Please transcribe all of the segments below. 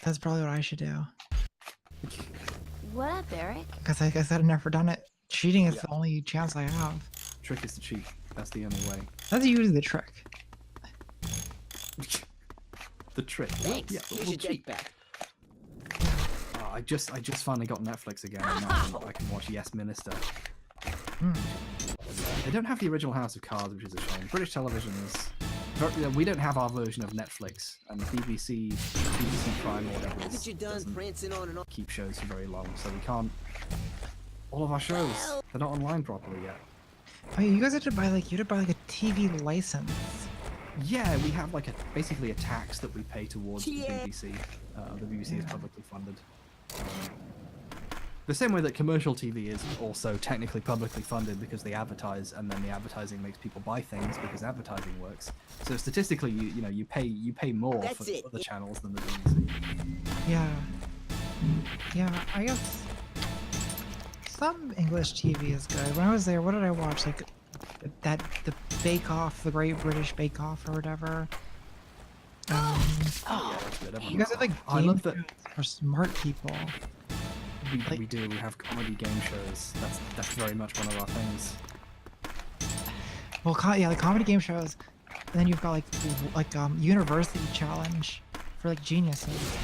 That's probably what I should do. What up, Eric? Because like I said, I've never done it. Cheating is Yeah. the only chance I have. Trick is to cheat. That's the only way. That's usually the trick. The trick. Thanks. Yeah, Here's we'll your cheat. jetpack. I just finally got Netflix again, and now I can watch Yes Minister. They don't have the original House of Cards, which is a shame. British television is. We don't have our version of Netflix, and BBC Prime or whatever Look at you done doesn't prancing on and on. keep shows for very long, so we can't. All of our shows, they're not online properly yet. Oh, you guys had to buy like a TV license. Yeah, we have like basically a tax that we pay towards the Yeah. BBC. The BBC is publicly funded. The same way that commercial TV is also technically publicly funded because they advertise, and then the advertising makes people buy things because advertising works. So statistically, you pay more That's for it. other channels than the BBC. Yeah. Yeah, I guess some English TV is good. When I was there, what did I watch? Like the Bake Off, the Great British Bake Off or whatever. Yeah, that's good. You guys have like I game love that. shows for smart people. We do. We have comedy game shows. That's very much one of our things. Well, yeah, like comedy game shows, and then you've got like University Challenge for like geniuses.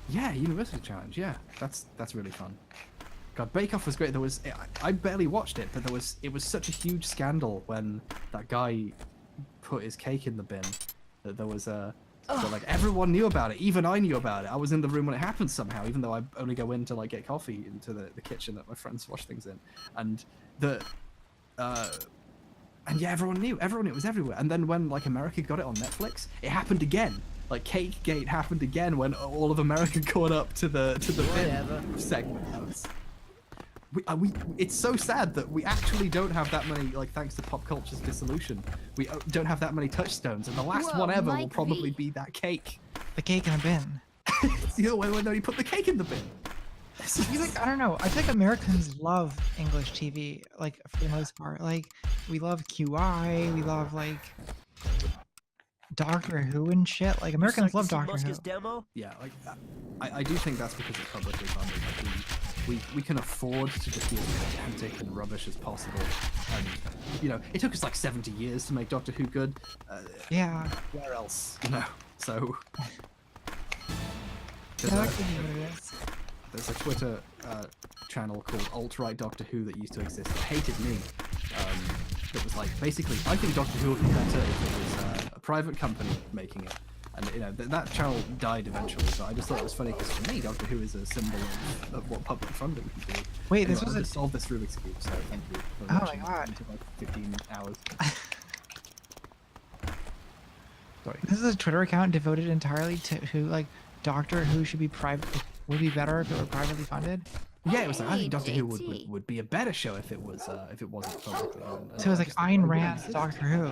Yeah, University Challenge. Yeah, that's really fun. God, Bake Off was great. I barely watched it, but it was such a huge scandal when that guy put his cake in the bin that there was a. So like everyone knew about it, even I knew about it. I was in the room when it happened somehow, even though I only go in to like get coffee into the kitchen that my friends wash things in. And and yeah, everyone knew. It was everywhere. And then when like America got it on Netflix, it happened again. Like Cake Gate happened again when all of America caught up to the bin segment. It's so sad that we actually don't have that many, like, thanks to pop culture's dissolution, we don't have that many touchstones, and the last Whoa, one ever will Mike probably V. be that cake. The cake in a bin. It's the other way when you put the cake in the bin. I feel like, I don't know. I feel like Americans love English TV, like for the most part. Like we love QI, we love like Doctor Who and shit. Like Americans love Doctor Who. Demo? Yeah, like I do think that's because it's publicly funded. Like, we can afford to just be as pedantic and rubbish as possible. And it took us like 70 years to make Doctor Who good. Yeah. Where else? So. Yeah, that could be what it is. There's a Twitter channel called Alt-Right Doctor Who that used to exist that hated me. That was like, basically, I think Doctor Who would be better if it was a private company making it. And that channel died eventually, but I just thought it was funny because for me, Doctor Who is a symbol of what public funding can do. Wait, Anyway, this was I a... just solved this Rubik's Cube, so thank you. For Oh my watching. God. It took like 15 hours. Sorry. This is a Twitter account devoted entirely to who, like, Doctor Who should be would be better if it were privately funded. Yeah, it was like, I Hey, think Doctor Who JT. would be a better show if it wasn't publicly owned. So it was like I Ayn just- Rand's Doctor Who.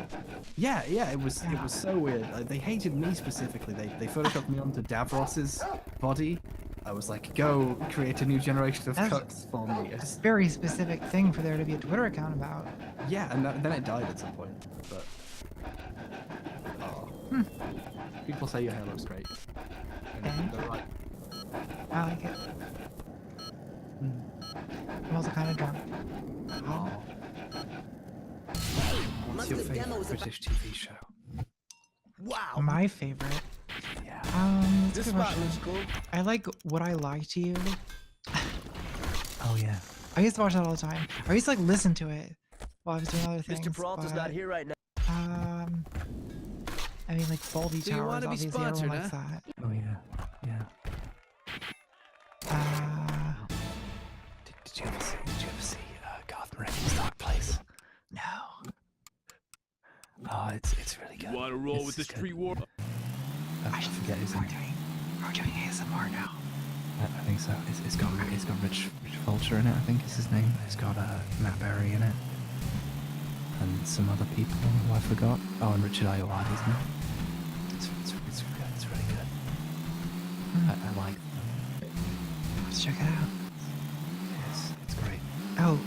Yeah, it was so weird. They hated me specifically. They photoshopped me onto Davros's body. I was like, go create a new generation of That's- cucks for me. A very specific thing for there to be a Twitter account about. Yeah, and then it died at some point. But people say your hair looks great. And Thank they're right. I like it. I'm also kind of drunk. Oh. What's your Must the demo favorite was about- British TV show? Wow. My favorite. Yeah. That's a This good spot question. looks cool. I like What I Lie to You. Oh yeah. I used to watch that all the time. I used to like listen to it while I was doing other things. Mr. Peralta's not here right now. I mean, like Faulty Do you Towers, wanna be obviously sponsored, everyone likes that. Oh yeah. Yeah. Did you ever see Garth Marenghi's Dark Place? No. Oh, it's really good. Want to roll with this pre-war? I forget his We're name. doing ASMR now. I think so. It's got Rich Vulture in it. I think is his name. It's got Matt Berry in it, and some other people who I forgot. Oh, and Richard Ayoade's in it. It's good. It's really good. I like. Let's check it out. It's great. Oh,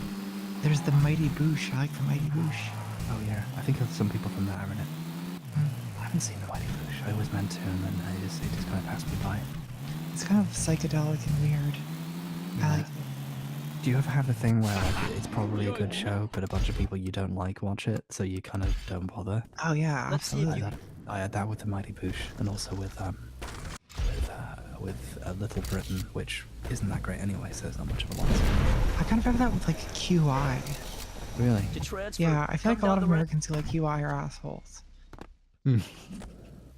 there's the Mighty Boosh. I like the Mighty Boosh. Oh yeah, I think some people from that are in it. I haven't seen the Mighty Boosh. I always meant to, and then it just kind of passed me by. It's kind of psychedelic and weird. I like it. Do you ever have a thing where like, it's probably a good show, but a bunch of people you don't like watch it, so you kind of don't bother? Oh yeah, absolutely. I had that with the Mighty Boosh, and also with Little Britain, which isn't that great anyway, so it's not much of a loss. I kind of have that with like QI. Really? To transfer, Yeah, I feel like a come lot down of the Americans who like QI are assholes. Hmm.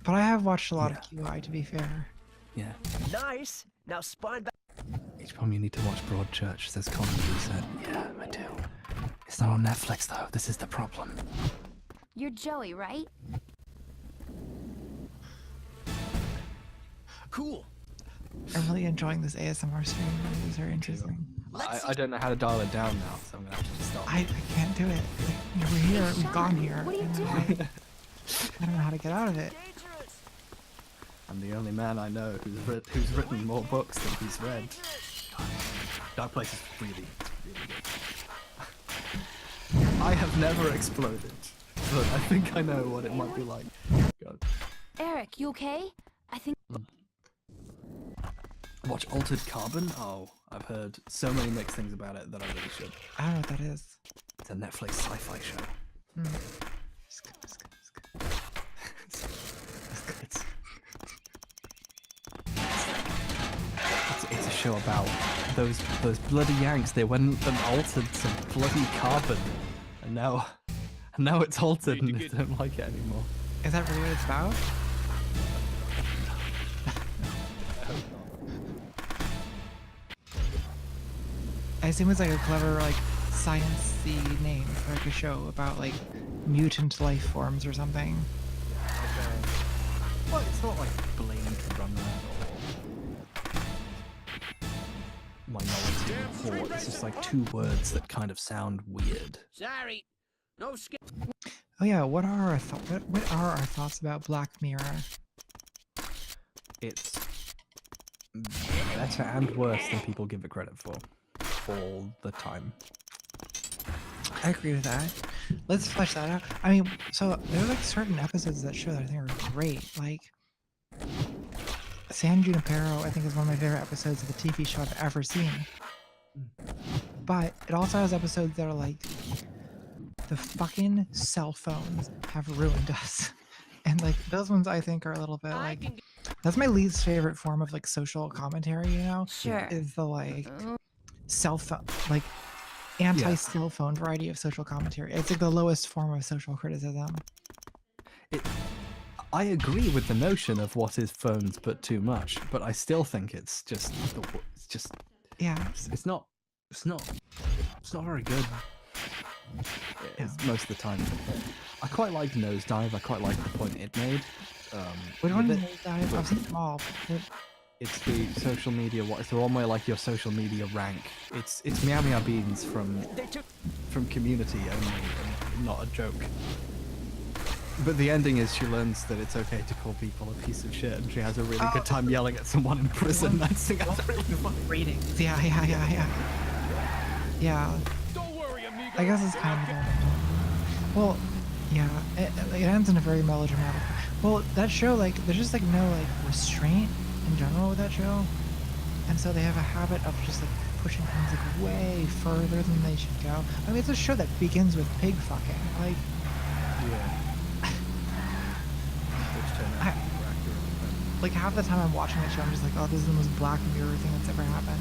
But I have watched a lot of QI, to be fair. Yeah. Nice. Now spine back. Each time you need to watch Broadchurch, says Colin said. Yeah, I do. It's not on Netflix though. This is the problem. You're Joey, right? Cool. I'm really enjoying this ASMR stream. It is very interesting. I don't know how to dial it down now, so I'm gonna have to just stop. I can't do it. Like, we're here. Hey, We've gone Sean, here. what are you and doing? I don't know how to get out of it. Dangerous. I'm the only man I know who's written more books than he's read. Dark Place is really good. I have never exploded, but I think I know what it might be like. God. Eric, you okay? I think Watch Altered Carbon? Oh, I've heard so many mixed things about it that I really should. I don't know what that is. It's a Netflix sci-fi show. It's a show about those bloody Yanks. They went and altered some bloody carbon, and now it's altered, and I don't like it anymore. Is that really what it's about? I assume it's like a clever, like, science-y name for like a show about like mutant life forms or something. Well, it's not like Blade Runner or Minority Report. It's just like two words that kind of sound weird. Sorry. No skip. Oh yeah, what are our what are our thoughts about Black Mirror? It's better and worse than people give it credit for, all the time. I agree with that. Let's flesh that out. I mean, so there are like certain episodes of that show that I think are great. Like San Junipero, I think is one of my favorite episodes of the TV show I've ever seen. But it also has episodes that are like, the fucking cell phones have ruined us. And like those ones I think are a little bit like, that's my least favorite form of like social commentary, you know? Sure. Is the like cell phone, like anti-cell phone variety of social commentary. It's like the lowest form of social criticism. I agree with the notion of what is phones but too much, but I still think it's just Yeah. it's not very good. It's most of the time. I quite like Nosedive. I quite like the point it made. Which one with is that? I've seen them all. But It's the social media. It's the one where like your social media rank. It's Meow Meow Beans from Community only, and not a joke. But the ending is she learns that it's okay to call people a piece of shit, and she has a really good time yelling at someone in prison. I think that's really fun. ratings. Yeah. Yeah. Don't worry, amigo. I guess it's kind of. Well, yeah. It ends in a very melodramatic. Well, that show, like, there's just like no like restraint in general with that show, and so they have a habit of just like pushing things like way further than they should go. I mean, it's a show that begins with pig fucking. Like, Yeah. like half the time I'm watching that show, I'm just like, oh, this is the most Black Mirror thing that's ever happened.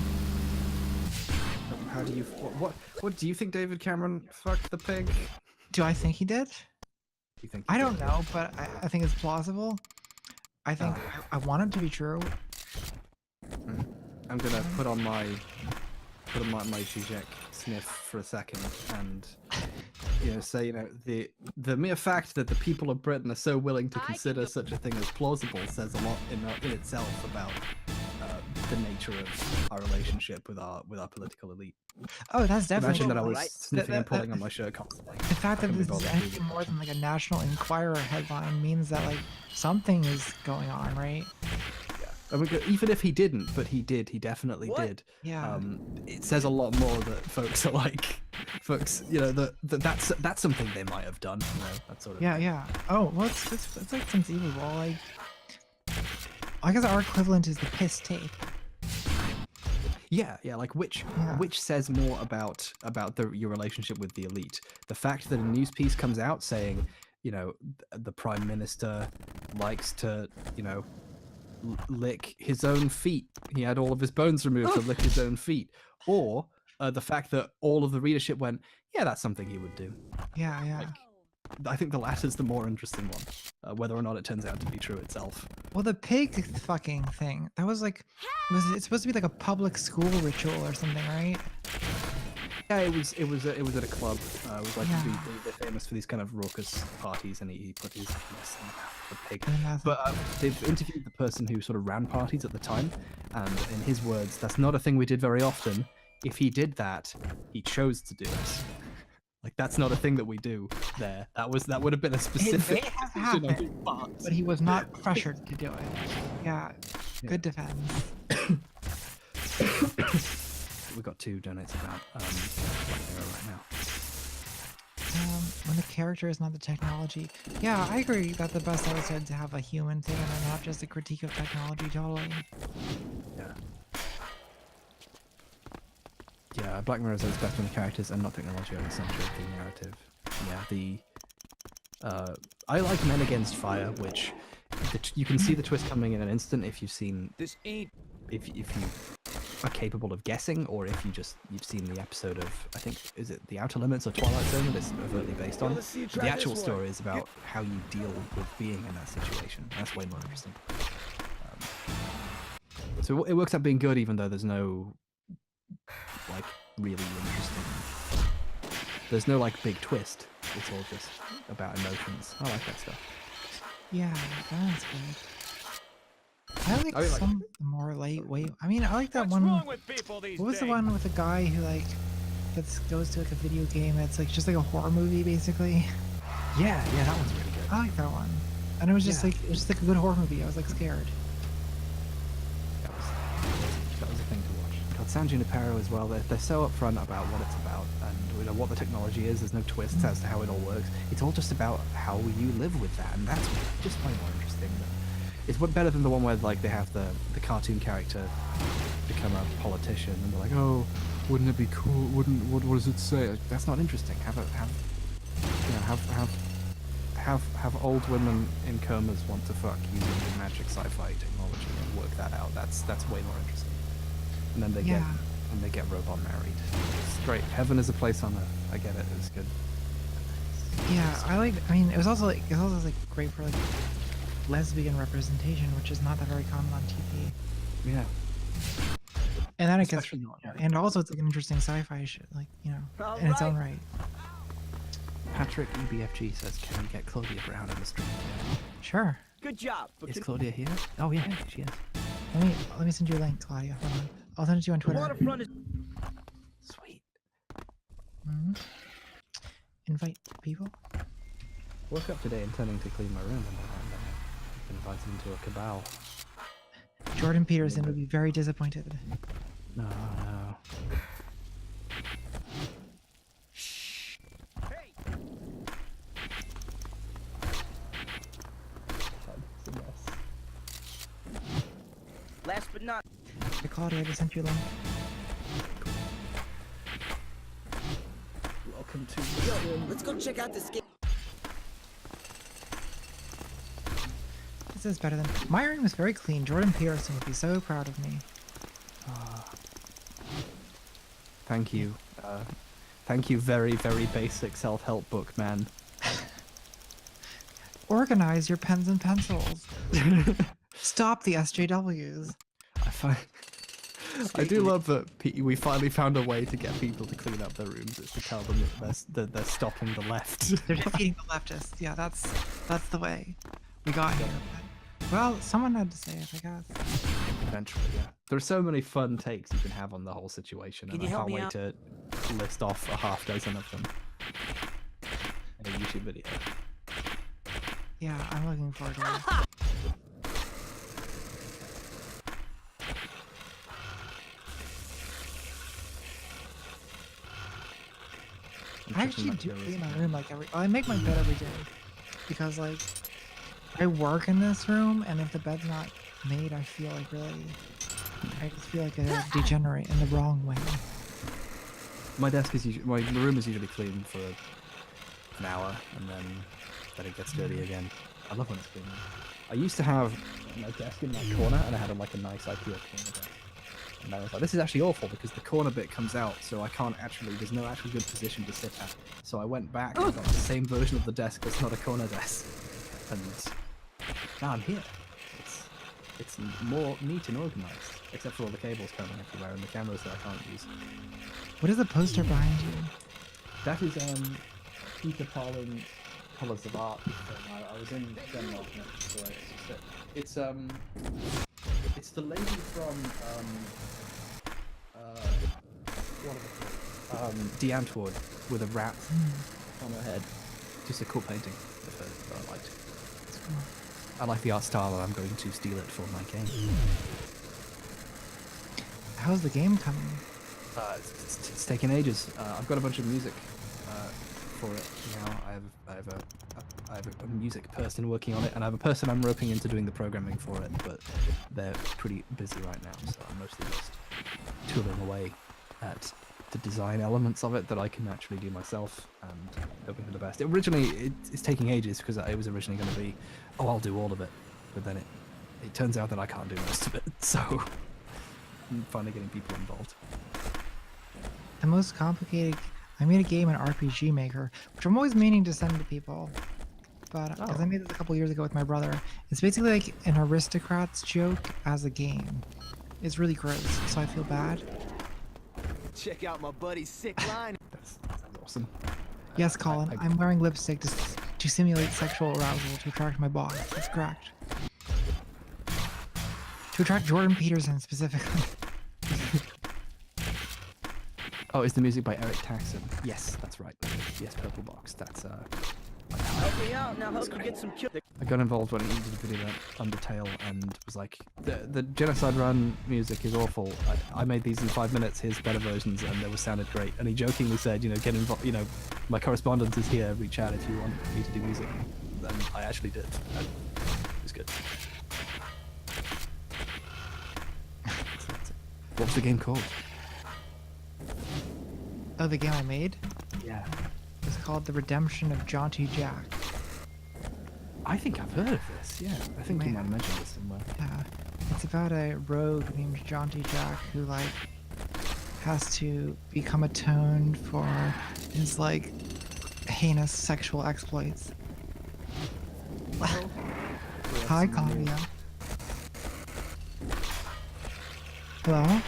How do you what do you think David Cameron fucked the pig? Do I think he did? You think? I don't know, but I think it's plausible. I think I want it to be true. I'm gonna put on my Zizek sniff for a second and say the mere fact that the people of Britain are so willing to consider such a thing as plausible says a lot in itself about the nature of our relationship with our political elite. Oh, that's definitely Imagine that I was Right. sniffing and pulling on my shirt constantly. the fact that Couldn't be this is bothered anything reading more it. than like a National Enquirer headline means that like something is going on, right? I mean, even if he didn't, but he did. He definitely What? did. Yeah. It says a lot more that folks are like, that's something they might have done. That sort of. Yeah. Oh, well, it's like conceivable. Like, I guess our equivalent is the piss tape. Yeah, like which says more about your relationship with the elite. The fact that a news piece comes out saying, you know, the prime minister likes to, you know, lick his own feet. He had all of his bones removed to lick his own feet. Or the fact that all of the readership went, yeah, that's something he would do. Yeah. Like, I think the latter's the more interesting one, whether or not it turns out to be true itself. Well, the pig fucking thing, that was like, it's supposed to be like a public school ritual or something, right? Yeah, it was at a club. It was like Yeah. they're famous for these kind of raucous parties, and he put his penis in the mouth of a pig. In the mouth of But they've interviewed the person who sort of ran parties at the time, and in his words, that's not a thing we did very often. If he did that, he chose to do it. Like, that's not a thing that we do there. That would have been a specific It may have decision on happened, his part. but he was not pressured to do it. Yeah, good defense. We've got 2 donates about Black Mirror right now. When the character is not the technology. Yeah, I agree that the best episodes have a human thing and they're not just a critique of technology, totally. Yeah. Yeah, Black Mirror is best when the characters and not technology are the center of the narrative. Yeah, I like Men Against Fire, which you can see the twist coming in an instant if you've seen This ain't. if you are capable of guessing, or if you've seen the episode of, I think, is it The Outer Limits or Twilight Zone that it's overtly based on. Let's see you The try actual this one. story is about how you deal with being in that situation. That's way more interesting. So it works out being good, even though there's no like really interesting. There's no like big twist. It's all just about emotions. I like that stuff. Yeah, that's good. I like I like- some more lightweight. I mean, I like that What's one. wrong with people these What was the days? one with the guy who like goes to like a video game that's like just like a horror movie basically? Yeah, that one's really good. I like that one. And it was just Yeah. like a good horror movie. I was like scared. That was a thing to watch. God, San Junipero as well. They're so upfront about what it's about and you know what the technology is. There's no twists as to how it all works. It's all just about how you live with that, and that's just way more interesting. It's better than the one where like they have the cartoon character become a politician and they're like, oh, wouldn't it be cool? What does it say? Like, that's not interesting. Have old women in comas want to fuck using magic sci-fi technology and work that out. That's way more interesting. And then they get robot married. It's great. Heaven is a place on earth. I get it. It's good. Yeah, I mean, it was also like great for like lesbian representation, which is not that very common on TV. Yeah. And then it gets, Especially not- and also it's like an interesting sci-fi shit, like in its own right. Patrick EBFG says, "Can we get Claudia Brown on the stream?" Sure. Good job. But Is Claudia here? Oh yeah, she is. Let me send you a link, Claudia. Hold on. I'll send it to you on the Twitter. waterfront is. Sweet. Mhm. Invite people. Woke up today intending to clean my room, and I've been invited into a cabal. Jordan Peterson would be very disappointed. No. Hey, last but not. Hey, Claudia, I just sent you a link. Welcome to. Yo, let's go check out this game. This is better than my room is very clean. Jordan Peterson would be so proud of me. Thank you. Thank you, very, very basic self-help book, man. Organize your pens and pencils. Stop the SJWs. I do love that we finally found a way to get people to clean up their rooms. It's to tell them that they're stopping the left. They're defeating the leftists. Yeah, that's the way we got here. But, well, someone had to say it, I guess. Eventually, yeah. There are so many fun takes you can have on the whole situation, Can and you I help can't me wait out? to list off a half dozen of them in a YouTube video. Yeah, I'm looking forward to it. I actually do clean my room like I make my bed every day because like I work in this room and if the bed's not made, I feel like really. I just feel like a degenerate in the wrong way. My desk is usually, my room is usually clean for an hour, and then it gets dirty again. I love when it's clean. I used to have my desk in that corner, and I had like a nice IKEA corner desk. And I was like, this is actually awful because the corner bit comes out, so I can't actually, there's no actually good position to sit at. So I went back and got the same version of the desk that's not a corner desk. And now I'm here. It's more neat and organized, except for all the cables coming everywhere and the cameras that I can't use. What is the poster behind you? That is Peter Parling Colours of Art. I was in Denmark next to it. It's the lady from what are they called? D'Antwoord with a rat on her head. Just a cool painting of her that I liked. That's cool. I like the art style and I'm going to steal it for my game. How's the game coming? It's taken ages. I've got a bunch of music for it now. I have a music person working on it, and I have a person I'm roping into doing the programming for it, but they're pretty busy right now, so I'm mostly just tooling away at the design elements of it that I can actually do myself and hoping for the best. It's taking ages because it was originally going to be, oh, I'll do all of it, but then it turns out that I can't do most of it, so I'm finally getting people involved. The most complicated. I made a game in RPG Maker, which I'm always meaning to send to people, but because I made this a couple years ago with my brother. It's basically like an aristocrats joke as a game. It's really gross, so I feel bad. Check out my buddy's sick line. That's awesome. Yes, Colin, I'm wearing lipstick to simulate sexual arousal to attract my boss. That's correct. To attract Jordan Peterson specifically. Oh, is the music by Eric Taxon? Yes, that's right. Yes, Purple Box. That's Help me out now. Help you get some kill. I got involved when he did a video about Undertale and was like, the Genocide Run music is awful. I made these in 5 minutes. Here's better versions, and they sounded great. And he jokingly said, get involved. My correspondence is here. Reach out if you want me to do music. And I actually did. And it was good. What was the game called? Oh, the game I made? Yeah. It's called The Redemption of Jaunty Jack. I think I've heard of this. Yeah, I think you might have mentioned this somewhere. Yeah. It's about a rogue named Jaunty Jack who, has to become atoned for his, heinous sexual exploits. Hi, Claudia. Hello?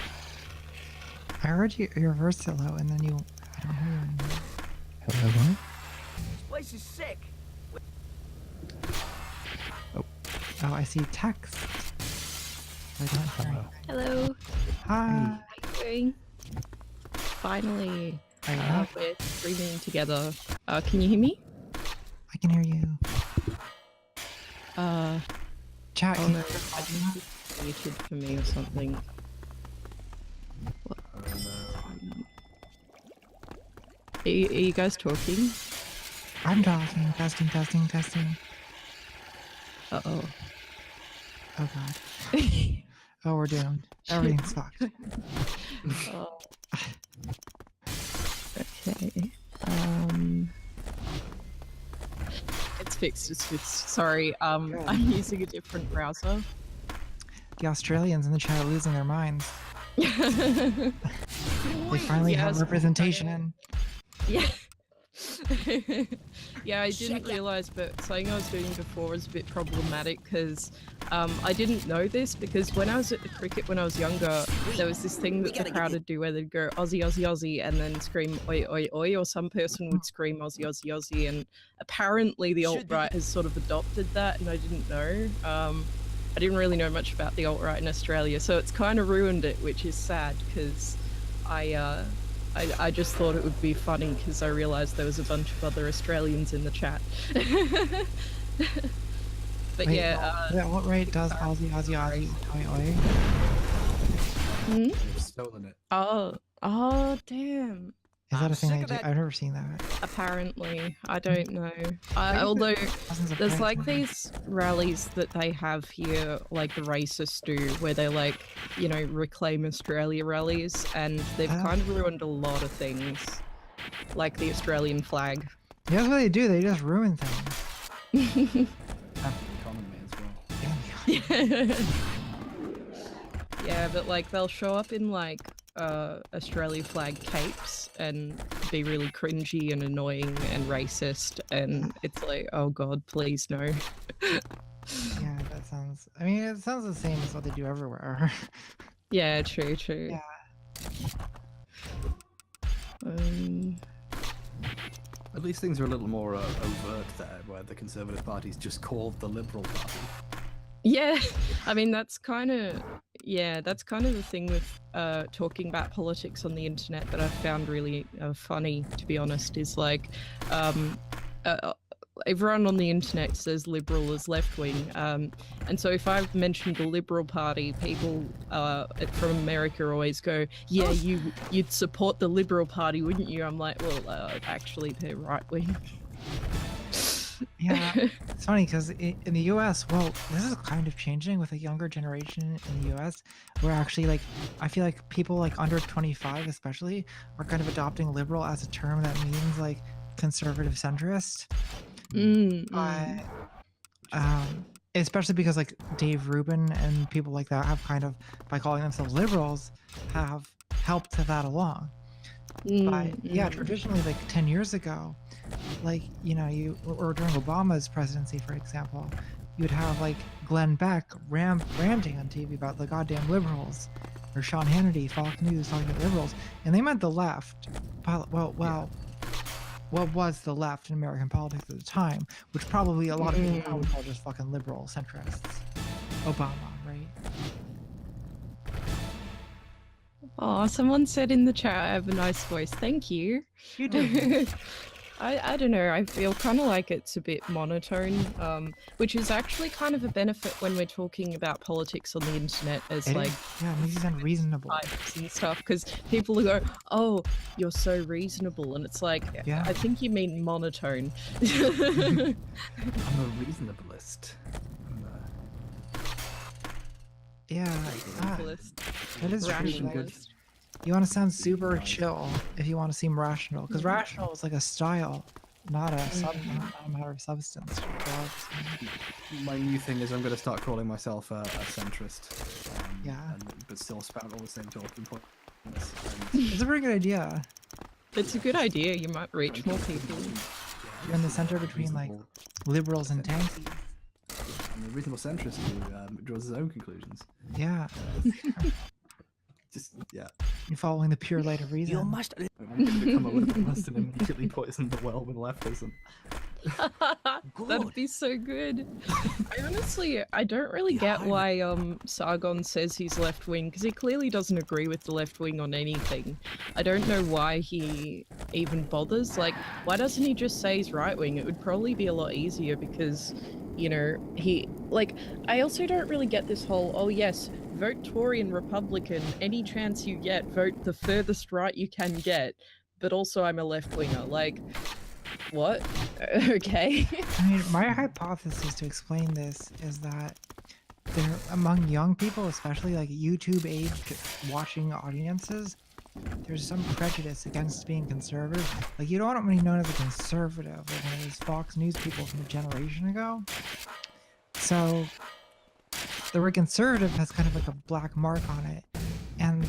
I heard your first hello, and then I don't hear you anymore. Hello, what? This place is sick. Oh, I see text. I don't hear Hello. anything. Hello. Hi. How you doing? Finally, we're streaming together. Can you hear me? I can hear you. Chat. Oh can no, you- I think it's muted for me or something. What? Are you guys talking? I'm talking. Testing, testing, testing. Uh-oh. Oh god. Oh, we're doomed. Everything's fucked. Oh. Okay. It's fixed, it's fixed. Sorry, I'm using a different browser. The Australians in the chat are losing their minds. They finally Yeah, have it's- representation in. Yeah. Yeah, I didn't realize, but something I was doing before was a bit problematic because I didn't know this because when I was at the cricket when I was younger, there was this thing that the crowd would do where they'd go Aussie, Aussie, Aussie and then scream oi, oi, oi, or some person would scream Aussie, Aussie, Aussie, and apparently the alt-right has sort of adopted that and I didn't know. I didn't really know much about the alt-right in Australia, so it's kind of ruined it, which is sad because I just thought it would be funny because I realised there was a bunch of other Australians in the chat. But Wait, yeah, what rate does Aussie, Aussie, Aussie, oi, oi? hmm? You've stolen it. Oh, damn. Is that I'm a thing sick they of do? that- I've never seen that. Apparently, I don't know. Why is it Although dozens of there's pride like signs? these rallies that they have here, like the racists do, where they like, you know, reclaim Australia rallies, and they've Ah. kind of ruined a lot of things, like the Australian flag. Yeah, that's what they do. They just ruin things. And the economy as well. Damn. Yeah, but like they'll show up in like Australia flag capes and be really cringy and annoying and racist, and it's like, oh god, please no. Yeah, that sounds. I mean, it sounds the same as what they do everywhere. Yeah, true, true. Yeah. At least things are a little more overt there, where the Conservative Party's just called the Liberal Party. Yeah, I mean that's kind of the thing with talking about politics on the internet that I've found really funny, to be honest, is like everyone on the internet says liberal is left wing, and so if I mention the Liberal Party, people from America always go, "Yeah, you'd support the Liberal Party, wouldn't you?" I'm like, well, actually, they're right wing. Yeah, it's funny because in the U.S., well, this is kind of changing with a younger generation in the U.S. Where actually, like, I feel like people like under 25, especially, are kind of adopting liberal as a term that means like conservative centrist. But especially because like Dave Rubin and people like that have kind of, by calling themselves liberals, have helped to that along. But yeah, traditionally, like 10 years ago, like, you know, or during Obama's presidency, for example, you'd have like Glenn Beck ranting on TV about the goddamn liberals, or Sean Hannity, Fox News talking about liberals, and they meant the left. Well, what was the left in American politics at the time, which probably a lot of people now would call just fucking liberal centrists. Obama, right? Oh, someone said in the chat I have a nice voice. Thank you. You do. I don't know, I feel kind of like it's a bit monotone, which is actually kind of a benefit when we're talking about politics on the internet as It like is. Yeah, it makes you sound reasonable. types and stuff, because people will go, oh, you're so reasonable, and it's like, Yeah. I think you mean monotone. I'm a reasonableist. Yeah, Rationalist. that is true. Like, Rationalist. you want to sound super chill if you want to seem rational, because rational is like a style, not a matter of substance. My new thing is I'm going to start calling myself a centrist. Yeah. But still spout all the same talking points. It's a pretty good idea. It's a good idea, you might reach more people. You're in the center between like liberals and tankies. I'm a reasonable centrist who draws his own conclusions. Yeah, Just, yeah. you're following the pure light of reason. You must. I'm going to become a liberalist and immediately poison the well with leftism. That'd be so good. I don't really get why Sargon says he's left wing, because he clearly doesn't agree with the left wing on anything. I don't know why he even bothers. Like, why doesn't he just say he's right wing? It would probably be a lot easier because, you know, I also don't really get this whole, oh yes, vote Tory and Republican, any chance you get, vote the furthest right you can get, but also I'm a left winger. Like, what? Okay. I mean, my hypothesis to explain this is that there, among young people, especially like YouTube-aged watching audiences, there's some prejudice against being conservative. Like, you don't want to be known as a conservative, like one of those Fox News people from a generation ago. So, the word conservative has kind of like a black mark on it, and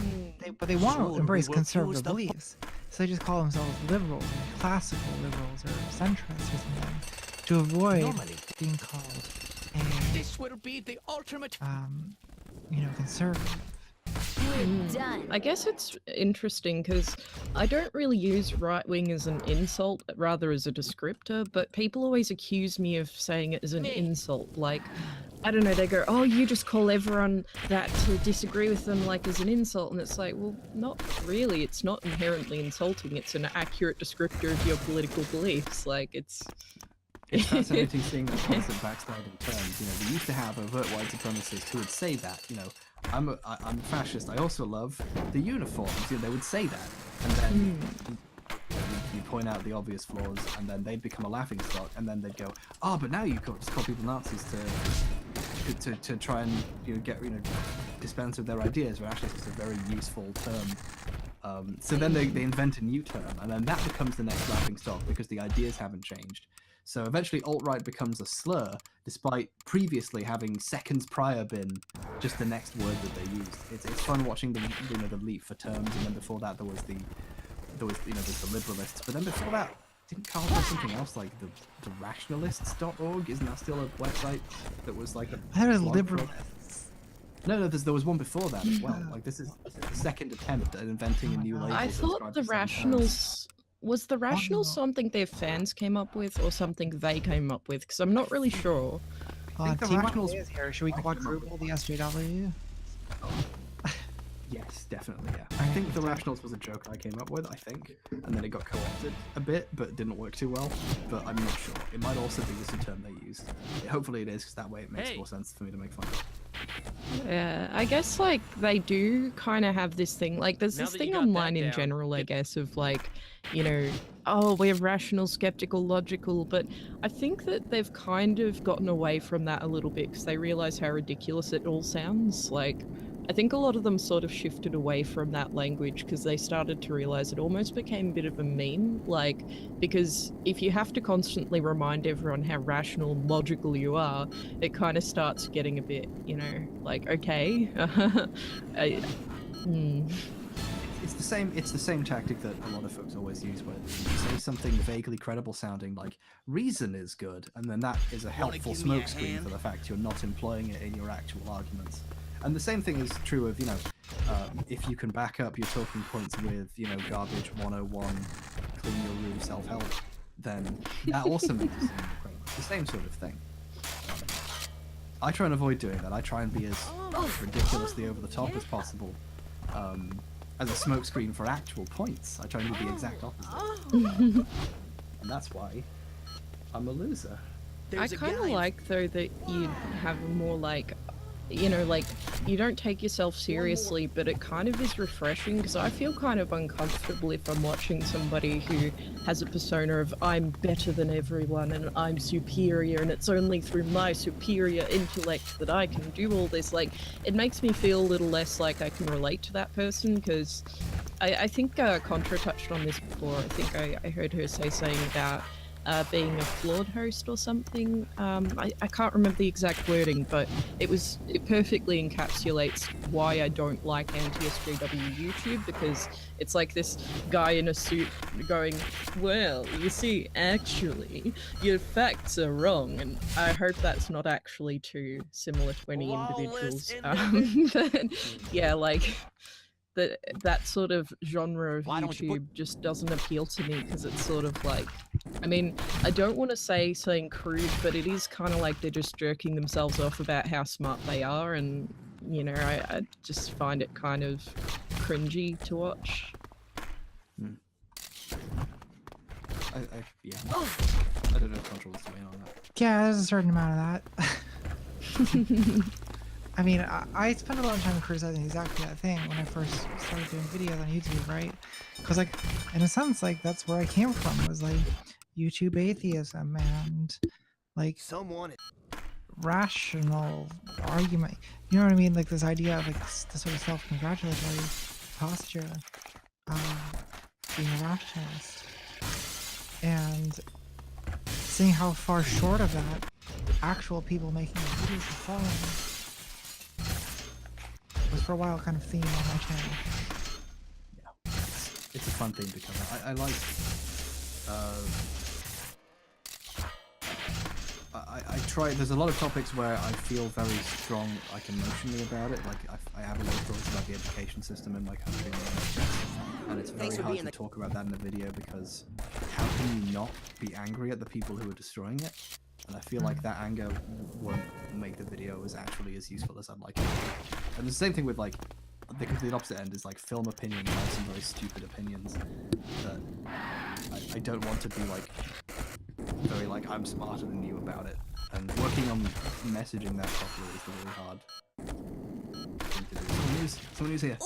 but they want to embrace conservative beliefs. So they just call themselves liberals, or classical liberals, or centrists, or something, to avoid being called a, This will be the ultimate. you know, conservative. We're done. I guess it's interesting because I don't really use right wing as an insult, rather as a descriptor, but people always accuse me of saying it as an insult. Like, I don't know, they go, oh, you just call everyone that to disagree with them like as an insult. And it's like, well, not really. It's not inherently insulting. It's an accurate descriptor of your political beliefs. Like, it's fascinating seeing that constant backsliding terms. You know, we used to have overt white supremacists who would say that, you know, I'm fascist. I also love the uniforms. You know, they would say that, and then point out the obvious flaws, and then they'd become a laughingstock, and then they'd go, oh, but now you just call people Nazis to try and dispense with their ideas, but actually it's a very useful term. So then they invent a new term, and then that becomes the next laughingstock because the ideas haven't changed. So eventually alt-right becomes a slur, despite previously having seconds prior been just the next word that they used. It's fun watching the leap for terms, and then before that there's the liberalists. But then before that, didn't Carl have something else like the rationalists.org? Isn't that still a website that was like a? I thought it was blog liberalists. No, there was one before that as well. Like this is the second attempt at inventing a new label. I to thought describe the same term. rationals was the rationals something their fans came up with or something they came up with, because I'm not really sure. think the T1 rationals- is here. Should we quadruple the SJW? Yes, definitely, yeah. I think the rationals was a joke I came up with, I think, and then it got co-opted a bit, but didn't work too well, but I'm not sure. It might also be just a term they used. Hopefully it is, because that way it makes more sense for me to make fun of. Yeah, I guess like they do kind of have this thing, like there's Now this that you thing got online that in down, general, I guess, of like, oh, we're rational, skeptical, logical, but I think that they've kind of gotten away from that a little bit because they realize how ridiculous it all sounds. Like, I think a lot of them sort of shifted away from that language because they started to realize it almost became a bit of a meme, like, because if you have to constantly remind everyone how rational and logical you are, it kind of starts getting a bit, like, okay. It's the same tactic that a lot of folks always use, where you say something vaguely credible sounding like reason is good, and then that is a helpful give me a smokescreen hand? for the fact you're not employing it in your actual arguments. And the same thing is true of, if you can back up your talking points with, garbage 101, clean your room, self-help, then that also makes it sound incredible. It's the same sort of thing. I try and avoid doing that. I try and be as ridiculously over the top as possible. As a smokescreen for actual points, I try and do the exact opposite. And that's why I'm a loser. I kind of like, though, that you have a more, like, you don't take yourself seriously, but it kind of is refreshing, because I feel kind of uncomfortable if I'm watching somebody who has a persona of I'm better than everyone and I'm superior and it's only through my superior intellect that I can do all this. Like, it makes me feel a little less like I can relate to that person, because I think Contra touched on this before. I think I heard her say something about being a flawed host or something. I can't remember the exact wording, but it perfectly encapsulates why I don't like anti-SJW YouTube, because it's like this guy in a suit going, well, you see, actually, your facts are wrong, and I hope that's not actually too similar to any individuals. But yeah, like, that sort of genre of YouTube just doesn't appeal to me, because it's sort of like, I mean, I don't want to say something crude, but it is kind of like they're just jerking themselves off about how smart they are, and, I just find it kind of cringy to watch. Yeah. I don't know if Contra wants to weigh in on that. Yeah, there's a certain amount of that. I mean, I spent a lot of time criticizing exactly that thing when I first started doing videos on YouTube, right? Because, like, in a sense, like, that's where I came from, was, like, YouTube atheism and, like, rational argument. You know what I mean? Like, this idea of, like, the sort of self-congratulatory posture of being a rationalist. And seeing how far short of that actual people making videos have fallen was for a while kind of theme on my channel. Yeah, it's a fun thing to cover. I like. I try. There's a lot of topics where I feel very strong, like emotionally about it. Like I have a lot of thoughts about the education system in my country, and it's very hard to talk about that in a video, because how can you not be angry at the people who are destroying it? And I feel like that anger won't make the video as useful as I'd like it to be. And the same thing with, like, the complete opposite end is, like, film opinions. I have some very stupid opinions that I don't want to be, like, very, like, I'm smarter than you about it. And working on messaging that properly is the really hard thing to do. Someone who's here.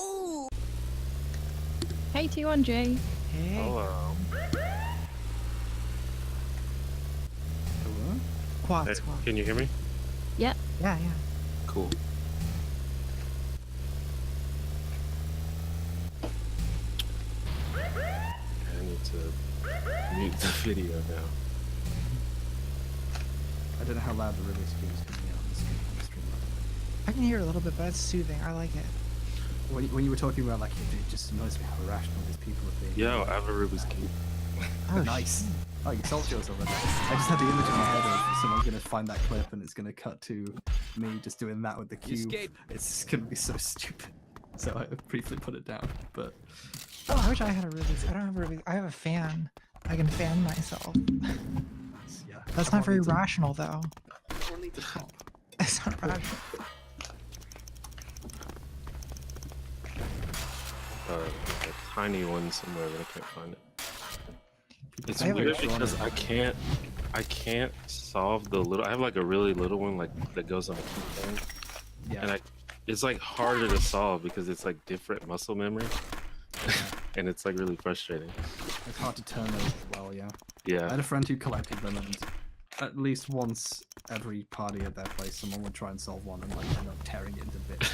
Hey, T1J. Hey. Hello. Squat, Hey, squat. can you hear me? Yeah. Yeah, yeah. Cool. I need to mute the video now. I don't know how loud the release queue is coming out on the stream. I can hear it a little bit, but it's soothing. I like it. When you were talking about like it just annoys me how irrational these people are being. Yo, I have a Rubik's Cube. Oh, Nice. Oh, you solved yours already. I just had the image in my head of someone gonna find that clip and it's gonna cut to me just doing that with the You cube. escaped. It's gonna be so stupid. So I briefly put it down, but Oh, I wish I had a Rubik's. I don't have a Rubik's. I have a fan. I can fan myself. yeah. That's not very rational, though. Everyone needs a top. It's not rational. A tiny one somewhere, but I can't find it. It's I have a weird picture on because it. I can't solve the little. I have like a really little one, like that goes on a keyboard, Yeah. and it's like harder to solve because it's like different muscle memory, and it's like really frustrating. It's hard to turn those as well, yeah. I Yeah. had a friend who collected them, and at least once every party at their place, someone would try and solve one and like end up tearing it into bits.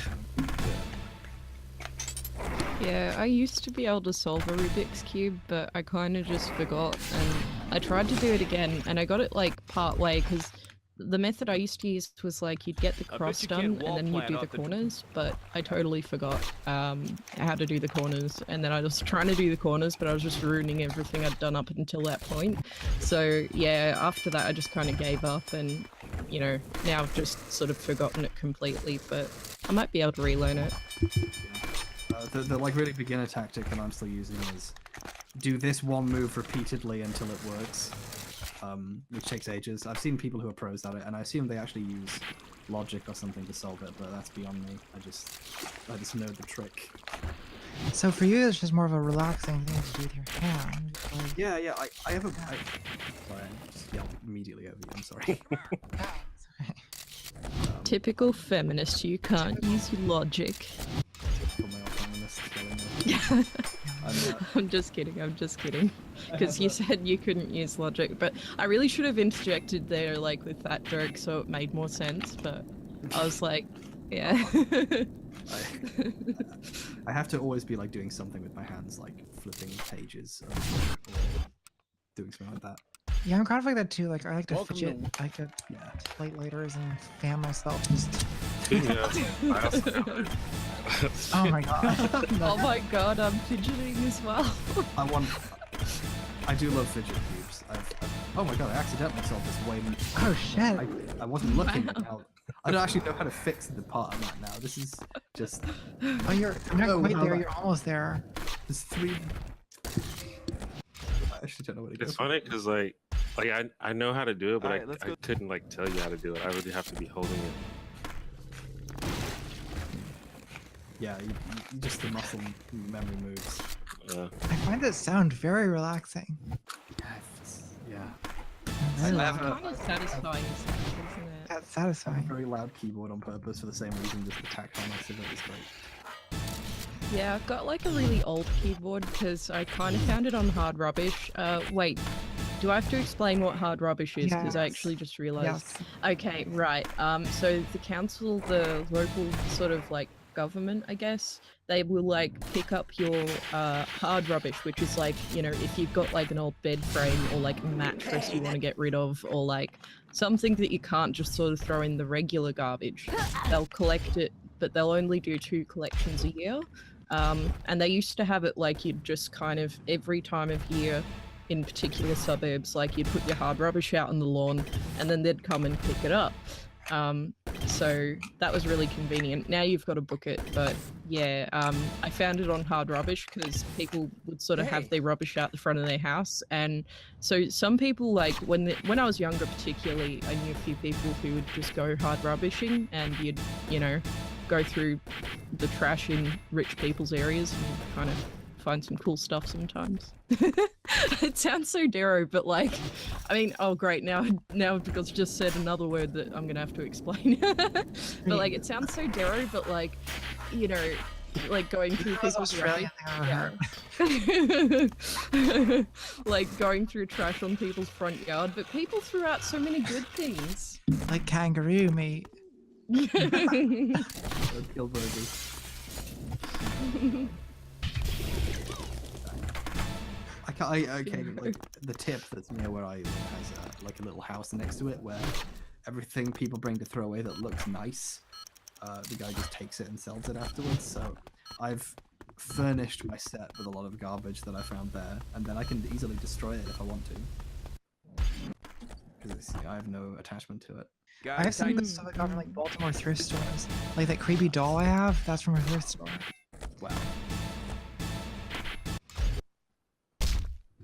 Yeah, I used to be able to solve a Rubik's Cube, but I kind of just forgot, and I tried to do it again, and I got it like part way, because the method I used to use was like you'd get the bet cross you can't done, wall and then you'd plan do the off the- corners, but I totally forgot how to do the corners, and then I was trying to do the corners, but I was just ruining everything I'd done up until that point. So yeah, after that I just kind of gave up, and you know, now I've just sort of forgotten it completely, but I might be able to relearn it. The like really beginner tactic that I'm still using is do this one move repeatedly until it works, which takes ages. I've seen people who are pros at it, and I assume they actually use logic or something to solve it, but that's beyond me. I just know the trick. So for you, it's just more of a relaxing thing to do with your hand. Like, Yeah, I have a. Sorry, I just yelled immediately over you. I'm sorry. yeah, it's okay. Typical feminist, you can't use logic. Typical male feminist going on. I'm just kidding. Because you said you couldn't use logic, but I really should have interjected there, like, with that joke so it made more sense, but I was like, yeah. I have to always be like doing something with my hands, like flipping pages or doing something like that. Yeah, I'm kind of like that too. Like I like to Welcome fidget. to- I like to Yeah. plate lighters and fan myself. Just Yeah. I also have it. oh my god. Oh my god, I'm fidgeting as well. I do love fidget cubes. Oh my god, I accidentally solved this way. Oh shit. I wasn't looking at how. I don't actually know how to fix the part I'm at now. This is just. Oh, you're not Oh, quite how there. about- You're almost there. There's 3. I actually don't know what it It's goes. funny because like I know how to do it, but Alright, let's I go. couldn't like tell you how to do it. I really have to be holding it. Yeah, you just the muscle memory moves. I find this sound very relaxing. Yeah. Very I have loud. Kind of satisfying, isn't it? That's I have a satisfying. very loud keyboard on purpose for the same reason. Just the tactileness of it is great. Yeah, I've got like a really old keyboard because I kind of found it on Hard Rubbish. Wait, do I have to explain what Hard Rubbish is? Because I Yes. actually just realized. Yes. Okay, right. So the council, the local sort of like government, I guess, they will like pick up your hard rubbish, which is like, you know, if you've got like an old bed frame or like a mattress you want to get rid of, or like something that you can't just sort of throw in the regular garbage, they'll collect it, but they'll only do 2 collections a year. And they used to have it like you'd just kind of every time of year in particular suburbs, like you'd put your hard rubbish out on the lawn and then they'd come and pick it up. So that was really convenient. Now you've got to book it, but yeah, I found it on Hard Rubbish because people would sort of have their rubbish out the front of their house, and so some people, like when I was younger particularly, I knew a few people who would just go hard rubbishing, and you'd, you know, go through the trash in rich people's areas and kind of find some cool stuff sometimes. It sounds so Darrow, but like, I mean, oh great, now because just said another word that I'm gonna have to explain. But like, it sounds so Darrow, but like, you know, like going through Most people's Australian thing I've ever heard. like going through trash on people's front yard, but people threw out so many good things. Like kangaroo meat. Kill burgers. Okay, like the tip that's near where I live has like a little house next to it where everything people bring to throw away that looks nice, the guy just takes it and sells it afterwards. So I've furnished my set with a lot of garbage that I found there, and then I can easily destroy it if I want to. Because I have no attachment to it. I have some good stuff I got from like Baltimore thrift stores. Like that creepy doll I have, that's from a thrift store. Wow.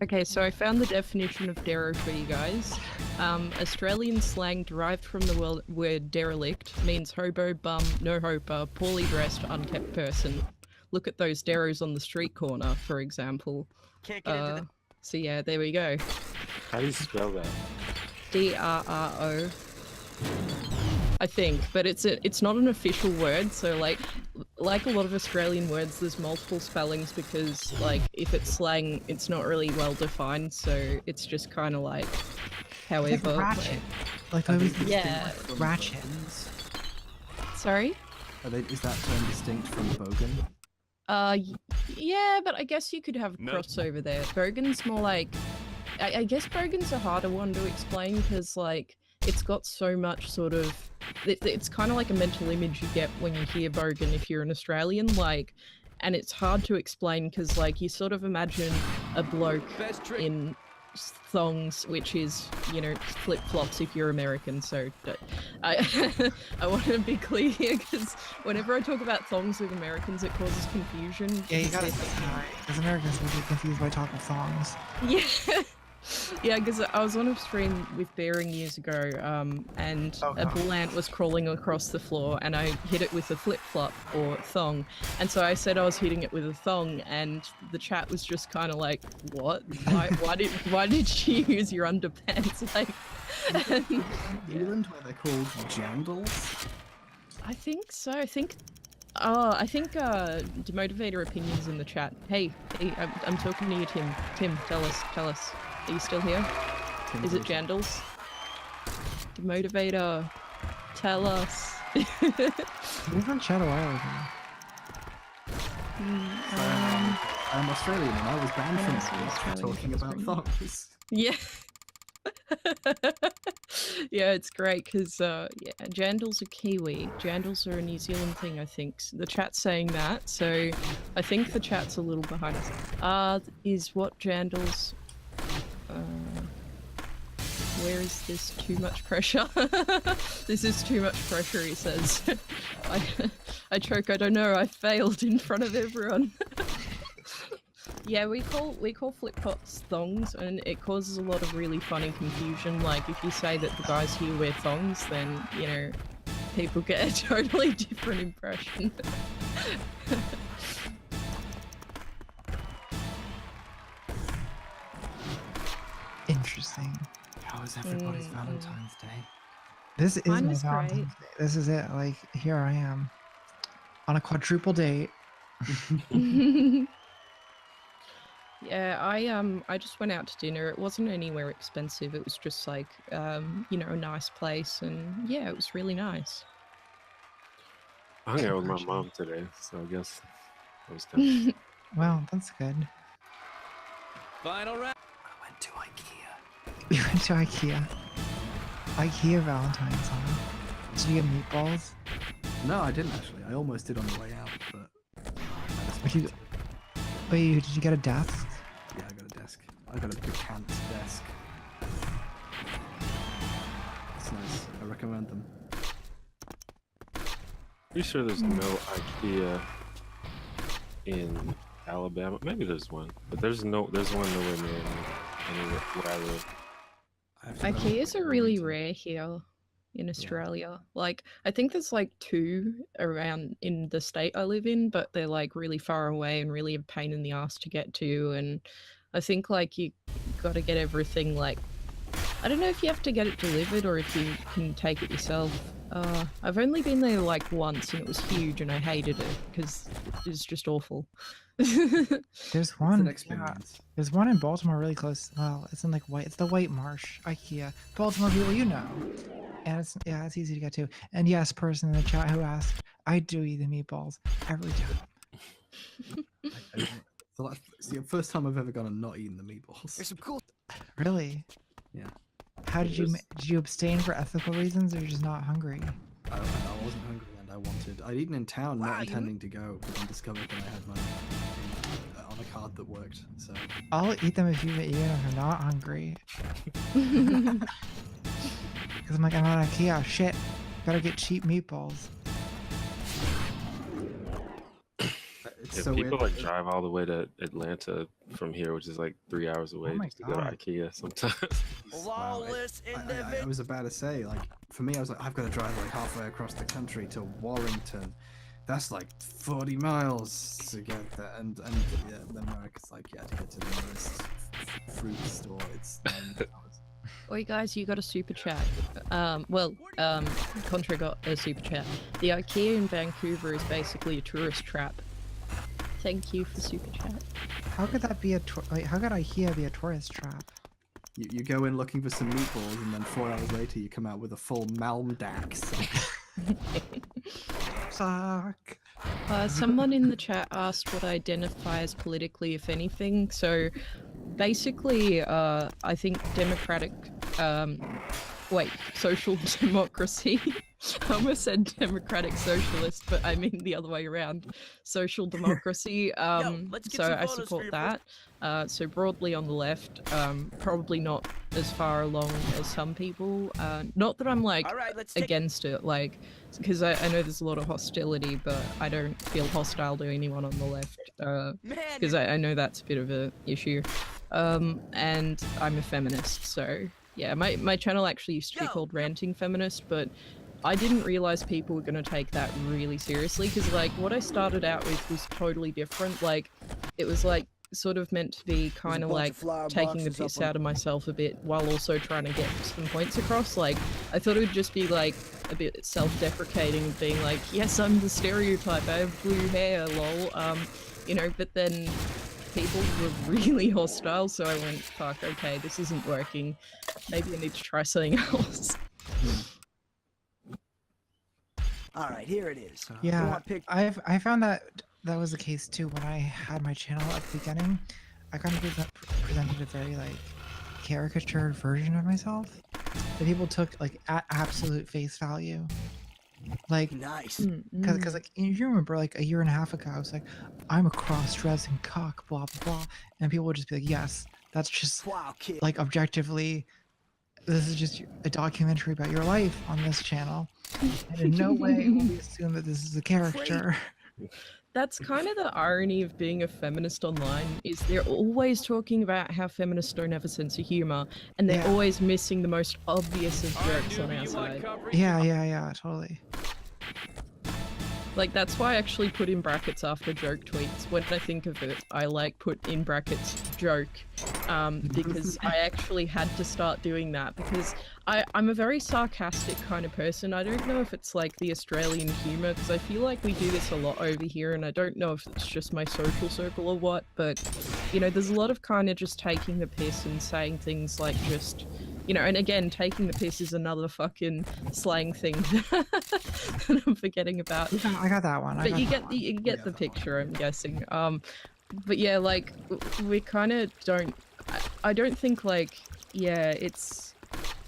Okay, so I found the definition of dero for you guys. Australian slang derived from the word derelict means hobo, bum, no hoper, poorly dressed, unkept person. Look at those deros on the street corner, for example. Can't get into the So yeah, there we go. How do you spell that? DRRO. I think, but it's not an official word, so like a lot of Australian words, there's multiple spellings because like if it's slang, it's not really well defined, so it's just kind of like however. It's like ratchet. Like the way we Yeah. ratchet. Sorry? Is that term distinct from bogan? Yeah, but I guess you could have a crossover there. Bogan's more like, I guess bogan's a harder one to explain because like it's got so much sort of, it's kind of like a mental image you get when you hear bogan if you're an Australian, like, and it's hard to explain because like you sort of imagine a bloke in thongs, which is, you know, flip-flops if you're American, so I I want to be clear here because whenever I talk about thongs with Americans it causes confusion. Yeah, you gotta say that right. Because Americans will get confused by talking thongs. Yeah. Yeah, because I was on a stream with Bearing years ago, and a bull ant was crawling across the floor, and I hit it with a flip-flop or thong, and so I said I was hitting it with a thong, and the chat was just kind of like, "What? Why did you use your underpants?" Like, and, England, where they're called jandals. I think so. I think Demotivator opinions in the chat. Hey, I'm talking to you, Tim. Tim, tell us. Are you still here? Is it Jandals? Demotivator, tell us. We've been chat a while ago. I'm Australian and I was banned from talking about thongs. Yeah. Yeah, it's great because yeah, jandals are Kiwi. Jandals are a New Zealand thing, I think. The chat's saying that, so I think the chat's a little behind us. Is what jandals? Where is this too much pressure? This is too much pressure, he says. I choke, I don't know, I failed in front of everyone. Yeah, we call flip-flops thongs, and it causes a lot of really funny confusion. Like, if you say that the guys here wear thongs, then, you know, people get a totally different impression. Interesting. How is everybody's Valentine's Day? This is Mine my was Valentine's great. Day. This is it. Like, here I am. On a quadruple date. Yeah, I just went out to dinner. It wasn't anywhere expensive. It was just like, you know, a nice place, and yeah, it was really nice. I hung out with my mom today, so I guess it was kind of... Well, that's good. final round. I went to IKEA. We went to IKEA. IKEA Valentine's, huh? Did you get meatballs? No, I didn't actually. I almost did on the way out, but Wait, did you get a desk? yeah, I got a desk. I got a Decant desk. It's nice. I recommend them. Pretty sure there's no IKEA in Alabama. Maybe there's one, but there's one nowhere near anywhere where I live. IKEAs are really rare here in Australia. Like, I think there's like 2 around in the state I live in, but they're like really far away and really a pain in the ass to get to. And I think like you got to get everything like, I don't know if you have to get it delivered or if you can take it yourself. I've only been there like once, and it was huge, and I hated it because it was just awful. There's It's one. an Yeah, experience. there's one in Baltimore really close. Well, it's in like White. It's the White Marsh IKEA. Baltimore people, you know. And it's easy to get to. And yes, person in the chat who asked, I do eat the meatballs every time. It's the first time I've ever gone and not eaten the meatballs. There's some cool. Really? Yeah. How did you abstain for ethical reasons, or you're just not hungry? I wasn't hungry and I wanted. I'd eaten in town, Wow, not you- intending to go, but then discovered that I had money on a card that worked. So I'll eat them if you're not hungry. Because I'm like, I'm at IKEA. Shit, better get cheap meatballs. it's Yeah, so people weird. like drive all the way to Atlanta from here, which is like 3 hours away, my just to go to God. IKEA sometimes. Wow, Lawless I individual. was about to say, like, for me, I was like, I've got to drive like halfway across the country to Warrington. That's like 40 miles to get there, and yeah, then America's like, yeah, to get to the nearest fruit store, it's 9 hours. Oi guys, you got a super chat. Contra got a super chat. The IKEA in Vancouver is basically a tourist trap. Thank you for super chat. How could that be how could IKEA be a tourist trap? You go in looking for some meatballs, and then 4 hours later, you come out with a full Malmdax. Suck. Someone in the chat asked what I identify as politically, if anything. So, basically, I think social democracy. I almost said democratic socialist, but I mean the other way around. Social democracy. let's get So some I photos for support your that. So broadly on the left, probably not as far along as some people. Not that I'm like All right, let's take. against it, like, because I know there's a lot of hostility, but I don't feel hostile to anyone on the left. Man, Because I know that's a bit of a issue. And I'm a feminist, so yeah, my channel actually used to be Yo. called Ranting Feminist, but I didn't realize people were going to take that really seriously, because like what I started out with was totally different. Like it was like sort of meant to be kind of like taking the piss out of myself a bit while also trying to get some points across. Like I thought it would just be like a bit self-deprecating, being like, yes, I'm the stereotype, I have blue hair, lol. You know, but then people were really hostile, so I went, fuck, okay, this isn't working. Maybe I need to try something else. All right, here it is. Yeah, want pic- I found that was the case too when I had my channel at the beginning. I kind of presented a very like caricatured version of myself that people took like at absolute face value. Like, Nice. because like you remember like a year and a half ago, I was like, I'm a cross-dressing cuck, blah blah blah, and people would just be like, yes, that's just Wow, kid. like objectively, this is just a documentary about your life on this channel, and in no way will we assume that this is a character. That's kind of the irony of being a feminist online, is they're always talking about how feminists don't have a sense of humor, and they're Yeah. always missing the most obvious of jokes on our side. Yeah, totally. Like, that's why I actually put in brackets after joke tweets. When I think of it, I like put in brackets joke, because I actually had to start doing that, because I'm a very sarcastic kind of person. I don't know if it's like the Australian humour, because I feel like we do this a lot over here, and I don't know if it's just my social circle or what, but, you know, there's a lot of kind of just taking the piss and saying things like just... You know, and again, taking the piss is another fucking slang thing that I'm forgetting about. I got that one. But you get the picture, I'm guessing. But yeah, like we kind of don't. I don't think like it's.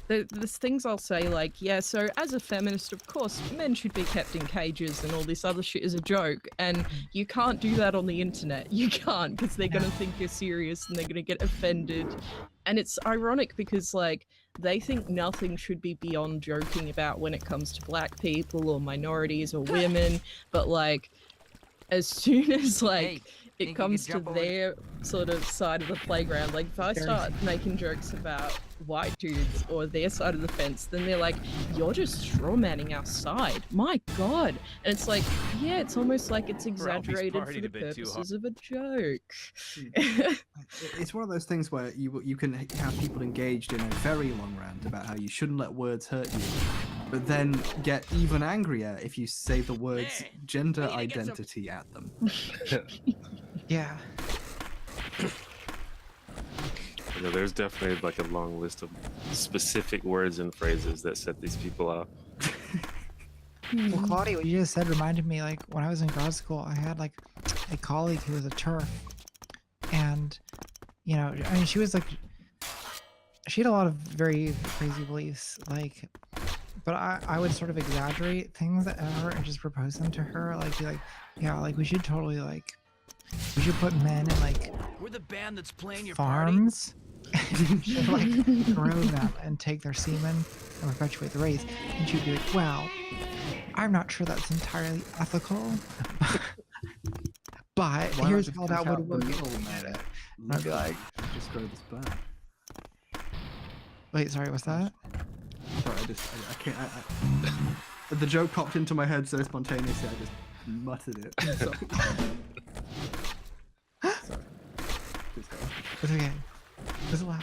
There's things I'll say like, yeah, so as a feminist, of course, men should be kept in cages and all this other shit is a joke. And you can't do that on the internet. You can't, because they're going to think you're serious and they're going to get offended. And it's ironic because, like, they think nothing should be beyond joking about when it comes to black people or minorities or women. But, like, as soon as, like, Hey, it think you comes could to jump over their sort of side of the playground, like, if I start making jokes about white dudes or their side of the fence, then they're like, you're just straw manning our side. My God. And it's like, yeah, it's almost like it's exaggerated for partied the a bit too purposes of a joke. It's one of those things where you can have people engaged in a very long rant about how you shouldn't let words hurt you, but then get even angrier if you say the words Hey, gender we need to get some- identity at them. Yeah. Yeah, there's definitely like a long list of specific words and phrases that set these people off. Well, Claudia, what you just said reminded me, like, when I was in grad school, I had, like, a colleague who was a TERF. And, you know, I mean, she had a lot of very crazy beliefs, like, but I would sort of exaggerate things at her and just propose them to her, like, be like, yeah, like, we should totally, like, we should put men in, like, We're the band that's playing your party. farms. Should, like, grow them and take their semen and perpetuate the race. And she'd be like, well, I'm not sure that's entirely ethical. But Why not here's just how cut that would out the work. middleman? And I'd be like, Just grow this back. wait, sorry, what's that? Sorry, I can't. The joke popped into my head so spontaneously, I just muttered it. Sorry. Sorry. Please go on. It's okay. It's allowed.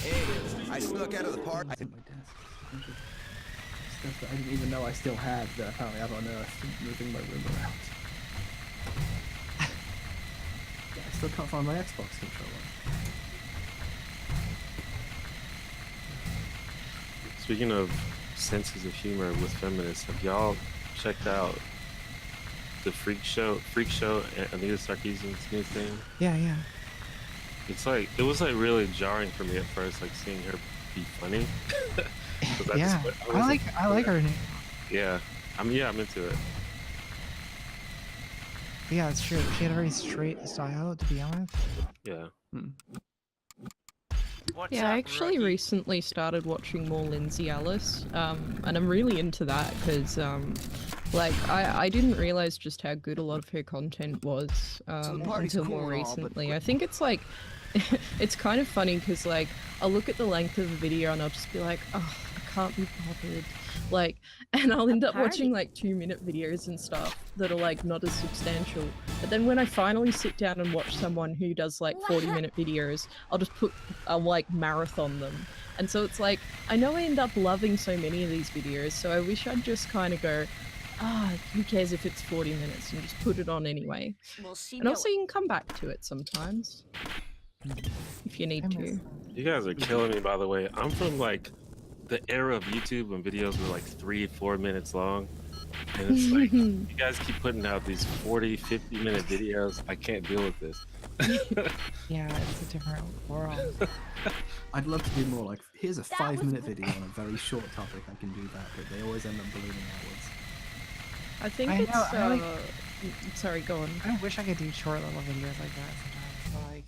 Hey, I snuck out of the park. It's in my desk. Stuff that I didn't even know I still had that apparently I've unearthed moving my room around. Yeah, I still can't find my Xbox controller. Speaking of senses of humor with feminists, have y'all checked out the Freak Show, Anita Sarkeesian's new thing? Yeah, yeah. It's like, it was like really jarring for me at first, like seeing her be funny. 'Cause I Yeah. just- I like her name. Yeah, I'm into it. But yeah, it's true. She had a very straight style to begin with. Yeah. What's Yeah, I up, actually rookie? recently started watching more Lindsay Ellis, and I'm really into that because, like, I didn't realize just how good a lot of her content was party's until cool more and all, but recently. I think it's like, it's kind of funny because, like, I'll look at the length of the video and I'll just be like, oh, I can't be bothered. Like, and I'll end up watching like 2-minute videos and stuff that are like not as substantial. But then when I finally sit down and watch someone who does like 40-minute videos, I'll like marathon them. And so it's like, I know I end up loving so many of these videos, so I wish I'd just kind of go, who cares if it's 40 minutes and just put it on anyway. We'll see. And also you can come back to it sometimes. If you need I to. miss- You guys are killing me, by the way. I'm from like the era of YouTube when videos were like 3-4 minutes long. And it's like, you guys keep putting out these 40-50-minute videos. I can't deal with this. Yeah, it's a different world. I'd love to do more like, here's a 5-minute video on a very short topic, I can do that, but they always end up ballooning outwards. I think I know, it's, I like- sorry, go on. I wish I could do short little videos like that sometimes. But like,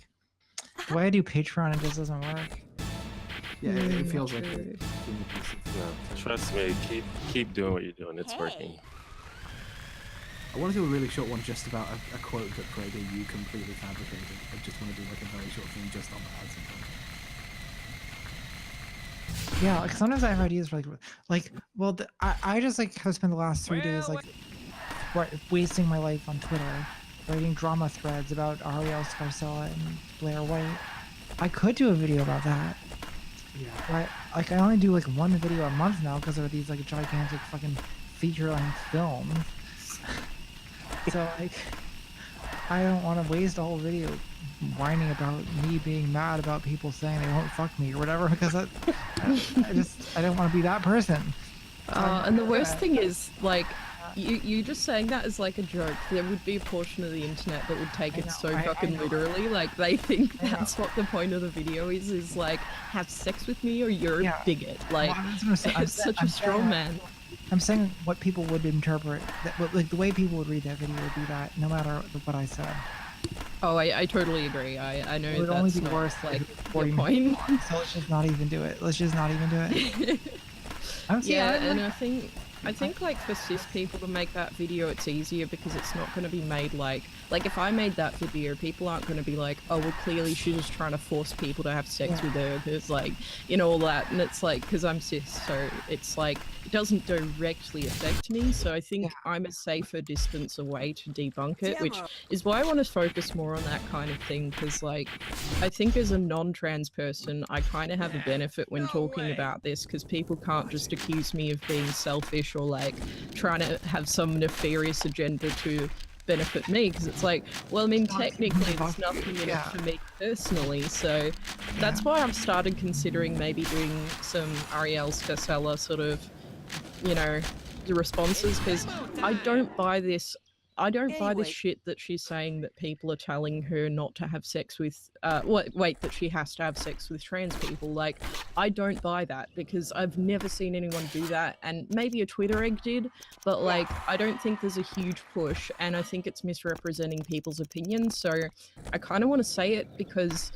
the way I do Patreon, it just doesn't work. Yeah, it Mm, feels like a true. being a piece of No, trust me, keep doing what you're doing. It's working. I want to do a really short one just about a quote that Prego you completely fabricated. I just want to do like a very short thing just on that. Yeah, like sometimes I have ideas for well, I just like have spent the last 3 days like wasting my life on Twitter, writing drama threads about Ariel Scarcella and Blair White. I could do a video about that. Yeah. Right? Like I only do like one video a month now because there are these like gigantic fucking feature-length films. So like, I don't want to waste a whole video whining about me being mad about people saying they won't fuck me or whatever because I don't want to be that person. And the worst thing is, like, you just saying that is like a joke. There would be a portion of the internet that would take I it know, so I fucking know. literally. Like, they think I know. that's what the point of the video is like, have sex with me or you're Yeah. a bigot. Like, Well, that's what I'm saying. it's such a straw man. I'm saying what people would interpret, like the way people would read that video would be that no matter what I said. Oh, I totally agree. I know It would that's only be not, worse like, if it's your 40 point. minutes long, so let's just not even do it. Let's just not even do it. I'm Yeah, saying, and I think I think like for cis people to make that video, it's easier because it's not going to be made like if I made that video, people aren't going to be like, oh well, clearly she's just trying to force people to have sex with her, because like, you know, all that, and it's like, because I'm cis, so it's like it doesn't directly affect me, so I think I'm a safer distance away to debunk it, which is why I want to focus more on that kind of thing, because like I think as a non-trans person, I kind of have a benefit when talking about this, because people can't just accuse me of being selfish or like trying to have some nefarious agenda to benefit me, because it's like, well, I mean, technically there's nothing in it for me personally, so that's why I've started considering maybe doing some Ariel Scarcella sort of, you know, the responses, because I don't buy this. I don't buy this shit that she's saying that people are telling her not to have sex with, wait, that she has to have sex with trans people. Like, I don't buy that, because I've never seen anyone do that, and maybe a Twitter egg did, but like, I don't think there's a huge push, and I think it's misrepresenting people's opinions, so I kind of want to say it because...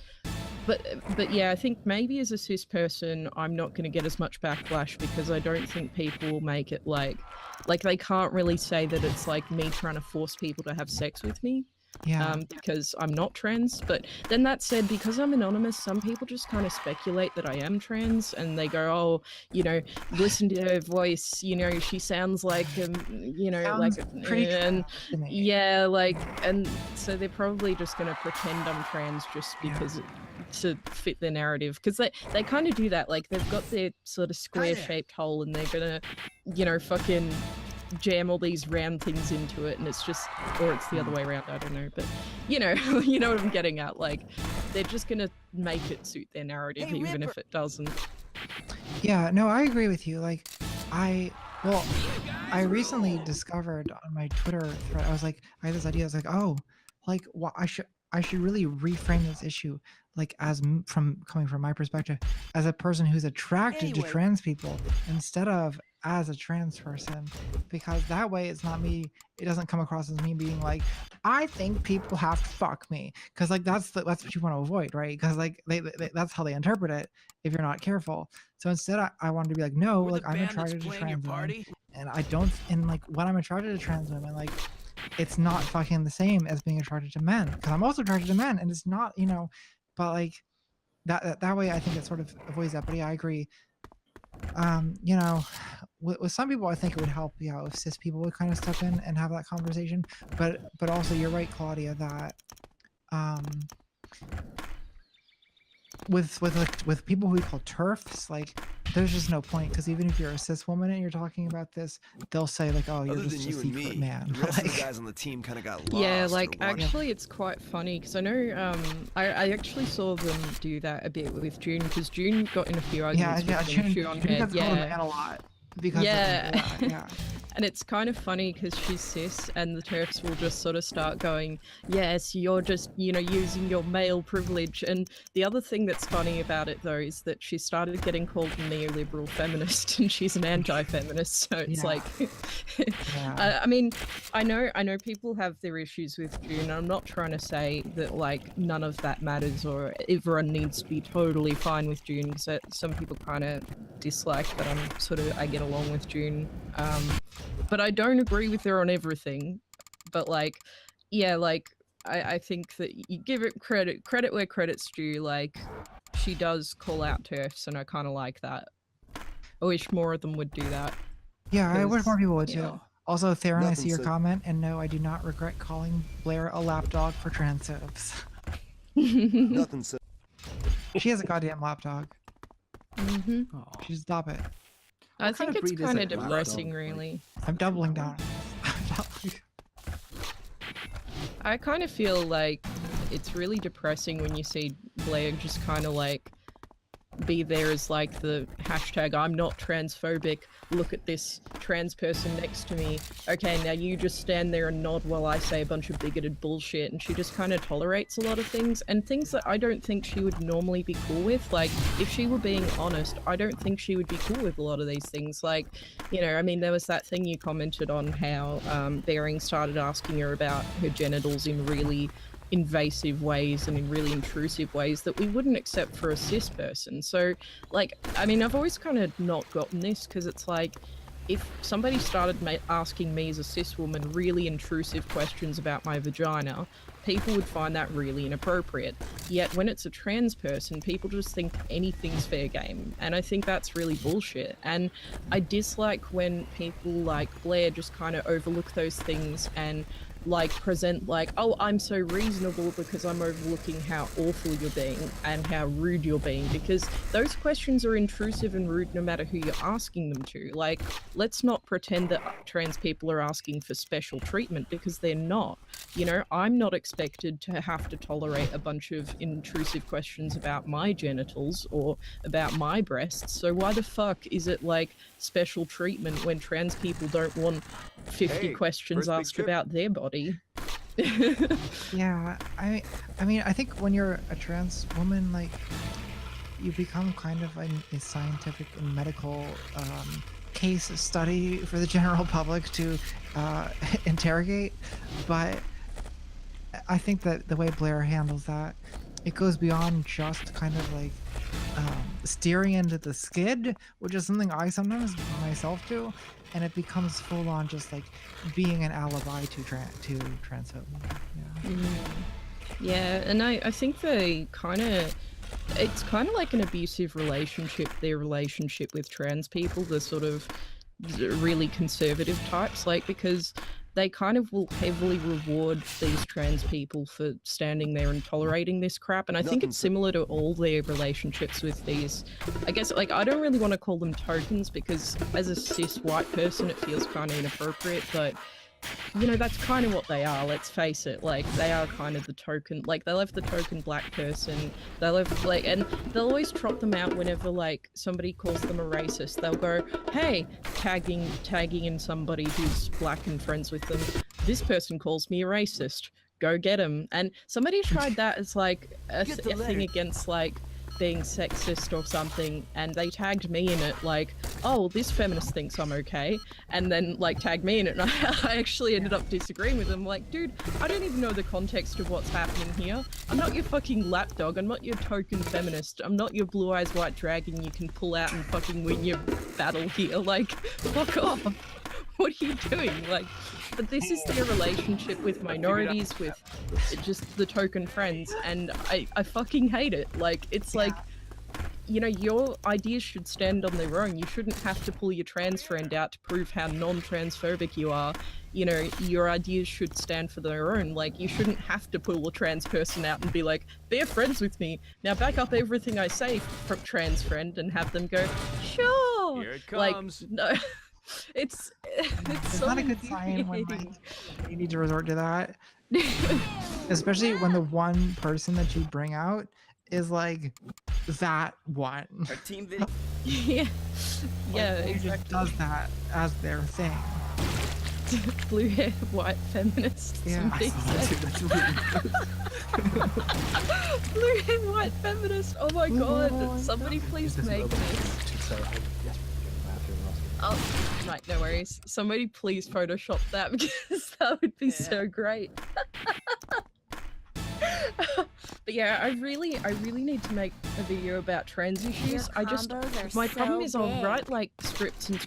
But yeah, I think maybe as a cis person, I'm not going to get as much backlash, because I don't think people will make it like they can't really say that it's like me trying to force people to have sex with me. Because I'm not trans. But then that said, because I'm anonymous, some people just kind of speculate that I am trans, and they go, oh, you know, listen to her voice, you know, she sounds like, you know, Sounds like, pretty and trans to me. yeah, like, and so they're probably just going to pretend I'm trans just because to fit their narrative, because they kind of do that. Like, they've got their sort of square-shaped hole, and they're gonna, you know, fucking jam all these round things into it, and it's just, or it's the other way around, I don't know, but you know, you know what I'm getting at. Like, they're just gonna make it suit their narrative, even if it doesn't. Yeah, no, I agree with you. Like, I recently discovered on my Twitter thread, I was like, I had this idea, I was like, oh, like, well, I should really reframe this issue, like, as coming from my perspective, as a person who's attracted to trans people, instead of as a trans person, because that way it's not me, it doesn't come across as me being like, I think people have to fuck me, because like that's what you want to avoid, right? Because like they that's how they interpret it if you're not careful. So instead I wanted to be like, no, like, I'm attracted to trans women, and I don't, and like, when I'm attracted to trans women, like, it's not fucking the same as being attracted to men, because I'm also attracted to men, and it's not, you know, but like that way I think it sort of avoids that. But yeah, I agree. You know, with some people, I think it would help, yeah, if cis people would kind of step in and have that conversation. But also, you're right, Claudia, that with people who we call TERFs, like, there's just no point, because even if you're a cis woman and you're talking about this, they'll say like, oh, you're Other just than a you and secret me, man. the rest of Like, the guys on the team kind of got lost. Yeah, or like, wandered. actually it's quite funny, because I know I actually saw them do that a bit with June, because June got in a few arguments with June Sean gets Head. called a man a lot because Yeah. And it's kind of funny because she's cis, and the TERFs will just sort of start going, yes, you're just, you know, using your male privilege. And the other thing that's funny about it, though, is that she started getting called a neoliberal feminist, and she's an anti-feminist. So it's like, I mean, I know people have their issues with June. I'm not trying to say that like none of that matters, or everyone needs to be totally fine with June, because some people kind of dislike that I get along with June. But I don't agree with her on everything. But like, yeah, like I think that you give it credit where credit's due. Like, she does call out TERFs, and I kind of like that. I wish more of them would do that. Yeah, I wish more people would yeah. too. Also, Theron, I see your said. comment, and no, I do not regret calling Blair a lapdog for transphobes. Nothing said. She has a goddamn lapdog. Mm-hmm. She should stop it. I kind think of it's breed is kind a of lapdog? depressing, Like- really. I'm doubling down. I kind of feel like it's really depressing when you see Blair just kind of like be there as like the hashtag I'm not transphobic, look at this trans person next to me, okay, now you just stand there and nod while I say a bunch of bigoted bullshit. And she just kind of tolerates a lot of things, and things that I don't think she would normally be cool with. Like, if she were being honest, I don't think she would be cool with a lot of these things. Like, you know, I mean, there was that thing you commented on how Bering started asking her about her genitals in really invasive ways and in really intrusive ways that we wouldn't accept for a cis person. So, like, I mean, I've always kind of not gotten this, because it's like, if somebody started asking me as a cis woman really intrusive questions about my vagina, people would find that really inappropriate. Yet when it's a trans person, people just think anything's fair game. And I think that's really bullshit. And I dislike when people like Blair just kind of overlook those things and like present like, oh, I'm so reasonable because I'm overlooking how awful you're being and how rude you're being, because those questions are intrusive and rude no matter who you're asking them to. Like, let's not pretend that trans people are asking for special treatment, because they're not. You know, I'm not expected to have to tolerate a bunch of intrusive questions about my genitals or about my breasts, so why the fuck is it like special treatment when trans people don't want 50 questions first big asked trip. about their body? Yeah, I mean, I think when you're a trans woman, like, you become kind of a scientific and medical case study for the general public to interrogate. But I think that the way Blair handles that, it goes beyond just kind of like steering into the skid, which is something I sometimes myself do, and it becomes full on just like being an alibi to transphobia. Yeah. Yeah, and I think they kind of, it's kind of like an abusive relationship, their relationship with trans people, the sort of really conservative types, like, because they kind of will heavily reward these trans people for standing there and tolerating this crap. And I think it's similar to all their relationships with these, I guess, like, I don't really want to call them tokens, because as a cis white person it feels kind of inappropriate, but you know, that's kind of what they are, let's face it. Like, they are kind of the token, like, they'll have the token black person, they'll have, like, and they'll always trot them out whenever, like, somebody calls them a racist. They'll go, hey, tagging in somebody who's black and friends with them, this person calls me a racist, go get him. And somebody tried that as, like, a thing against, like, being sexist or something, and they tagged me in it, like, oh, this feminist thinks I'm okay, and then like tagged me in it, and I actually ended up disagreeing with them. Like, dude, I don't even know the context of what's happening here. I'm not your fucking lapdog, I'm not your token feminist, I'm not your blue eyes white dragon you can pull out and fucking win your battle here. Like, fuck off. What are you doing? Like, but this is their relationship with minorities, with just the token friends, and I fucking hate it. Like, it's like, you know, your ideas should stand on their own. You shouldn't have to pull your trans friend out to prove how non-transphobic you are. You know, your ideas should stand for their own. Like, you shouldn't have to pull a trans person out and be like, they're friends with me, now back up everything I say, trans friend, and have them go, sure. Here it comes. Like, no. It's so not a good sign when infuriating. you need to resort to that, especially when the one person that you bring out is like that one. Our team video. Yeah, yeah, Who just exactly. does that as their thing. Blue hair, white feminist. Yeah. Somebody said. Blue hair, white feminist. Oh my god! Somebody please make this. Oh, right, no worries. Somebody please Photoshop that, because that would be so great. But yeah, I really need to make a video about trans issues. My problem is I'll write like scripts and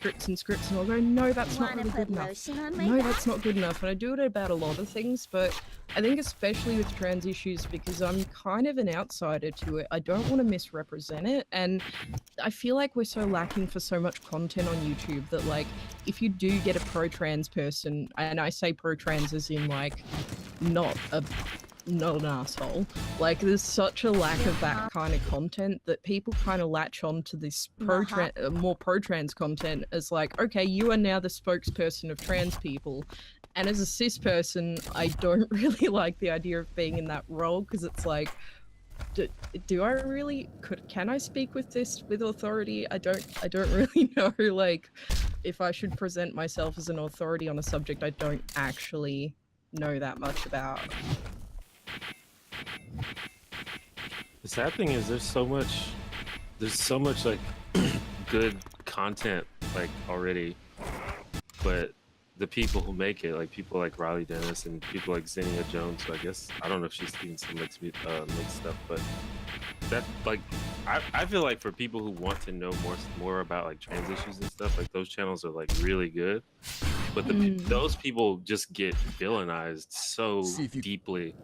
I'll go, no, that's not really good enough. No, that's not good enough. And I do it about a lot of things, but I think especially with trans issues, because I'm kind of an outsider to it, I don't want to misrepresent it. And I feel like we're so lacking for so much content on YouTube that, like, if you do get a pro-trans person, and I say pro-trans as in like not an asshole, like, there's such a lack of that kind of content that people kind of latch on to this more pro-trans content as like, okay, you are now the spokesperson of trans people. And as a cis person, I don't really like the idea of being in that role, because it's like, do I really, can I speak with this with authority? I don't really know, like, if I should present myself as an authority on a subject I don't actually know that much about. The sad thing is there's so much like good content like already, but the people who make it, like people like Riley Dennis and people like Zinnia Jones, so I guess I don't know if she's seen some mixed stuff, but that, like, I feel like for people who want to know more about like trans issues and stuff, like those channels are like really good. But those people just get villainized so See if you- deeply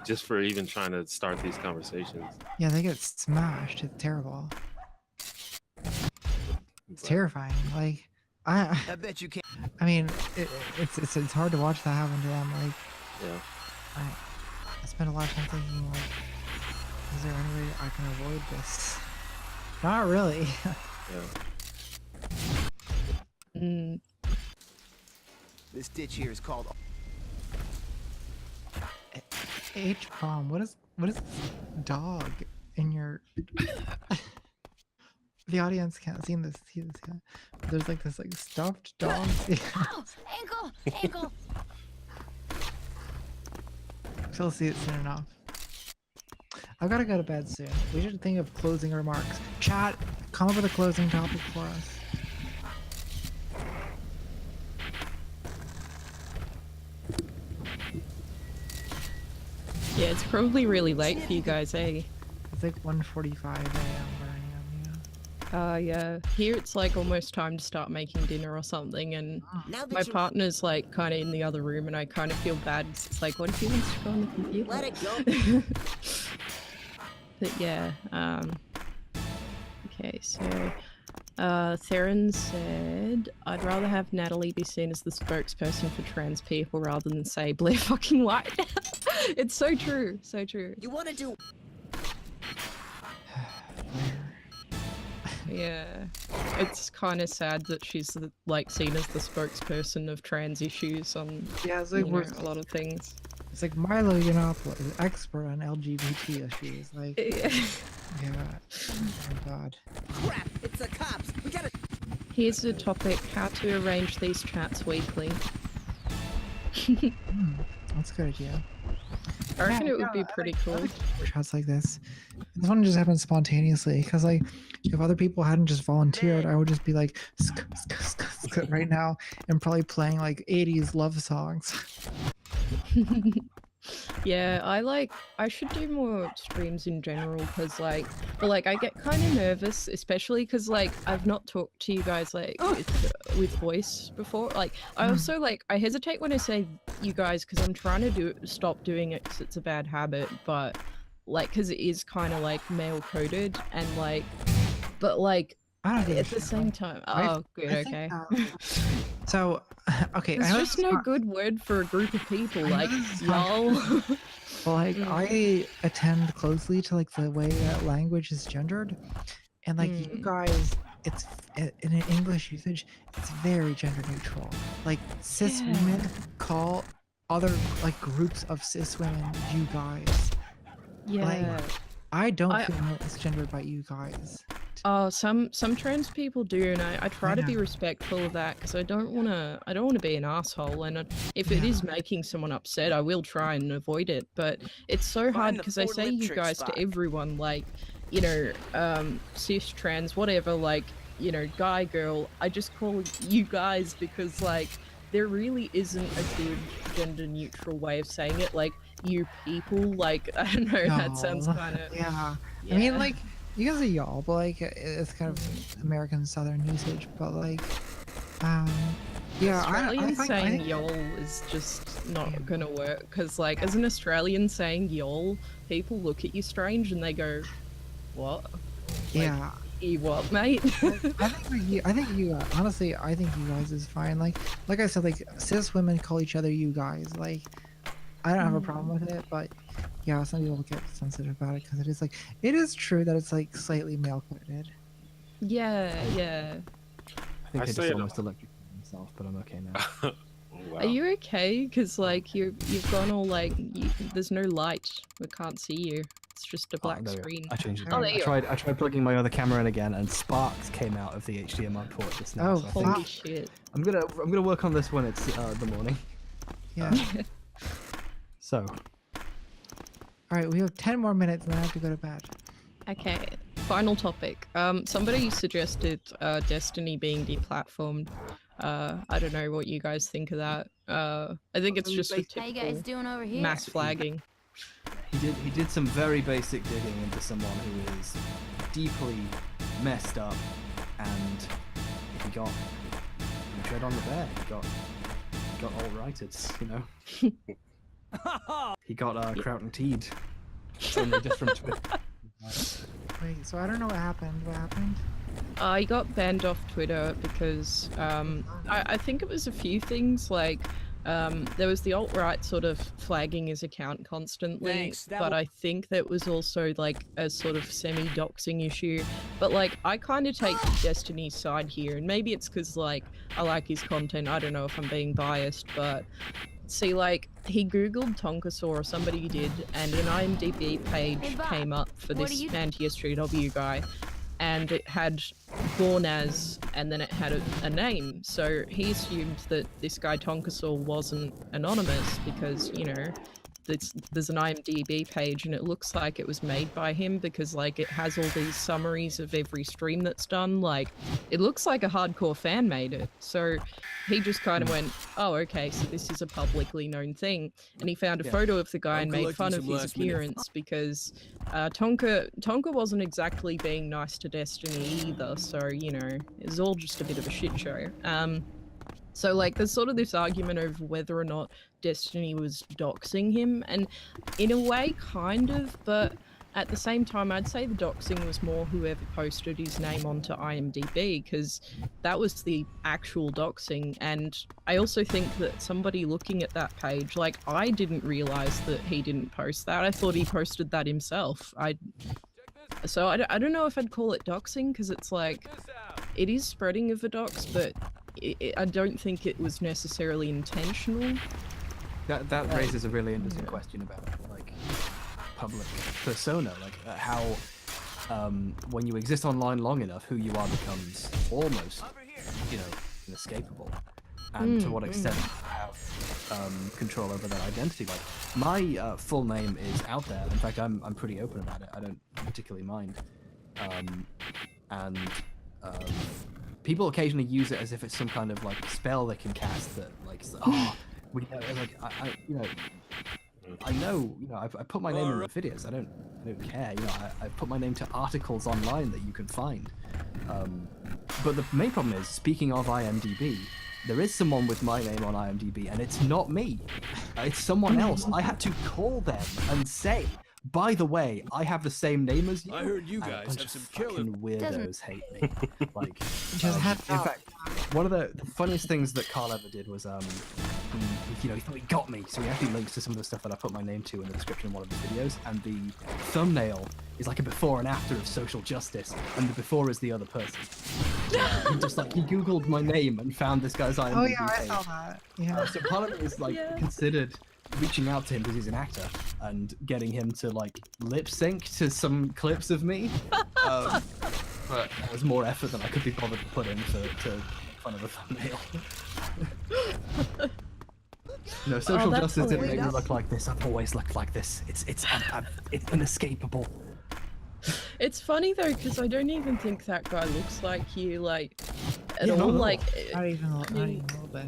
just for even trying to start these conversations. Yeah, they get smashed. It's terrible. It's terrifying. Like, I bet you can't. I mean, it's hard to watch that happen to them. Like, Yeah. I spend a lot of time thinking, like, is there any way I can avoid this? Not really. Yeah. Mm. This ditch here is called. H-bomb. What is this dog in your? The audience can't see this. Yeah. There's like this like stuffed dog. Ow! Ankle! Ankle! She'll see it soon enough. I've got to go to bed soon. We should think of closing remarks. Chat, come up with a closing topic for us. Yeah, it's probably really late for you guys, eh? It's like 1:45 a.m. where I am. Yeah. Here it's like almost time to start making dinner or something, and my partner's like kind of in the other room, and I kind of feel bad 'cause it's like, what if he wants to go on the computer? Let it go. But yeah, okay, so Theron said, I'd rather have Natalie be seen as the spokesperson for trans people rather than say Blair fucking White. It's so true, so true. You want to do? Yeah, it's kind of sad that she's like seen as the spokesperson of trans issues on Yeah, it's like you know, a lot of things. It's like Milo Yiannopoulos is expert on LGBT issues. Like, yeah. Oh my god. Crap! It's the cops. We gotta. Here's a topic: how to arrange these chats weekly. That's a good idea. I reckon Yeah, it would be I pretty like- I cool. like chats like this. This one just happened spontaneously because like if other people hadn't just volunteered, I would just be like right now and probably playing like 80s love songs. Yeah, I should do more streams in general because but I get kind of nervous, especially because I've not talked to you guys with voice before. I also I hesitate when I say you guys because I'm trying to stop doing it because it's a bad habit, but because it is kind of male coded and but I don't give a at the shit, same like, time. I- Oh, good, I think, okay. So, okay, There's I know just this is no not- good word for a group of people, I know this is not y'all. Well, I attend closely to the way that language is gendered, and you guys, it's in an English usage, it's very gender neutral. Cis Yeah. women call other groups of cis women you guys. Yeah. I don't feel misgendered by you guys. Oh, some trans people do, and I try to be Yeah. respectful of that because I don't wanna be an asshole, and if it Yeah. is making someone upset, I will try and avoid it. But it's so hard Find the because I four say lip you trick guys spot. to everyone, cis, trans, whatever, guy, girl. I just call you guys because there really isn't a good gender neutral way of saying it. You people, I don't know, that sounds No. kind of Yeah. I mean, you guys are y'all, but it's kind of American Southern usage. But yeah, Australian I saying think, y'all is just not gonna work because as an Australian saying y'all, people look at you strange and they go, "What? yeah. You what, mate?" I think you honestly, I think you guys is fine. Like I said, cis women call each other you guys. I don't have a problem with it, but yeah, some people get sensitive about it because it is true that it's slightly male coded. Yeah. I think I I just say it- almost electrocuted myself, but I'm okay now. Wow. Are you okay? Because you've gone all there's no light. We can't see you. It's just a black there we go. screen. I changed it. Oh, there you are. I tried plugging my other camera in again, and sparks came out of the HDMI port just now. Oh, so I think Holy shit! I'm gonna work on this when it's the morning. Yeah. So All right, we have 10 more minutes, and then I have to go to bed. Okay, final topic. Somebody suggested Destiny being deplatformed. I don't know what you guys think of that. I think it's just a How you guys typical doing over here? mass flagging. he did some very basic digging into someone who is deeply messed up, and he got tread on the bear. He got all righted, you know. He got Kraut and Teed. Only different. Wait, so I don't know what happened. What happened? I got banned off Twitter because I think it was a few things, like there was the alt-right sort of flagging his account constantly, Thanks, that but I think that was also like a sort of semi-doxing issue. But like I kind of take Destiny's side here, and maybe it's because like I like his content. I don't know if I'm being biased, but see, like he googled Tonkasaw, or somebody did, and an IMDb page Hey, Bob, came up for what this are you- anti-SJW guy, and it had born as, and then it had a name. So he assumed that this guy Tonkasaw wasn't anonymous because, you know, there's an IMDb page and it looks like it was made by him because like it has all these summaries of every stream that's done. Like it looks like a hardcore fan made it. So he just kind of went, oh, okay, so this is a publicly known thing. And he found a photo of the guy I'm and made fun collecting of some his last-minute appearance because Tonka wasn't exactly being nice to Destiny either. So, you know, it was all just a bit of a shit show. So like there's sort of this argument over whether or not Destiny was doxing him, and in a way kind of, but at the same time I'd say the doxing was more whoever posted his name onto IMDb, because that was the actual doxing. And I also think that somebody looking at that page, like I didn't realize that he didn't post that. I thought he posted that himself. So I don't know if I'd call it doxing, because it's like it is spreading of a dox, but I don't think it was necessarily intentional. That raises a really interesting question about like public persona, like how when you exist online long enough, who you are becomes almost, you know, inescapable, and to what extent you have control over that identity. Like my full name is out there. In fact, I'm pretty open about it. I don't particularly mind, and people occasionally use it as if it's some kind of like spell they can cast that like we know, like I know, you know, I put my name in the videos. I don't care. You know, I put my name to articles online that you can find. But the main problem is, speaking of IMDb, there is someone with my name on IMDb, and it's not me. It's someone else. I had to call them and say, by the way, I have the same name as you. I heard you and a guys bunch have of some killer- fucking weirdos hate me. Like, Just head in out. fact, one of the funniest things that Carl ever did was, you know, he thought he got me, so he actually links to some of the stuff that I put my name to in the description of one of the videos, and the thumbnail is like a before and after of social justice, and the before is the other person. He just like, he googled my name and found this guy's IMDb Oh yeah, I page. saw that. Yeah. So part of it is like Yeah. considered reaching out to him because he's an actor and getting him to like lip sync to some clips of me. But it was more effort than I could be bothered to put in to fun of a thumbnail. No, social that's justice didn't make me hilarious. look like this. I've always looked like this. It's inescapable. It's funny though, because I don't even think that guy looks like you, like at Yeah, all. not at all. Like, Not even a little bit.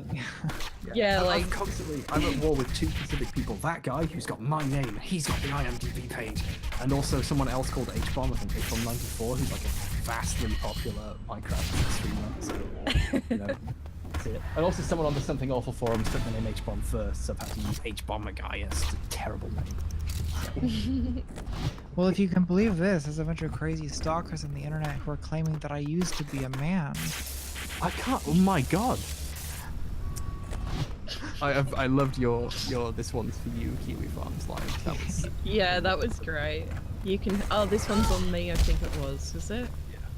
yeah, I'm like constantly, I'm at war with two specific people. That guy who's got my name, and he's got the IMDb page, and also someone else called H-Bomb, I think H-Bomb94, who's like a vastly popular Minecraft streamer. So, you know, that's it. And also someone on the Something Awful forums took the name H-Bomb first, so I've had to use H-Bomb a guy. It's a terrible name. Well, if you can believe this, there's a bunch of crazy stalkers on the internet who are claiming that I used to be a man. I can't. Oh my god. I loved your this one's for you Kiwi Farms line. That was yeah, that was great. You can. Oh, this one's on me. I think it was. Is it?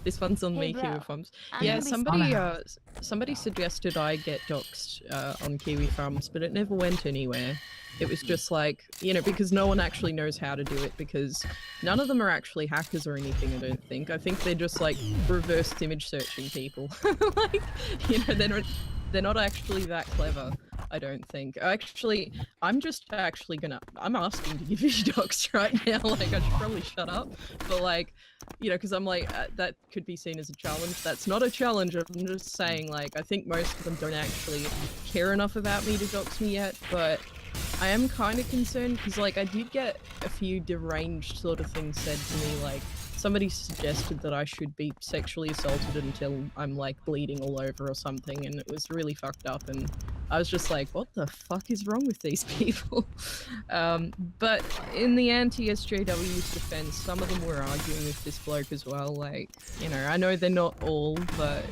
This one's on Hey, me, bro. Kiwi Farms. I'm Yeah, gonna be somebody suggested I get doxed on Kiwi Farms, but it never went anywhere. It was just like, you know, because no one actually knows how to do it, because none of them are actually hackers or anything, I don't think. I think they're just like reverse image searching people. Like, you know, they're not actually that clever, I don't think. Actually, I'm asking to give you doxed right now. Like, I should probably shut up. But like, you know, because I'm like, that could be seen as a challenge. That's not a challenge. I'm just saying, like, I think most of them don't actually care enough about me to dox me yet, but I am kind of concerned because, like, I did get a few deranged sort of things said to me, like, somebody suggested that I should be sexually assaulted until I'm like bleeding all over or something, and it was really fucked up, and I was just like, what the fuck is wrong with these people? But in the anti-SJW's defense, some of them were arguing with this bloke as well, like, you know, I know they're not all, but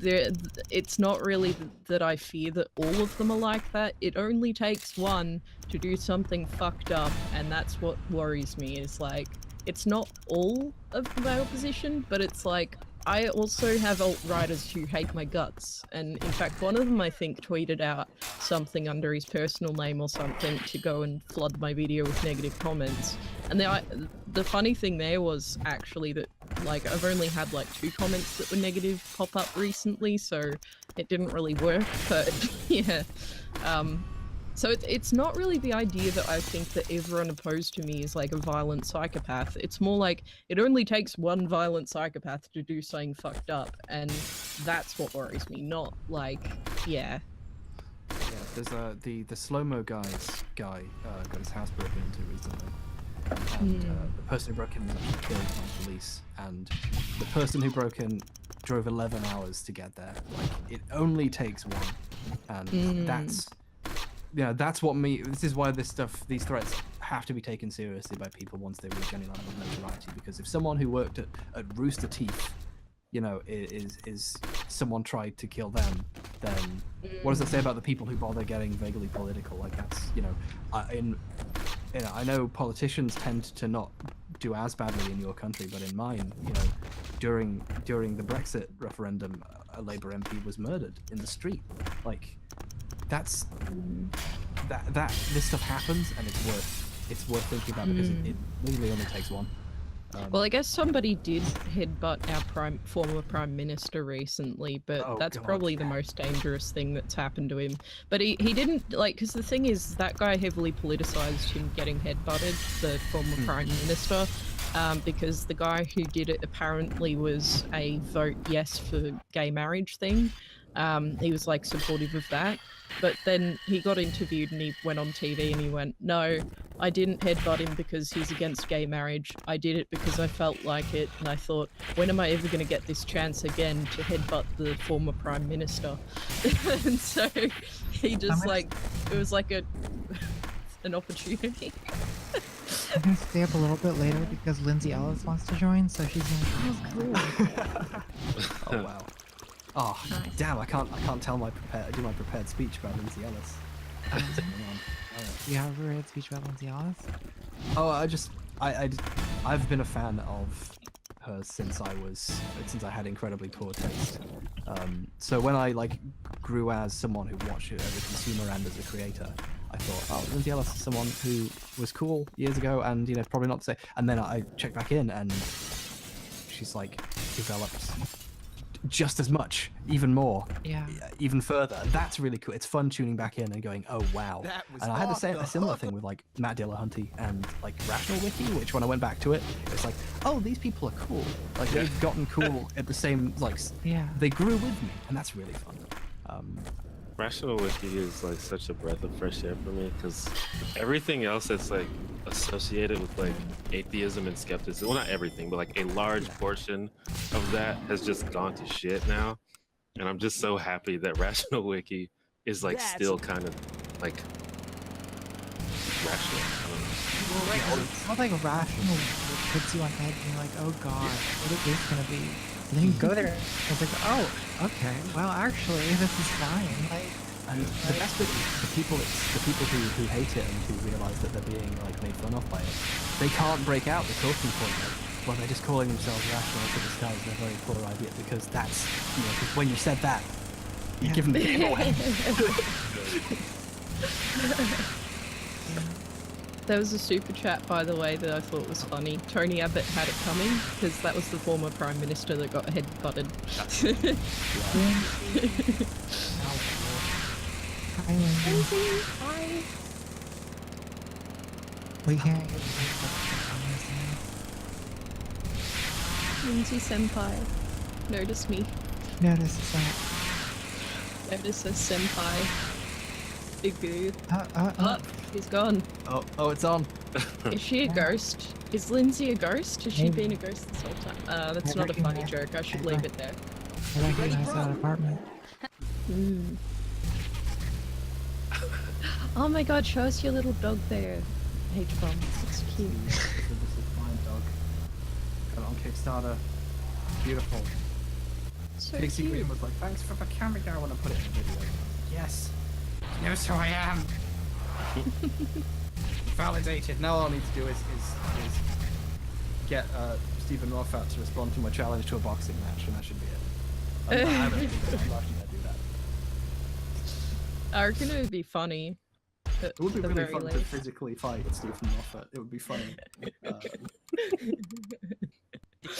it's not really that I fear that all of them are like that. It only takes one to do something fucked up, and that's what worries me, is like, it's not all of my opposition, but it's like, I also have alt-righters who hate my guts, and in fact one of them I think tweeted out something under his personal name or something to go and flood my video with negative comments. And the funny thing there was actually that, like, I've only had like 2 comments that were negative pop up recently, so it didn't really work, but yeah. So it's not really the idea that I think that everyone opposed to me is like a violent psychopath. It's more like it only takes one violent psychopath to do something fucked up, and that's what worries me, not like, yeah. Yeah, there's the slow-mo guy got his house broken into recently. And the person who broke in was actually killed by police, and the person who broke in drove 11 hours to get there. Like, it only takes one, and that's what this is why these threats have to be taken seriously by people once they reach any level of notoriety, because if someone who worked at Rooster Teeth, you know, is someone tried to kill them, then what does that say about the people who bother getting vaguely political? Like, that's, you know, I know politicians tend to not do as badly in your country, but in mine, you know, during the Brexit referendum, a Labour MP was murdered in the street. Like, this stuff happens, and it's worth thinking about, because it literally only takes one. Well, I guess somebody did headbutt our former prime minister recently, but that's probably the most dangerous thing that's happened to him. But he didn't, like, because the thing is, that guy heavily politicized him getting headbutted, the former prime minister, because the guy who did it apparently was a vote yes for gay marriage thing. He was like supportive of that, but then he got interviewed and he went on TV and he went, no, I didn't headbutt him because he's against gay marriage. I did it because I felt like it, and I thought, when am I ever going to get this chance again to headbutt the former prime minister? And so he just like, it was like an opportunity. I'm gonna stay up a little bit later because Lindsay Ellis wants to join, so she's gonna. Oh wow. Oh damn! I can't do my prepared speech about Lindsay Ellis. Do you have a prepared speech about Lindsay Ellis? Oh, I've been a fan of her since I had incredibly poor taste. So when I like grew as someone who watched it as a consumer and as a creator, I thought, oh, Lindsay Ellis is someone who was cool years ago, and you know, probably not to say. And then I checked back in, and she's like developed just as much, even more, even further. That's really cool. It's fun tuning back in and going, oh wow. And I had a similar thing with like Matt Dillahunty and like Rational Wiki, which when I went back to it, it's like, oh, these people are cool. Like they've gotten cool at the same, like, they grew with me, and that's really fun. Rational Wiki is like such a breath of fresh air for me, because everything else that's like associated with like atheism and skepticism, well, not everything, but like a large portion of that has just gone to shit now, and I'm just so happy that Rational Wiki is like still kind of like rational. I don't know. It's not like rational puts you on edge and you're like, oh god, what is this gonna be? And then you go there, it's like, oh, okay, well, actually, this is fine. Like, and the best bit is the people who hate it and who realise that they're being like made fun of by it, they can't break out the talking point of, well, they're just calling themselves rational to the skies. They're very poor idea, because that's, you know, because when you said that, you've given the game away. There was a super chat, by the way, that I thought was funny. Tony Abbott had it coming, because that was the former prime minister that got headbutted. hi, Lindsay. Hi. We can't get Lindsay senpai. Notice me. Notice that. Notice a senpai. Big boo. uh. Oh, he's gone. Oh, it's on. Is she a ghost? Is Lindsay a ghost? Has she Maybe. been a ghost this whole time? That's I not a funny recognize- joke. I should I leave rec- it there. I recognize that apartment. Mm. Oh my god, show us your little dog there. H-bomb. It's cute. This is a fine dog. Got it on Kickstarter. Beautiful. So Pixie cute. Green was like, thanks for the camera guy when I put it in the video. Yes. He knows who I am. Validated. Now all I need to do is get Stephen Moffat to respond to my challenge to a boxing match, and that should be it. I'm actually gonna do that. I reckon it would be funny. It would be the really very fun to least. physically fight Stephen Moffat. It would be funny.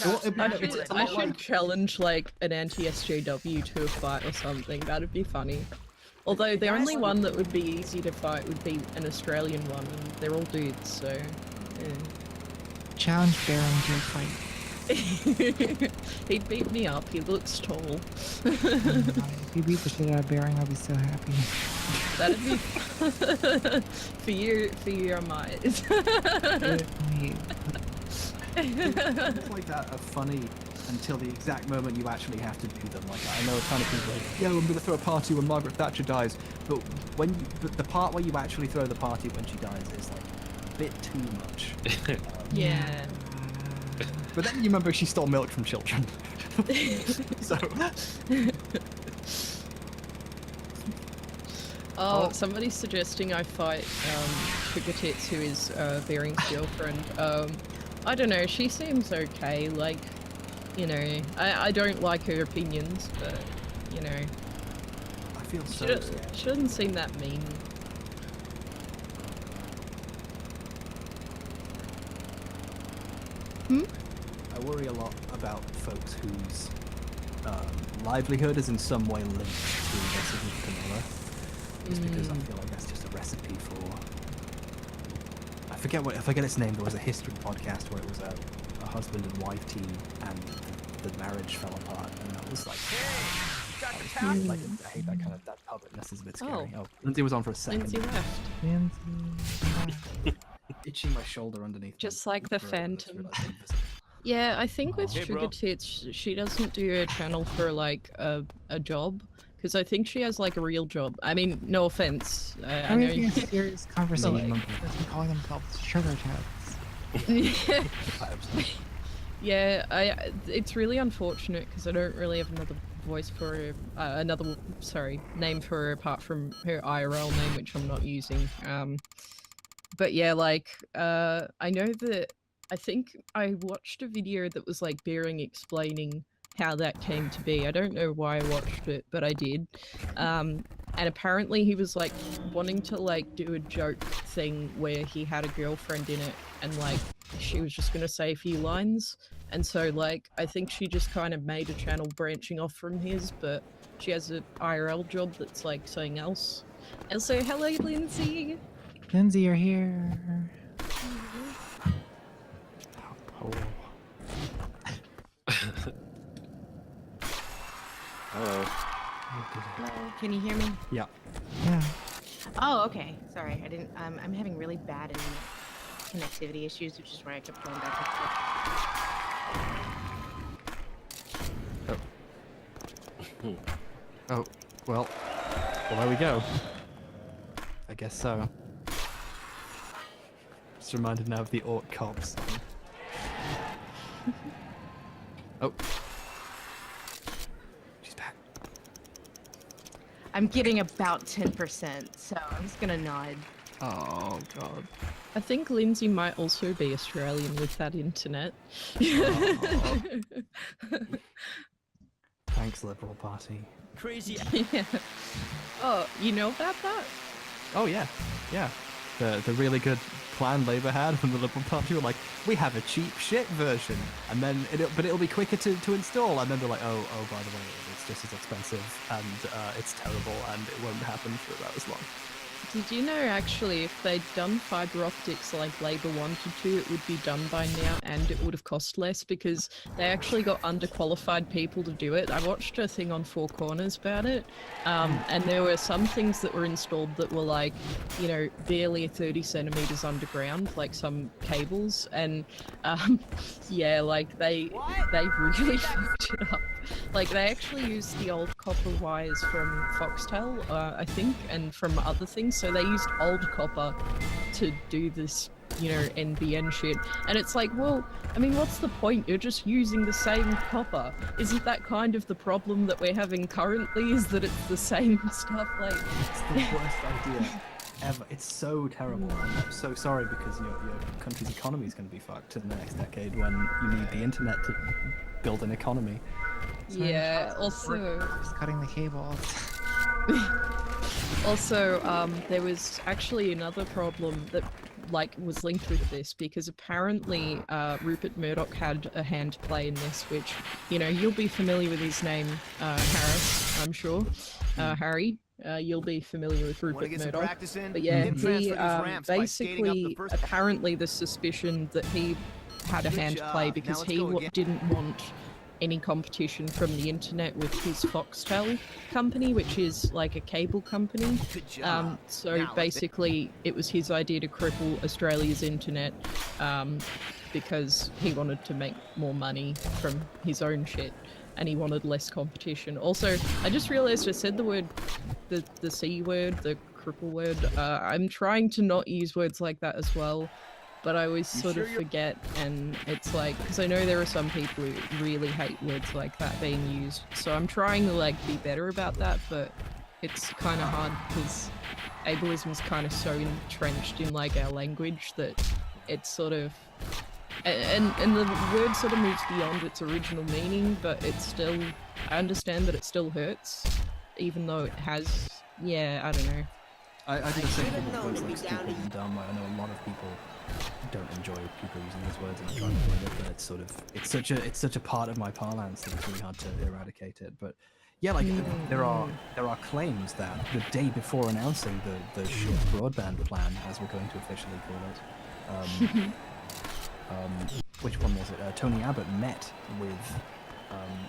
I should challenge like an anti-SJW to a fight or something. That'd be funny. Although the only one that would be easy to fight would be an Australian one, and they're all dudes, so. Yeah. Challenge Baron to a fight. He'd beat me up. He looks tall. If you beat the shit out of Baron, I'll be so happy. That'd be for your might. Things like that are funny until the exact moment you actually have to do them. Like I know a ton of people like, yo, I'm gonna throw a party when Margaret Thatcher dies, but but the part where you actually throw the party when she dies is like a bit too much. Yeah. But then you remember she stole milk from children. So Oh, somebody's suggesting I fight Sugar Tits, who is Bearing's girlfriend. I don't know, she seems okay, like, you know, I don't like her opinions, but, you know, I feel so she scared. doesn't seem that mean. I worry a lot about folks whose livelihood is in some way linked to their significant other. Just because I feel like that's just a recipe for. I forget its name. There was a history podcast where it was a husband and wife team, and the marriage fell apart, and that was like. I hate that kind of that puppetness is a bit scary. Oh, Lindsay was on for a second. Lindsay left. Lindsay. Itching my shoulder underneath. Just my like the throat, and it's Phantom. really- Yeah, I think with Hey, Sugar bro. Tits, she doesn't do a channel for like a job, because I think she has like a real job. I mean, no offense. I I'm know. having a serious conversation like- with them calling themselves sugar tits. Yeah, it's really unfortunate because I don't really have another voice for her, name for her apart from her IRL name, which I'm not using. But yeah, like, I know that, I think I watched a video that was like Bearing explaining how that came to be. I don't know why I watched it, but I did. And apparently he was like wanting to like do a joke thing where he had a girlfriend in it and like she was just gonna say a few lines. And so like I think she just kind of made a channel branching off from his, but she has an IRL job that's like something else. And so hello Lindsay. Lindsay, you're here. Oh. Hello. Hello, can you hear me? Yeah. Yeah. Oh, okay. Sorry, I didn't. I'm having really bad internet connectivity issues, which is why I kept going back and forth. Oh, well, there we go. I guess so. Just reminded now of the Orc Cops. Oh. She's back. I'm getting about 10%, so I'm just gonna nod. Oh, God. I think Lindsay might also be Australian with that internet. Thanks, Liberal Party. Crazy. Yeah. Oh, you know about that? Oh, yeah. Yeah. The really good plan Labour had when the Liberal Party were like, we have a cheap shit version, and then it'll be quicker to install, and then they're like, oh, by the way, it's just as expensive, and it's terrible, and it won't happen for about as long. Did you know actually if they'd done fiber optics like Labour wanted to, it would be done by now and it would have cost less because they actually got underqualified people to do it. I watched a thing on Four Corners about it, and there were some things that were installed that were like, you know, barely 30 centimeters underground, like some cables, and yeah, like they really fucked it up. Like they actually used the old copper wires from Foxtel, I think, and from other things. So they used old copper to do this, you know, NBN shit. And it's like, well, I mean, what's the point? You're just using the same copper. Isn't that kind of the problem that we're having currently? Is that it's the same stuff? Like, It's the worst idea ever. It's so terrible. I'm so sorry because your country's economy is going to be fucked in the next decade when you need the internet to build an economy. yeah. Also, Just cutting the cables. Also, there was actually another problem that like was linked with this because apparently Rupert Murdoch had a hand to play in this, which, you know, you'll be familiar with his name, Harris, I'm sure. Harry, you'll be familiar with Wanna Rupert get some Murdoch. practice in? But yeah, Him he transfer these ramps by skating up the basically, first- apparently the suspicion that he had a Good hand to play job. because Now let's he go again. didn't want any competition from the internet with his Foxtel company, which is like a cable company. Good job. So Now, let's- basically, it was his idea to cripple Australia's internet because he wanted to make more money from his own shit and he wanted less competition. Also, I just realized I said the C word, the cripple word. I'm trying to not use words like that as well. But I always sort of forget, and it's like, because I know there are some people who really hate words like that being used, so I'm trying to like be better about that, but it's kind of hard because ableism is kind of so entrenched in like our language that it's sort of, and the word sort of moves beyond its original meaning, but it's still, I understand that it still hurts, even though it has, yeah, I don't know. I do the same thing with known words to like be down stupid and dumb. I know a lot of people don't enjoy people using these words and are trying to avoid it, but it's sort of it's such a part of my parlance that it's really hard to eradicate it. But yeah, like there are claims that the day before announcing the shit broadband plan, as we're going to officially call it, which one was it? Tony Abbott met with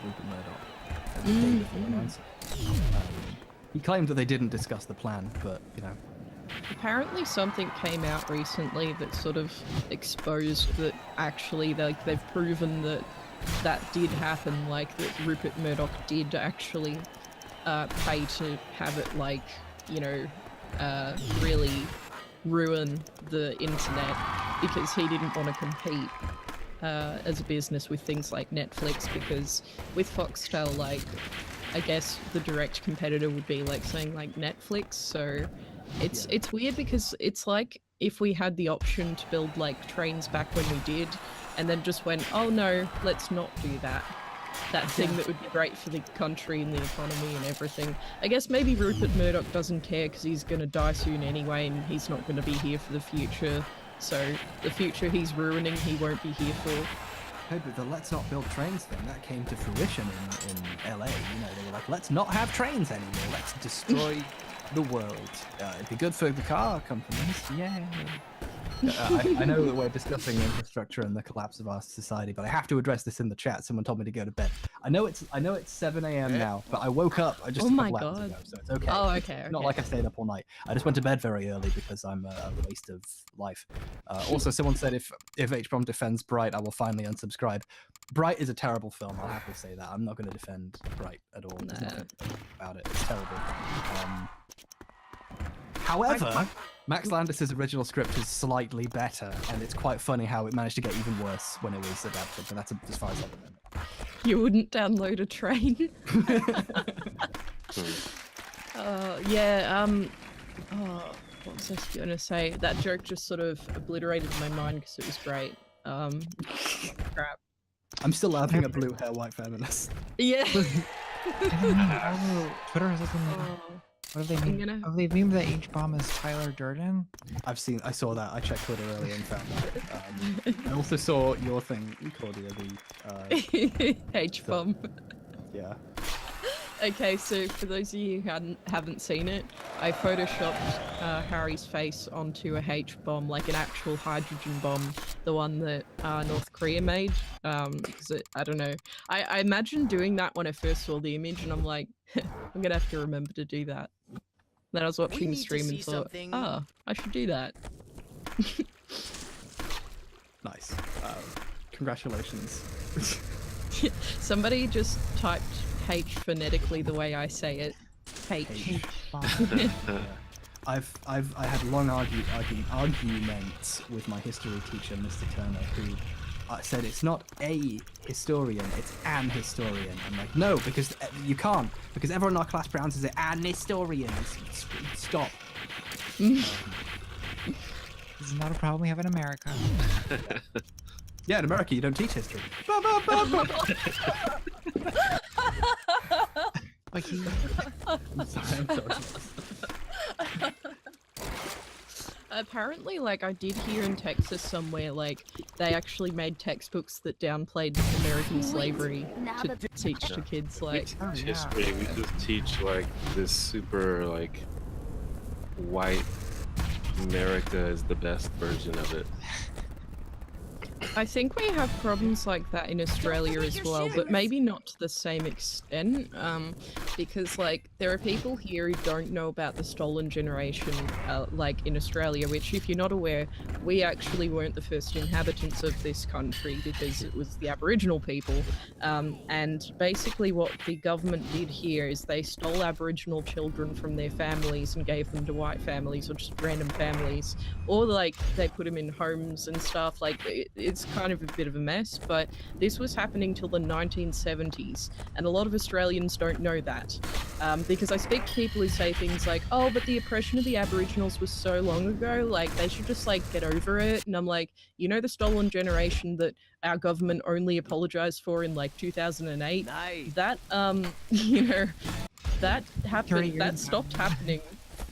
Rupert Murdoch the day before announcing. He claimed that they didn't discuss the plan, but you know. Apparently something came out recently that sort of exposed that actually they've proven that that did happen, like that Rupert Murdoch did actually pay to have it like, you know, really ruin the internet because he didn't want to compete as a business with things like Netflix, because with Foxtel, like, I guess the direct competitor would be like saying like Netflix, so it's weird because it's like if we had the option to build like trains back when we did and then just went, oh no, let's not do that thing that would be great for the country and the economy and everything. I guess maybe Rupert Murdoch doesn't care because he's gonna die soon anyway and he's not gonna be here for the future, so the future he's ruining he won't be here for. Hey, but the let's not build trains thing, that came to fruition in LA. You know, they were like, let's not have trains anymore. Let's destroy the world. It'd be good for the car companies. Yay. I know that we're discussing infrastructure and the collapse of our society, but I have to address this in the chat. Someone told me to go to bed. I know it's 7 a.m. now, but I woke up just Oh a my couple hours God. ago, so it's okay. Oh, It's okay, not okay. like I stayed up all night. I just went to bed very early because I'm a waste of life. Also, someone said if H-Bomb defends Bright, I will finally unsubscribe. Bright is a terrible film. I'll have to say that. I'm not going to defend Bright at all. There's nothing about it. It's terrible. However, Max Landis' original script is slightly better, and it's quite funny how it managed to get even worse when it was adapted, but that's as far as I've been. You wouldn't download a train. What was I gonna say? That joke just sort of obliterated my mind because it was great. Crap. I'm still laughing at blue hair white feminists. Yeah. Oh, Twitter has opened. Oh. What have they memed? gonna- Have they memed that H-Bomb is Tyler Durden? I saw that. I checked Twitter earlier and found that. I also saw your thing, Cordia, the H-bomb. yeah. Okay, so for those of you who haven't seen it, I photoshopped Harry's face onto a H bomb, like an actual hydrogen bomb, the one that North Korea made. Because I don't know. I imagined doing that when I first saw the image, and I'm like, I'm gonna have to remember to do that. Then I was watching the stream and thought, oh, I should do that. Nice. Congratulations. Somebody just typed H phonetically the way I say it. H. I had long arguments with my history teacher, Mr. Turner, who said it's not a historian, it's an historian. I'm like, no, because you can't, because everyone in our class pronounces it an historian. Stop. This is not a problem we have in America. Yeah, in America you don't teach history. Like he... I'm sorry. Apparently, like, I did hear in Texas somewhere, like, they actually made textbooks that downplayed American slavery to teach to kids, like... Oh, yeah. History, we just teach like this super like white America is the best version of it. I think we have problems like that in Australia as well, but maybe not to the same extent, because like there are people here who don't know about the stolen generation, like in Australia, which if you're not aware, we actually weren't the first inhabitants of this country because it was the Aboriginal people, and basically what the government did here is they stole Aboriginal children from their families and gave them to white families or just random families, or like they put them in homes and stuff. Like it's kind of a bit of a mess, but this was happening till the 1970s, and a lot of Australians don't know that, because I speak to people who say things like, oh, but the oppression of the Aboriginals was so long ago, like they should just like get over it. And I'm like, you know, the stolen generation that our government only apologized for in like 2008, Nice. that you know, that happened, that stopped happening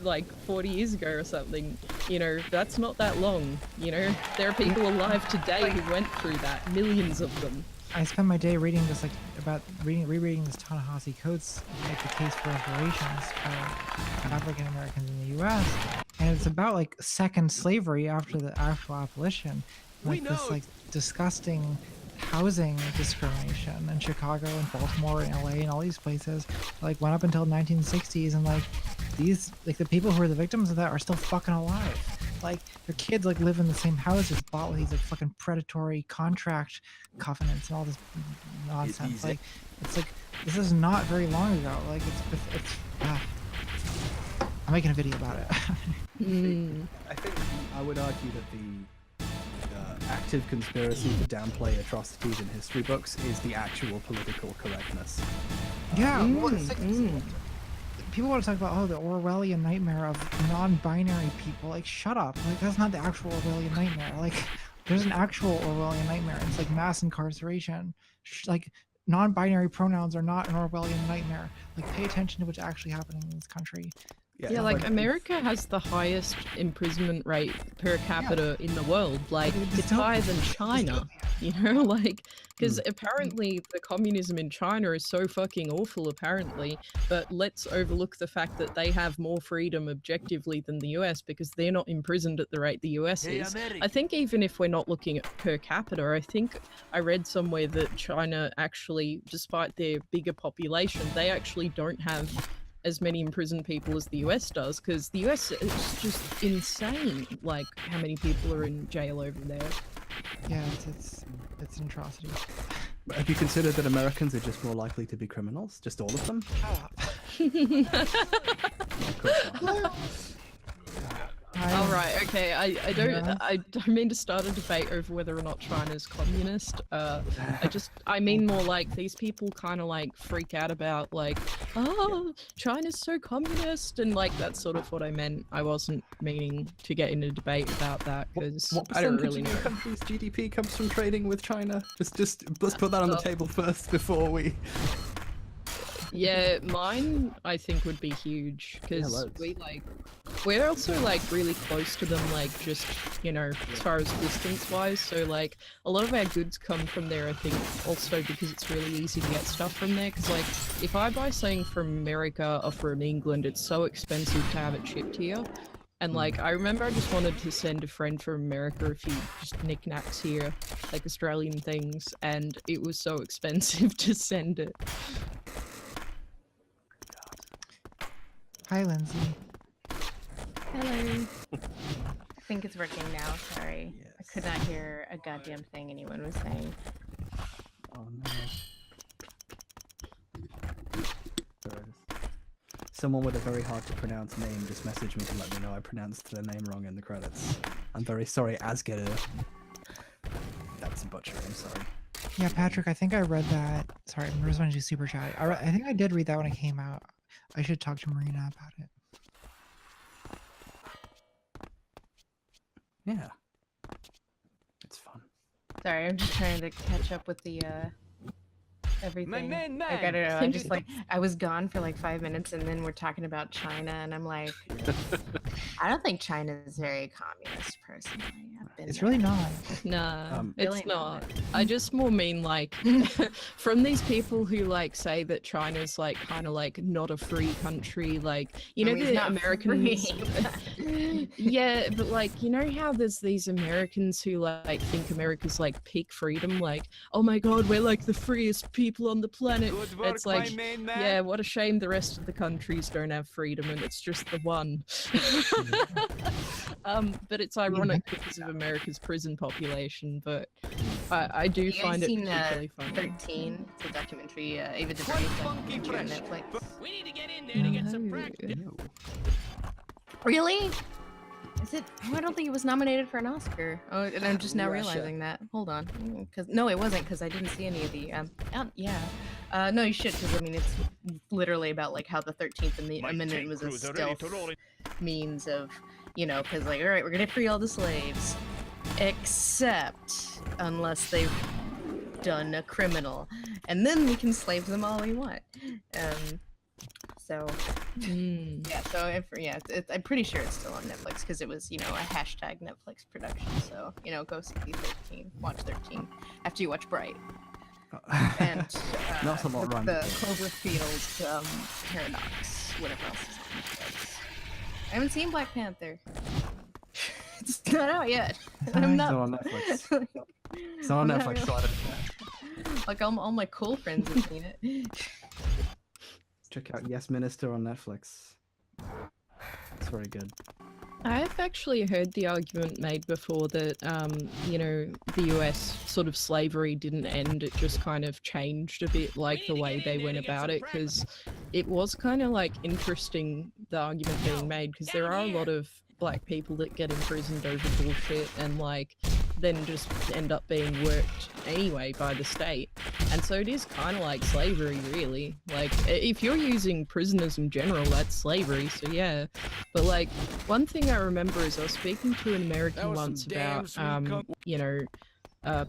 like 40 years ago or something. You know, that's not that long. You know, there are people alive today who went through that, millions of them. I spend my day reading this, like, about rereading this Ta-Nehisi Coates, like, the case for reparations for African Americans in the U.S., and it's about like second slavery after the actual abolition, like this like disgusting housing discrimination in Chicago and Baltimore and LA and all these places, like went up until the 1960s, and like these, like the people who are the victims of that are still fucking alive. Like their kids like live in the same houses, bought with these like fucking predatory contract covenants and all this nonsense. Like it's like this is not very long ago. Like it's I'm making a video about it. I think I would argue that the active conspiracy to downplay atrocities in history books is the actual political correctness. Yeah, well, it's like, people want to talk about, oh, the Orwellian nightmare of non-binary people. Like, shut up. Like, that's not the actual Orwellian nightmare. Like, there's an actual Orwellian nightmare. It's like mass incarceration. Like, non-binary pronouns are not an Orwellian nightmare. Like, pay attention to what's actually happening in this country. Yeah, like America has the highest imprisonment rate per capita in the world. Like, it's higher than China, you know, like, because apparently the communism in China is so fucking awful, apparently, but let's overlook the fact that they have more freedom objectively than the US because they're not imprisoned at the rate the US is. I think even if we're not looking at per capita, I think I read somewhere that China actually, despite their bigger population, they actually don't have as many imprisoned people as the US does, because the US is just insane, like how many people are in jail over there. Yeah, it's an atrocity. Have you considered that Americans are just more likely to be criminals? Just all of them? Of course not. Alright, okay, I don't mean to start a debate over whether or not China's communist. I mean more like these people kind of like freak out about like, oh, China's so communist, and like that's sort of what I meant. I wasn't meaning to get in a debate about that because What I don't percentage really of know. your country's GDP comes from trading with China? Just let's put that on the table first before we... Yeah, mine I think would be huge because loads. we like we're also like really close to them, like just, you know, as far as distance wise. So like a lot of our goods come from there, I think, also because it's really easy to get stuff from there. Because like if I buy something from America or from England, it's so expensive to have it shipped here. And like I remember I just wanted to send a friend from America a few just knickknacks here, like Australian things, and it was so expensive to send it. Hi, Lindsay. Hello. I think it's working now. Sorry. I could not hear a goddamn thing anyone was saying. Oh no. Sorry. Someone with a very hard to pronounce name just messaged me to let me know I pronounced their name wrong in the credits. I'm very sorry, Asgeru. That's a butcher, I'm sorry. Yeah, Patrick, I think I read that. Sorry, I'm responding to super chat. I think I did read that when it came out. I should talk to Marina about it. Yeah. It's fun. Sorry, I'm just trying to catch up with the everything. Man. Like, I don't know. I'm just like I was gone for like 5 minutes, and then we're talking about China, and I'm like, I don't think China is very communist, personally. I've been It's there. really not. Nah, Really it's not. not. I just more mean like from these people who like say that China's like kind of like not a free country, like you know I mean, it's the not Americans. free. Yeah, but like you know how there's these Americans who like think America's like peak freedom, like oh my god, we're like the freest people on the planet. Good work, It's like my main man. yeah, what a shame the rest of the countries don't have freedom and it's just the one. But it's ironic because of America's prison population, but I do You guys find it seen particularly funny. 13? It's a documentary, Ava DuVernay's funky documentary on fresh. Netflix. We need to get in there to get some No. practice. Ew. Really? Is it? Oh, I don't think it was nominated for an Oscar. Oh, and I'm just now Russia. realizing that. Hold on, because no, it wasn't because I didn't see any of the. Yeah. No, you should because I mean it's literally about like how the 13th Amendment was a stealth means of, you know, because like all right, we're gonna free all the slaves, except unless they've done a criminal, and then we can slave them all we want. So. Mm. Yeah, so I'm pretty sure it's still on Netflix because it was, you know, a hashtag Netflix production. So, you know, go see 13, watch 13 after you watch Bright. And Not a lot rhymes the with Cloverfield paradox, whatever else is on Netflix. I haven't seen Black Panther. It's not out yet. I'm It's not not on Netflix. It's not on I'm Netflix, not so I don't care. like all my cool friends have seen it. Check out Yes Minister on Netflix. It's very good. I've actually heard the argument made before that, you know, the US sort of slavery didn't end, it just kind of changed a bit, like the way they went about it, because it was kind of like interesting, the argument being made, because there are a lot of black people that get imprisoned over bullshit and like then just end up being worked anyway by the state. And so it is kind of like slavery, really. Like, if you're using prisoners in general, that's slavery, so yeah. But like, one thing I remember is I was speaking to an American once about, you know,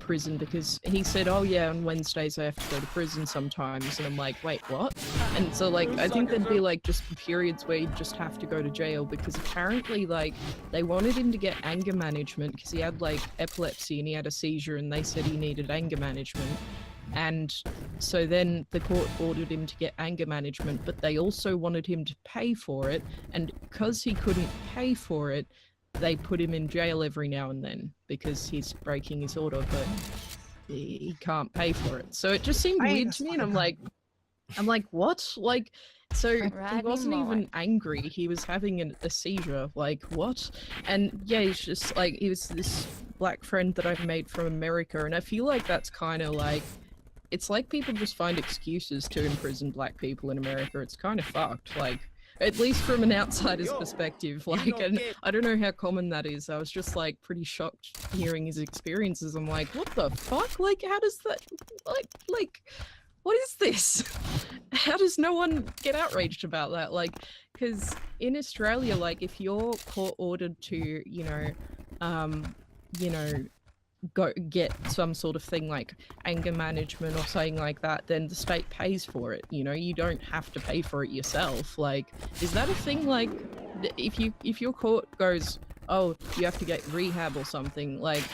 prison, because he said, oh yeah, on Wednesdays I have to go to prison sometimes, and I'm like, wait, what? And so like I think there'd be like just periods where you'd just have to go to jail, because apparently like they wanted him to get anger management because he had like epilepsy and he had a seizure, and they said he needed anger management. And so then the court ordered him to get anger management, but they also wanted him to pay for it, and because he couldn't pay for it, they put him in jail every now and then because he's breaking his order, but he can't pay for it. So it just seemed weird to me, and I'm like, what? Like, so he wasn't even angry. He was having a seizure. Like, what? And yeah, he's just like, he was this black friend that I've made from America, and I feel like that's kind of like, it's like people just find excuses to imprison black people in America. It's kind of fucked. Like, at least from an outsider's perspective, like, and I don't know how common that is. I was just like pretty shocked hearing his experiences. I'm like, what the fuck? Like, how does that, like, what is this? How does no one get outraged about that? Like, because in Australia, like, if you're court ordered to, you know, get some sort of thing like anger management or something like that, then the state pays for it. You know, you don't have to pay for it yourself. Like, is that a thing? Like, if your court goes, oh, you have to get rehab or something, like,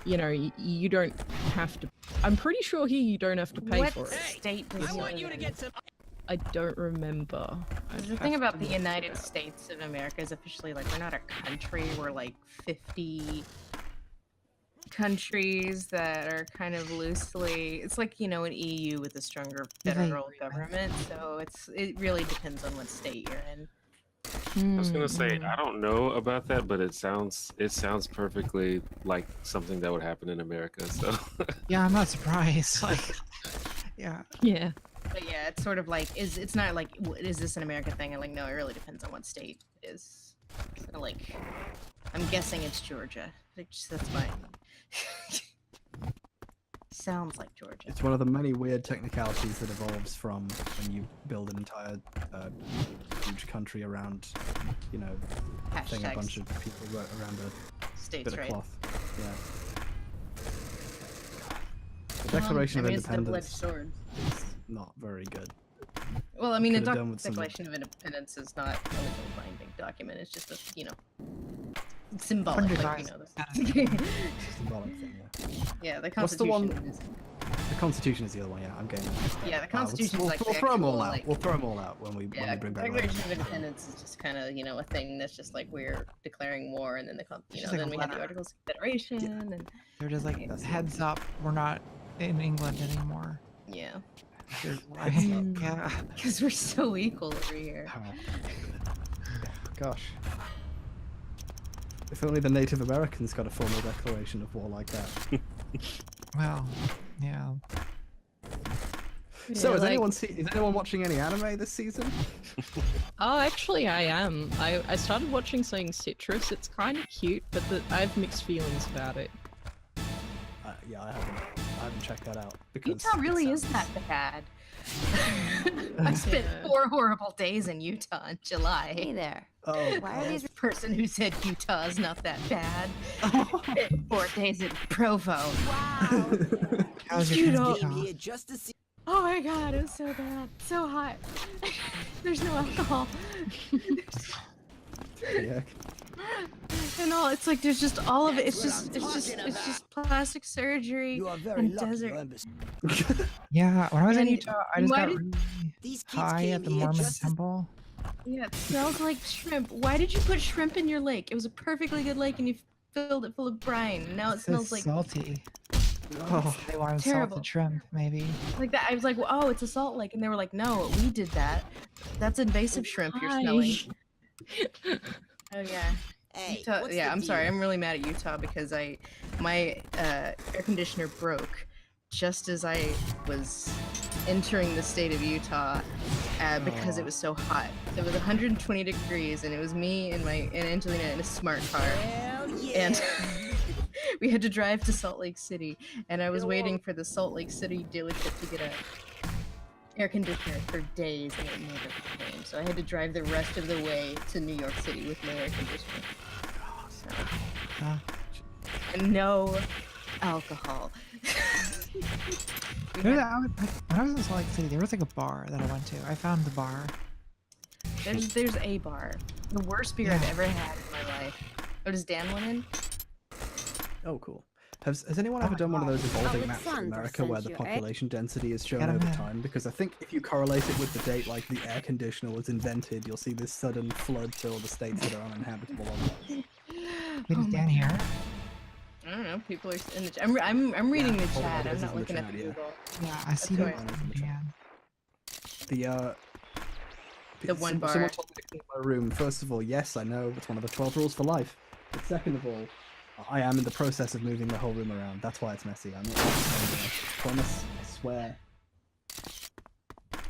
you know, you don't have to. I'm pretty sure here you don't have to pay for it. State does I want you to it? get some. I don't remember. The thing about the United States of America is officially, like, we're not a country. We're like 50 countries that are kind of loosely. It's like, you know, an EU with a stronger federal government. So it really depends on what state you're in. I was gonna say I don't know about that, but it sounds perfectly like something that would happen in America. So Yeah, I'm not surprised. Like, yeah. Yeah. But yeah, it's sort of like, it's not like, is this an American thing? And like, no, it really depends on what state it is. So like, I'm guessing it's Georgia. That's fine. Sounds like Georgia. It's one of the many weird technicalities that evolves from when you build an entire huge country around, you know, thing a bunch of people around a States, bit of right? cloth. Yeah. The Declaration of It's a double-edged Independence sword. is not very good. Well, I mean, the Could've done with some- Declaration of Independence is not a legal binding document. It's just a, you know, symbolic. Like, you know, Symbolic thing, yeah. yeah, the What's the Constitution. one? Is, The Constitution is the other one, yeah, I'm getting that. yeah, the Constitution We'll is like throw the them all actual, out. like, We'll throw them all out when we yeah, bring back Declaration Rome. of Independence is just kind of, you know, a thing that's just like we're declaring war, and then the you know, just like a then we have the letter. Articles of Confederation, and They're just like, That's the heads up, we're not in England anymore. yeah, Here's why. Yeah. because we're so equal over here. Gosh. If only the Native Americans got a formal declaration of war like that. Well, yeah. So, Yeah, is like- anyone watching any anime this season? Oh, actually, I am. I started watching something Citrus. It's kind of cute, but I have mixed feelings about it. Yeah, I haven't checked that out because Utah really is that bad. I spent Yeah. 4 horrible days in Utah in July. Hey there. Oh, Why are these? The person who said Utah is not that bad. Spent 4 days in Provo. Wow. How was your Utah. trip to Utah? just to see. Oh my god, it was so bad. So hot. There's no alcohol. yeah. And all it's like there's just all of it. It's just plastic surgery and desert. Yeah, when I was in And Utah, I just why got did- really These kids high came at the here Mormon just to- temple. Yeah, it smells like shrimp. Why did you put shrimp in your lake? It was a perfectly good lake and you filled it full of brine. And now it It's so smells like salty. Oh, They wanted terrible. salted shrimp, maybe. that. I was like, well, oh, it's a salt lake. And they were like, no, we did that. That's invasive shrimp you're smelling. Oh yeah. Hey, Utah, what's yeah, the I'm sorry. deal? I'm really mad at Utah because my air conditioner broke just as I was entering the state of Utah because it was so hot. It was 120 degrees and it was me and Angelina in a smart car. Hell yeah. And we had to drive to Salt Lake City, and I was waiting for the Salt Lake City dealership to get a air conditioner for days, and it never came. So I had to drive the rest of the way to New York City with no air conditioner. So, Huh? and no alcohol. We When had- I was in Salt Lake City, there was like a bar that I went to. I found the bar. there's a bar. The worst beer I've Yeah. ever had in my life. Oh, does Dan want in? oh, cool. Has anyone Oh ever my done one of God. those evolving Oh, maps of it's fun to America where the censure, eh? population density is shown Get 'em over in. time? Because I think if you correlate it with the date like the air conditioner was invented, you'll see this sudden flood to all the states that are uninhabitable on Mars. Wait, Oh is my Dan here? I don't know. People are in the. I'm reading the hold on, chat. this I'm is not in the looking at chat, the yeah. Google. Yeah, I see That's that. right. Dan. The one bar. Someone told me to clean my room. First of all, yes, I know it's one of the 12 rules for life. But second of all, I am in the process of moving the whole room around. That's why it's messy. I'm not. I promise. I swear.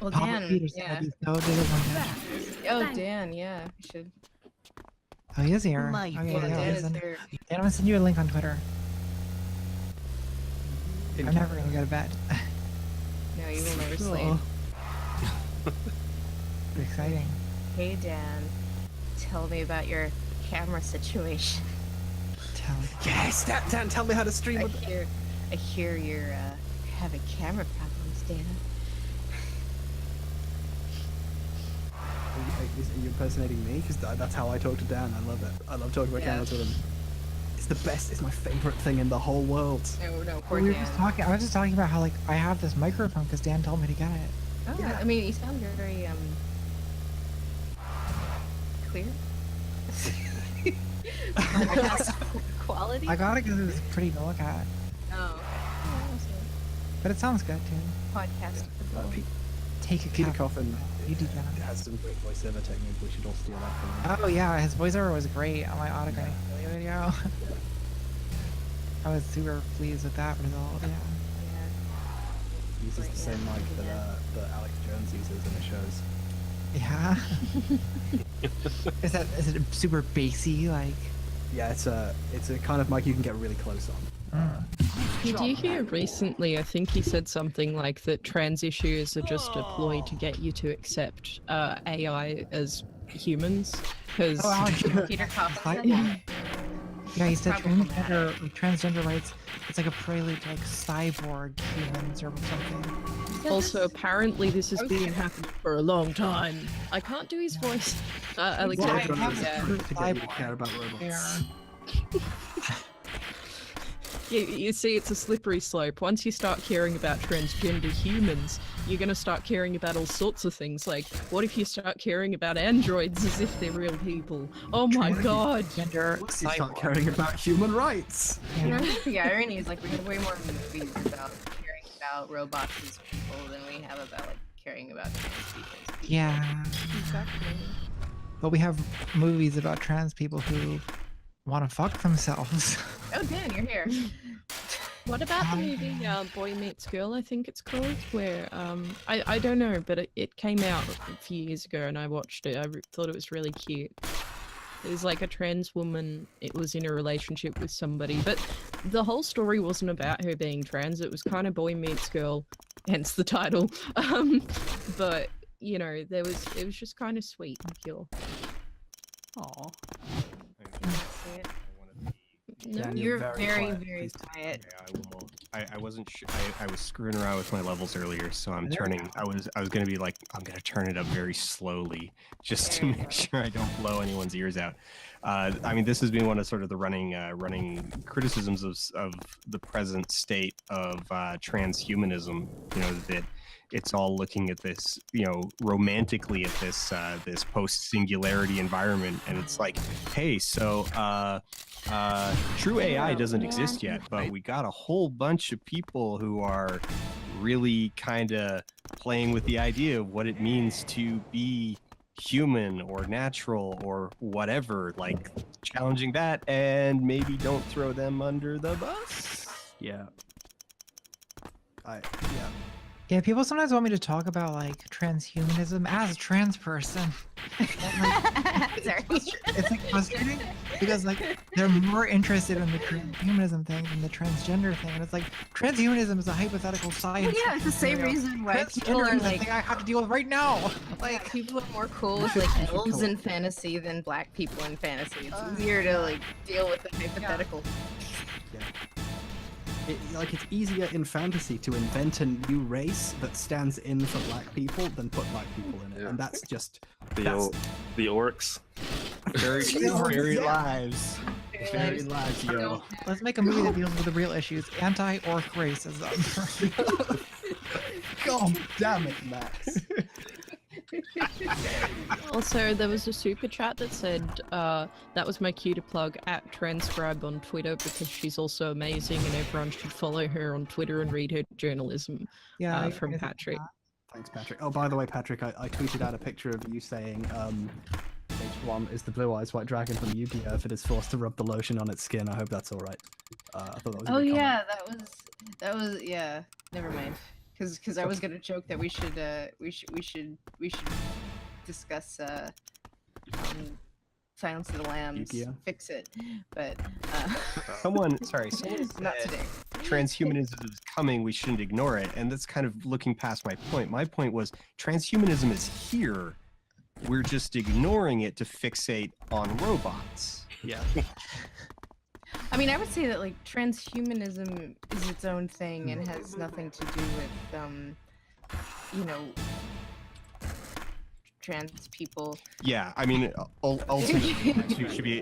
Well, Papa Dan, Peterson, yeah. he's so disappointed. Oh, Dan, yeah. You should. Oh, he is here. My Okay, Yeah, yeah, Dan he's is in- there. Dan, I'm gonna send you a link on Twitter. In I'm never gonna go to bed. No, you will never sleep. Oh. It's exciting. Hey, Dan. Tell me about your camera situation. Yes, Dan, tell me how to stream with it. I hear you're having camera problems, Dana. Are you impersonating me? Because that's how I talk to Dan. I love it. I love talking about cameras with him. It's the best. It's my favorite thing in the whole world. No, poor We were Dan. just talking. I was just talking about how like I have this microphone because Dan told me to get it. Oh, Yeah. I mean, you sound very clear. Podcast quality. I got it because it was pretty to look at, Oh, but it sounds good too. podcast. Take a Peter cap. Coffin You do that. has some great voiceover technique. We should all steal that from him. Oh yeah, his voiceover was great on my autograph video. I was super pleased with that result. Yeah. He uses the same mic that Alex Jones uses in his shows. Yeah. is it super bassy like? Yeah, it's a kind of mic you can get really close on. Did you hear recently, I think he said something like that trans issues are just a ploy to get you to accept AI as humans? Because Oh, Alex, Peter Coffin. yeah, he said Probably transgender rights. It's like a prelude to like cyborg humans or something. also apparently this has been happening for a long time. I can't do his voice. Alexander, Well, yeah. To get you to care about robots. Yeah. You see, it's a slippery slope. Once you start caring about transgender humans, you're going to start caring about all sorts of things. Like, what if you start caring about androids as if they're real people? Oh my god! Gender You start cyborg. caring about human rights. Yeah. The irony is like we have way more movies about caring about robots as people than we have about like caring about trans people. as people. Yeah. Exactly. But we have movies about trans people who want to fuck themselves. Oh, Dan, you're here. What about the movie Boy Meets Girl, I think it's called, where, I don't know, but it came out a few years ago and I watched it. I thought it was really cute. It was like a trans woman, it was in a relationship with somebody, but the whole story wasn't about her being trans, it was kind of Boy Meets Girl, hence the title. But, you know, it was just kind of sweet and pure. Aww. No, Dan, You're very very, quiet, very please. quiet. Yeah, I will. I wasn't sure. I was screwing around with my levels earlier, so I'm turning. I was gonna be like, I'm gonna turn it up very slowly, just to There you make go. sure I don't blow anyone's ears out. I mean, this has been one of sort of the running criticisms of the present state of transhumanism. You know, that it's all looking at this, you know, romantically at this this post-singularity environment, and it's like, hey, so true AI doesn't exist yet, but we got a whole bunch of people who are really kind of playing with the idea of what it means to be human or natural or whatever, like challenging that, and maybe don't throw them under the bus. Yeah. Yeah. Yeah, people sometimes want me to talk about like transhumanism as a trans person. Sorry. It's like frustrating because like they're more interested in the transhumanism thing than the transgender thing, and it's like transhumanism is a hypothetical science. Yeah, it's the same scenario. reason why people Transgender are is the like thing I have to deal with right now. Like, people are more cool with like elves in fantasy than black people in fantasy. It's easier to like deal with the hypothetical. It's easier in fantasy to invent a new race that stands in for black people than put black people in it, Yeah. and that's just The orcs. Very lives. Very lives, yo. let's make a movie that deals with the real issues: anti-orc racism. God damn it, Max. Also, there was a super chat that said that was my cue to plug at Transcribe on Twitter because she's also amazing and everyone should follow her on Twitter and read her journalism. Yeah, I From agree with Patrick. that. Thanks, Patrick. Oh, by the way, Patrick, I tweeted out a picture of you saying, H1 is the blue eyes white dragon from Yu-Gi-Oh! If it is forced to rub the lotion on its skin. I hope that's alright. I thought that was a Oh good comment. yeah, that was yeah. Never mind. Because I was gonna joke that we should discuss Silence of the Lambs, Yu-Gi-Oh? fix it, but Someone said not today. transhumanism is coming, we shouldn't ignore it, and that's kind of looking past my point. My point was transhumanism is here, we're just ignoring it to fixate on robots. Yeah. I mean, I would say that like transhumanism is its own thing and has nothing to do with you know, trans people. Yeah, I mean, ultimately, it should be.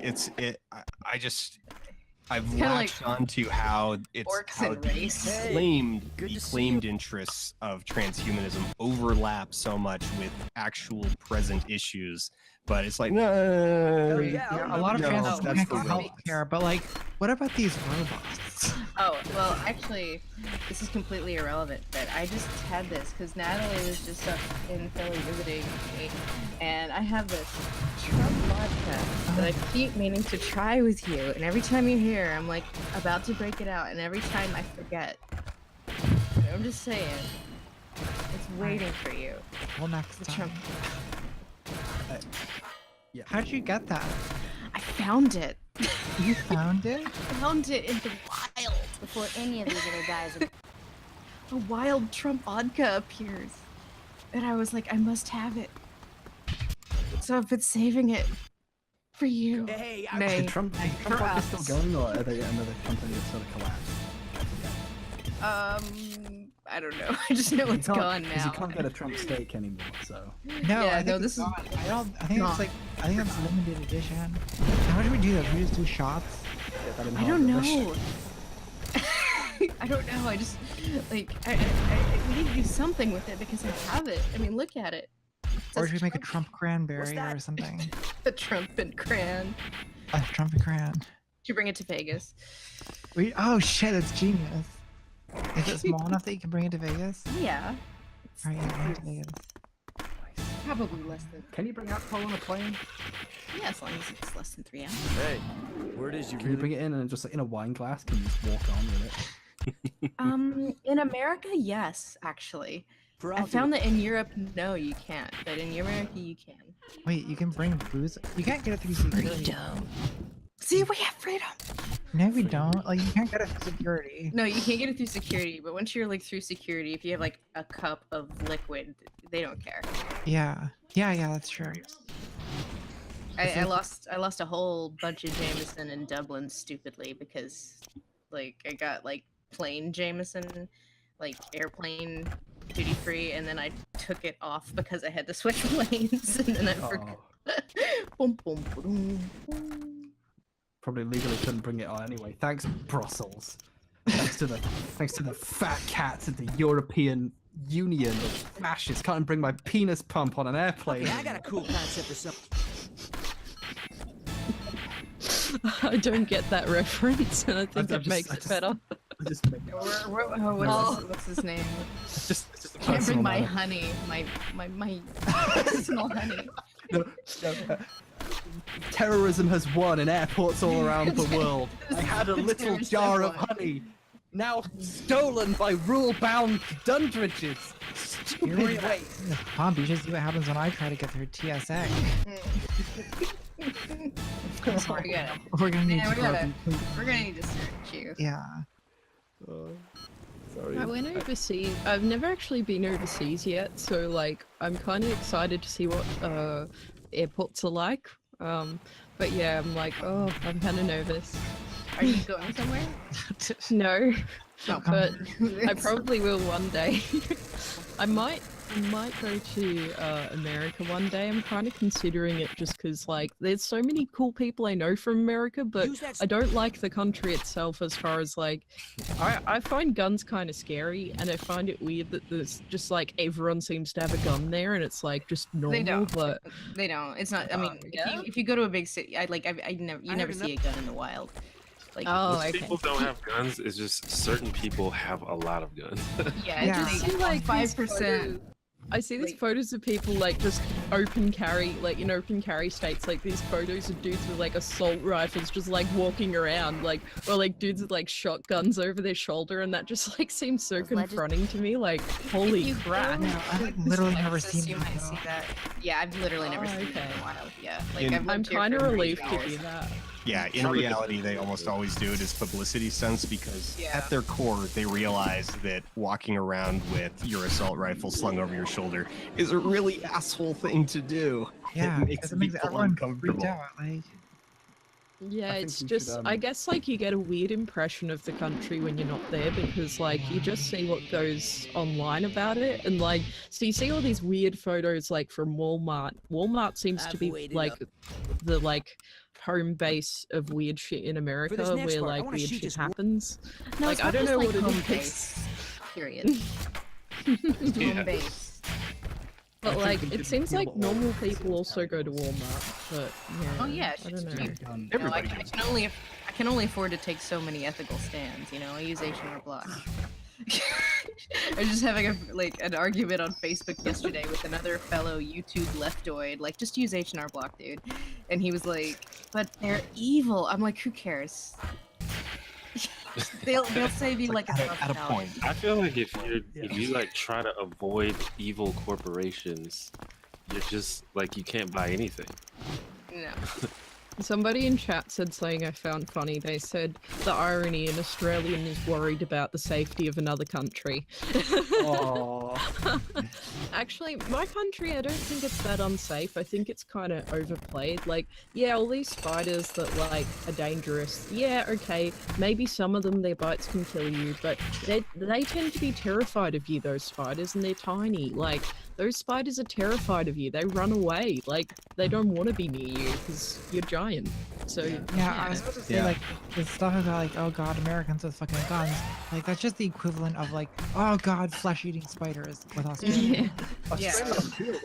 I've kinda latched onto how it's orcs how and race. the claimed interests of transhumanism overlap so much with actual present issues. But it's like, no, Yeah, a lot of no, trans that's people the health robots. care, but like, what about these robots? Oh, well, actually, this is completely irrelevant, but I just had this because Natalie was just up in Philly visiting me, and I have this Trump vodka that I keep meaning to try with you, and every time you're here, I'm like about to break it out, and every time I forget. I'm just saying, it's waiting for you. Well, next The time. Trump. Yeah. How'd you get that? I found it. You found it? I found it in the wild. Before any of these other guys are A wild Trump vodka appears. And I was like, I must have it. So I've been saving it for you. Hey, Is Trump for vodka us. still going, or are they another company that's sort of collapsed? I don't know. I just know it's gone Because now. you can't get a Trump steak anymore, so. No, Yeah, I think no, it's this is gone. I think not. it's like, I think it's limited edition. How did we do that? Did we just do shots? Yeah, that I don't involved know. I don't know. I just like I we need to do something with it because I have it. I mean, look at it. It Or says should we make a Trump cranberry that? or something? the Trump and Cran. A Trump and cran. Should you bring it to Vegas? Oh shit, that's genius. Is it small enough that you can bring it to Vegas? Yeah. Alright, yeah, bring it to Vegas. Probably less than. Can you bring alcohol on a plane? Yeah, as long as it's less than 3 hours. Hey, word is you Can you bring really it in and just like in a wine glass? Can you just walk on with it? In America, yes, actually. I found that in Europe, no, you can't. But in America, you can. Wait, you can bring booze? You can't get it through security. See, we have freedom. No, we don't. Like, you can't get it through security. No, you can't get it through security. But once you're like through security, if you have like a cup of liquid, they don't care. Yeah. Yeah, that's true. I lost a whole bunch of Jameson in Dublin stupidly because like I got like plain Jameson, like airplane duty free, and then I took it off because I had to switch planes, and then I forgot. Boom, boom, boom, boom. Probably legally couldn't bring it on anyway. Thanks, Brussels. Thanks to the fat cats of the European Union of fascists. Can't bring my penis pump on an airplane. I got a cool concept for something. I don't get that reference, and I think I it makes it better. I just make it. What's his name? It's just a Can't bring personal my matter. honey, my personal honey. No, terrorism has won in airports all around the world. I had a little Terrorists jar have of won. honey, now stolen by rule-bound Dundridges. You're really Stupid waste. like Palm Beach, just see what happens when I try to get through TSA. We're gonna need Yeah, to we're gonna need to search you. Yeah. I went overseas. I've never actually been overseas yet, so like I'm kind of excited to see what airports are like. But yeah, I'm like, oh, I'm kind of nervous. Are you going somewhere? No, No, but I probably will one day. I might go to America one day. I'm kind of considering it just because like there's so many cool people I know from America, but I don't like the country itself as far as like I find guns kind of scary, and I find it weird that there's just like everyone seems to have a gun there, and it's like just normal. don't. But They don't. It's not. I mean, yeah? if you go to a big city, you never see a gun in the wild. Like, oh, Most okay. people don't have guns. It's just certain people have a lot of guns. yeah, Yeah. it's I see like like these 5%. I see these like- photos of people like just open carry, like in open carry states, like these photos of dudes with like assault rifles just like walking around, like, or like dudes with like shotguns over their shoulder, and that just like seems so confronting to me. Like, holy you crap! go- No, I've like, literally never Texas, seen you that, might though. see that. Yeah, I've literally never Oh, seen it okay. in the wild. Yeah, like In- I've I'm lived here kind of for relieved to 3 do years. that. Yeah, in reality, they almost always do it as publicity stunts because Yeah. at their core, they realize that walking around with your assault rifle slung over your shoulder is a really asshole thing to do. Yeah, it because makes it makes people everyone uncomfortable. freaked out. Like, Yeah, I think it's we just, should, I guess, like, you get a weird impression of the country when you're not there because, like, you just see what goes online about it. And, like, so you see all these weird photos, like, from Walmart. Walmart seems to I've be, waited like, up. the, like, home base of weird shit in America this next where, part, I like, wanna weird shoot shit this one. happens. No, Like, it's I not don't just know like what it home is. base. Period. Home base. But, I think like, we it should seems hear like what all normal the people sales also go to categories. Walmart. But, yeah. Oh yeah, I shit's don't know. cheap. Gun. You know, Everybody I goes. can only afford to take so many ethical stands. You know, I use H&R Block. I was just having an argument on Facebook yesterday with another fellow YouTube leftoid. Like, just use H&R Block, dude. And he was like, "But they're evil." I'm like, "Who cares?" they'll save you like at a $1,000. point. I feel like if you like try to avoid evil corporations, you're just like you can't buy anything. No. Somebody in chat said something I found funny. They said the irony an Australian is worried about the safety of another country. Oh, Actually, my country, I don't think it's that unsafe. I think it's kind of overplayed. Like, yeah, all these spiders that, like, are dangerous. Yeah, okay, maybe some of them, their bites can kill you, but they tend to be terrified of you, those spiders, and they're tiny. Like, those spiders are terrified of you. They run away. Like, they don't want to be near you because you're giant. So, Yeah, I was about to say, Yeah. like, the stuff about, like, oh god, Americans with fucking guns, like, that's just the equivalent of, like, oh god, flesh-eating spiders with Australia. Yeah. Australia repealed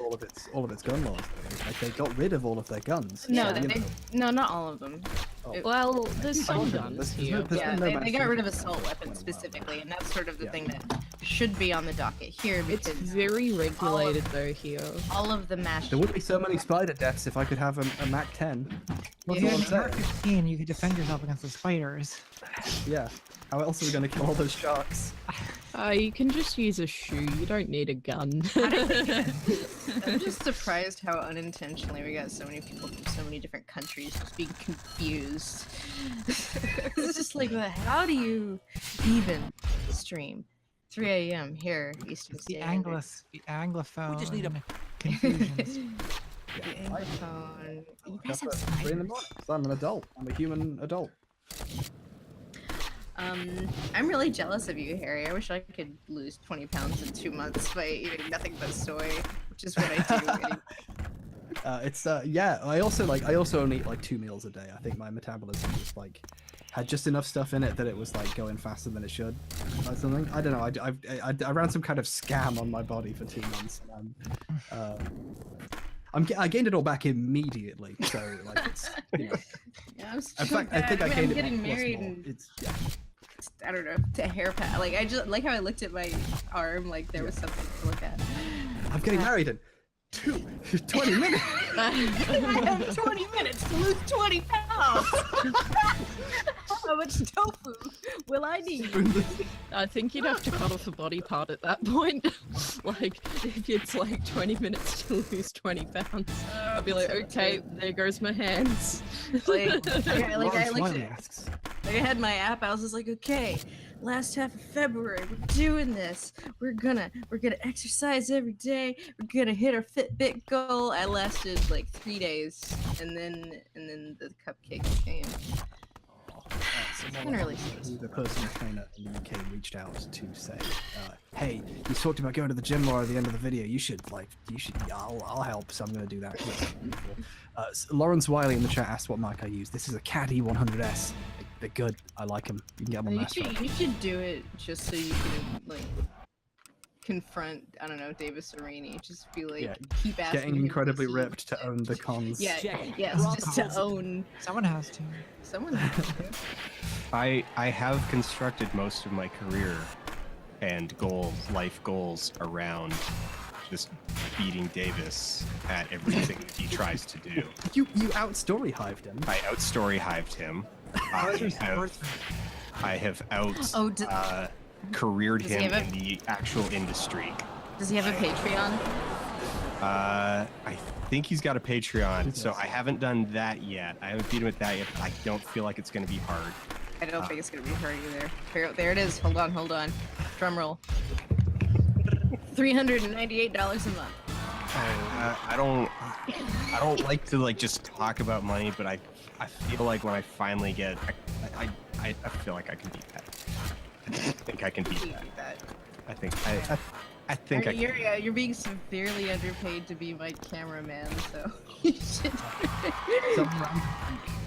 all of its gun laws. Though. Like they got rid of all of their guns. No, So, you know. no, not all of them. Well, there's some There's- guns there's here. no- there's Yeah, been no they mass got rid of shootings assault in a weapons while specifically, now. and that's sort of the Yeah. thing that should be on the docket here It's because very regulated, though, here. all of the mass There wouldn't be so many spider deaths if I could have a Mac 10. That's If all you I'm had saying. 15, you could defend yourself against the spiders. Yeah. How else are we gonna kill all those sharks? You can just use a shoe. You don't need a gun. I'm just surprised how unintentionally we got so many people from so many different countries just being confused. It's just like, how do you even stream 3 a.m. here, Eastern It's the Standard? the anglophone We just need a- confusions. The Anglophone. You guys Up have at 3 in the spiders. morning. 'Cause I'm an adult. I'm a human adult. I'm really jealous of you, Harry. I wish I could lose 20 pounds in 2 months by eating nothing but soy, which is what I do. anyway. Yeah. I also only eat like 2 meals a day. I think my metabolism just like had just enough stuff in it that it was like going faster than it should, or something. I don't know. I ran some kind of scam on my body for 2 months. And I gained it all back immediately. So like it's you know. Yeah, I'm In fact, I think I I'm gained it getting back plus married more. and It's yeah. I don't know, to hair pat. Like I just like how I looked at my arm, like there was something to look at. I'm getting married in 20 minutes. I have 20 minutes to lose 20 pounds. How much tofu will I need? I think you'd have to cut off a body part at that point. Like, if it's like 20 minutes to lose 20 pounds, I'd be like, okay, there goes my hands. Like I Lawrence looked Wiley at, asks. like I had my app. I was just like, okay, last half of February, we're doing this. We're gonna exercise every day. We're gonna hit our Fitbit goal. I lasted like 3 days, and then the cupcakes came. Been really stressful. The personal trainer in the UK reached out to say, "Hey, you talked about going to the gym more at the end of the video. I'll help. So I'm going to do that." Lawrence Wiley in the chat asked what mic I use. This is a Caddy 100S. They're good. I like them. You can get them on You Master. you should do it just so you can like confront, I don't know, Davis Sereni. Just be like, Yeah, keep asking. Getting him incredibly to see- ripped to own the cons. Yeah, yes, Rock just to cons. own Someone has to. someone. has to. I have constructed most of my career and life goals around just beating Davis at everything that he tries to do. You out-story hived him. I out-story hived him. How's your I have, sportsman? I have out Oh, careered Does he him have a- in the actual industry. Does he have a Patreon? I think he's got a Patreon, so I haven't done that yet. I haven't beat him at that yet. But I don't feel like it's going to be hard. I don't think it's gonna be hard either. There it is. Hold on. Drum roll. $398 a month. I don't like to like just talk about money, but I I feel like when I finally get, I feel like I can beat that. I think I can beat that. I think I think I can. You're being severely underpaid to be my cameraman, so you should. Some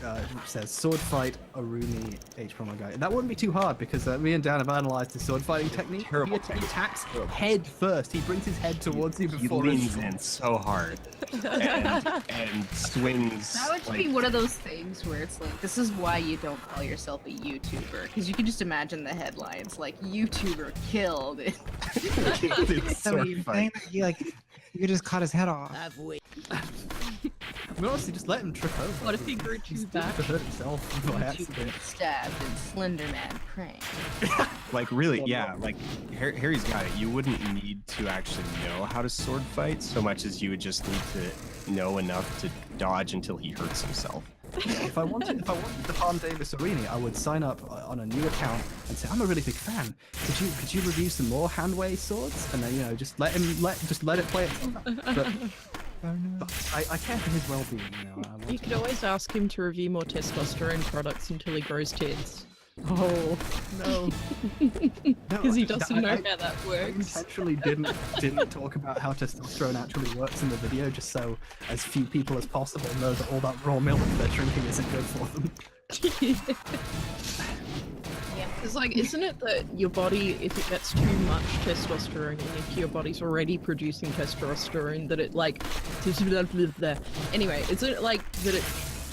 random says sword fight Arumi H promo guy. That wouldn't be too hard because me and Dan have analyzed his sword fighting technique. Terrible He attacks head first. He brings his head towards you He before leans in so hard and swings. That would be one of those things where it's like, this is why you don't call yourself a YouTuber, because you can just imagine the headlines like YouTuber killed. It's So sword you're fight. saying that you just cut his head off. I mean, honestly, just let him trip over. What if he grew too back? To hurt himself by accident. Stabbed and Slenderman prank. Like really, yeah. Like Harry's got it. You wouldn't need to actually know how to sword fight so much as you would just need to know enough to dodge until he hurts himself. If I wanted to farm Davis Arini, I would sign up on a new account and say, I'm a really big fan. Could you review some more handway swords? And then just let it play itself. But I care for his well-being. You could always ask him to review more testosterone products until he grows tits. Oh no, because he doesn't know how that I works. intentionally didn't talk about how testosterone actually works in the video, just so as few people as possible know that all that raw milk they're drinking isn't good for them. It's like, isn't it that your body, if it gets too much testosterone, and if your body's already producing testosterone, that it like, anyway, is it like that it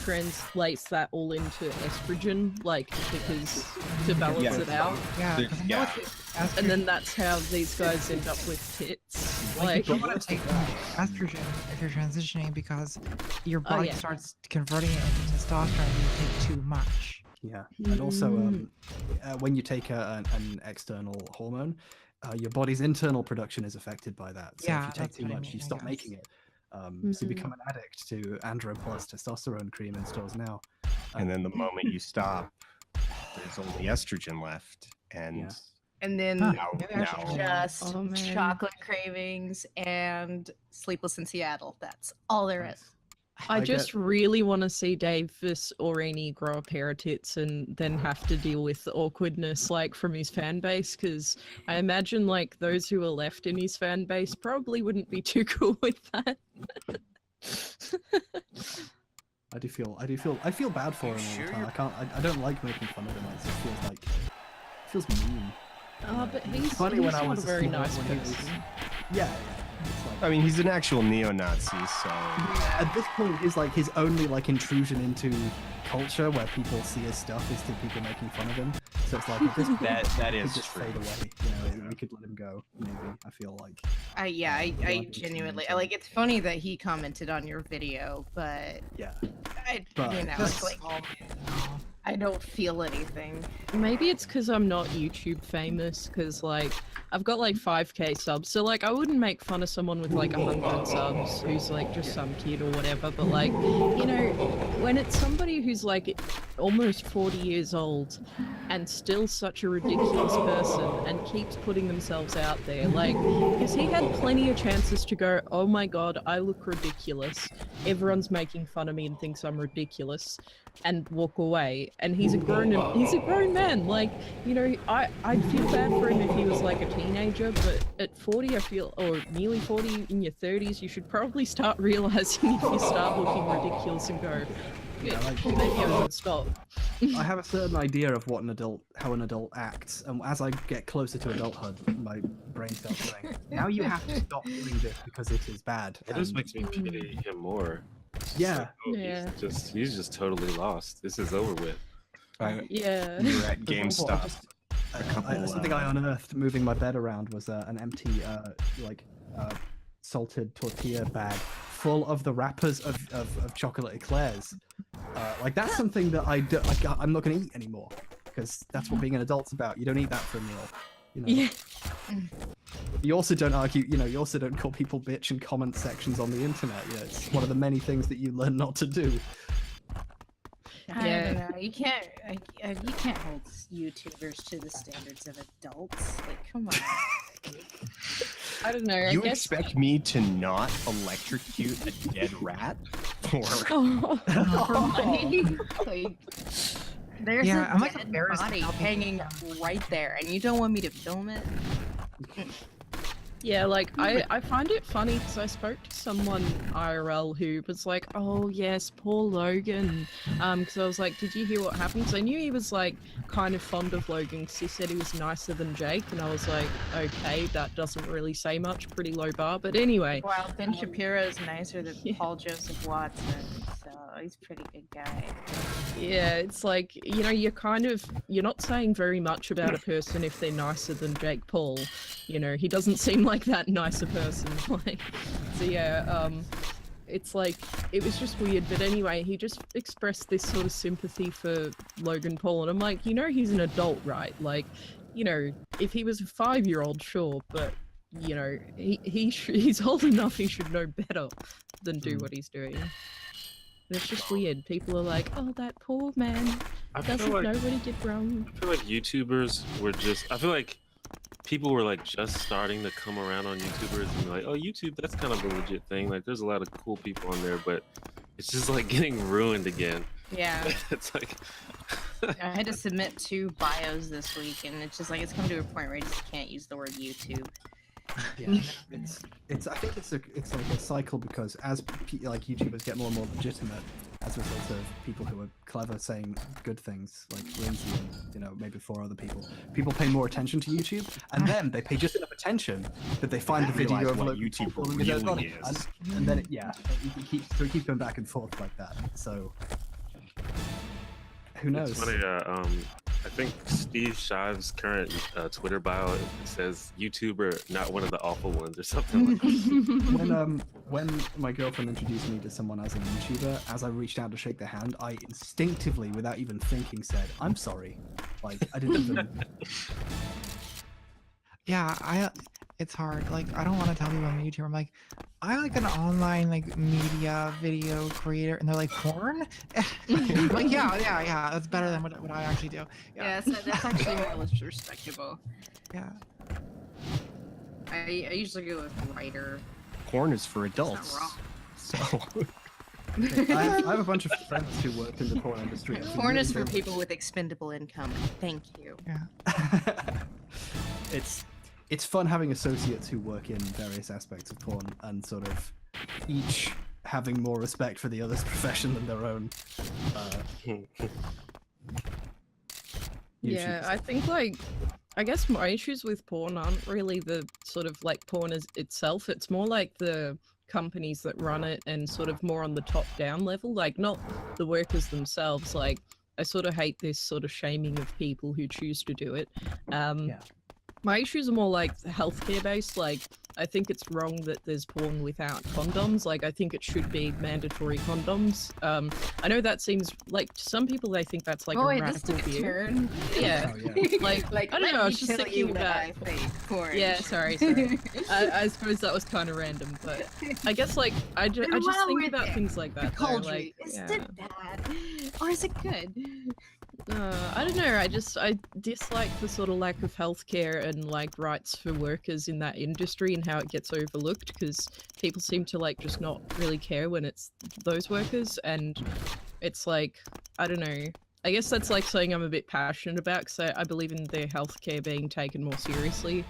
translates that all into estrogen, like, because to balance it out? Yeah, There- 'cause I know yeah. it's estrogen. And then that's how these guys end up with tits. Like, You don't want to take estrogen if you're transitioning because your body yeah. starts converting it into testosterone and you take too much. Yeah, and also when you take an external hormone, your body's internal production is affected by that. So Yeah, if you take that's too what I much, mean, you I stop guess. making it. So you become an addict to Andro Plus testosterone cream in stores now. And then the moment you stop, there's only estrogen left, and Yeah. And then now, Maybe I should now just Oh, man. chocolate cravings and Sleepless in Seattle. That's all there is. I I just get- really want to see Davis Arini grow a pair of tits and then have to deal with the awkwardness like from his fan base, because I imagine like those who are left in his fan base probably wouldn't be too cool with that. I feel bad for him all the time. I don't like making fun of him. It just feels mean. But he's funny when I not was a a very small- nice when he was- person. Yeah. It's like, I mean, he's an actual neo-Nazi, so at this point, his only like intrusion into culture where people see his stuff is to people making fun of him. So it's like at this point, that he is could just true. fade away. We could let him go. Maybe I feel like. I like genuinely, it's like, it's funny that he commented on your video, but Yeah. it's Just- like, I don't feel anything. Maybe it's because I'm not YouTube famous, because like I've got like 5k subs, so like I wouldn't make fun of someone with like 100 subs who's like just some kid or whatever, but like, you know, when it's somebody who's like almost 40 years old and still such a ridiculous person and keeps putting themselves out there, like, because he had plenty of chances to go, oh my god, I look ridiculous, everyone's making fun of me and thinks I'm ridiculous, and walk away. And he's a grown man. Like, you know, I'd feel bad for him if he was like a teenager, but at 40 I feel, or nearly 40, in your 30s, you should probably start realizing if you start looking ridiculous and go, Yeah, like- maybe I should stop. I have a certain idea of how an adult acts, and as I get closer to adulthood, my brain starts going, now you have to stop doing this because it is bad. It just And- makes me pity him more. Yeah. Oh, Yeah. he's just totally lost. This is over with. Yeah. We were at GameStop. Something I unearthed moving my bed around was an empty salted tortilla bag full of the wrappers of chocolate eclairs. Like that's something that I'm not going to eat anymore because that's what being an adult's about. You don't eat that for a meal. You know? Yeah. You also don't argue. You also don't call people bitch in comment sections on the internet. It's one of the many things that you learn not to do. I Yeah. don't know. You can't. You can't hold YouTubers to the standards of adults. Like, come on. I don't know. I You guess. expect me to not electrocute a dead rat? For Oh. For money. Like, there's Yeah, a I'm, like, dead embarrassed body how people- hanging right there, and you don't want me to film it? Yeah, like I find it funny because I spoke to someone IRL who was like, "Oh yes, poor Logan," because I was like, "Did you hear what happened?" Because I knew he was like kind of fond of Logan because he said he was nicer than Jake, and I was like, "Okay, that doesn't really say much. Pretty low bar." But anyway, Well, Ben Shapiro's nicer than yeah. Paul Joseph Watson, so he's a pretty good guy. yeah, it's like you're not saying very much about a person if they're nicer than Jake Paul. You know, he doesn't seem like that nicer person. Like, so yeah, it's like it was just weird. But anyway, he just expressed this sort of sympathy for Logan Paul, and I'm like, he's an adult, right? Like, if he was a 5-year-old, sure, but he's old enough. He should know better than do what he's doing. And it's just weird. People are like, "Oh, that poor man doesn't know what he did wrong." I feel like YouTubers were I feel like people were like just starting to come around on YouTubers and be like, oh, YouTube, that's kind of a legit thing. Like, there's a lot of cool people on there, but it's just like getting ruined again. Yeah. It's like I had to submit 2 bios this week, and it's just like it's come to a point where I just can't use the word YouTube. Yeah, it's. I think it's like a cycle because as like YouTubers get more and more legitimate, as a result of people who are clever saying good things, like Lindsay and maybe 4 other people pay more attention to YouTube, and then they pay just enough attention that they find the video Realize of what Logan YouTube Paul falling in their really body, is. and then it keeps going back and forth like that. So who knows? it's funny. I think Steve Shive's current Twitter bio says YouTuber, not one of the awful ones, or something like that. When my girlfriend introduced me to someone as a YouTuber, as I reached out to shake their hand, I instinctively, without even thinking, said, "I'm sorry." Like I didn't even. Yeah, it's hard. Like, I don't want to tell people I'm a YouTuber. I'm like, I'm like an online like media video creator, and they're like, porn? I'm like, yeah, that's better than what I actually do. Yeah, so that's actually more respectable. Yeah. I usually go with writer. Porn is for It's not adults. wrong. So I have a bunch of friends who worked in the porn industry. Porn is for people with expendable income. Thank you. Yeah. It's fun having associates who work in various aspects of porn and sort of each having more respect for the other's profession than their own. Yeah, I think I guess my issues with porn aren't really the sort of like porn as itself. It's more like the companies that run it and sort of more on the top down level, like not the workers themselves. Like I sort of hate this sort of shaming of people who choose to do it. My issues are more like healthcare based. Like I think it's wrong that there's porn without condoms. Like I think it should be mandatory condoms. I know that seems like to some people they think that's like Oh a wait, this radical took a view. turn. Yeah, Oh, yeah. like I don't know. I was just thinking about. I think porn. Yeah, sorry. I suppose that was kind of random, but I guess like I just think about things like that. though, Culture. like, Is yeah. it bad? Or is it good? I don't know. I dislike the sort of lack of healthcare and like rights for workers in that industry and how it gets overlooked because people seem to like just not really care when it's those workers, and it's like I don't know. I guess that's like something I'm a bit passionate about because I believe in their healthcare being taken more seriously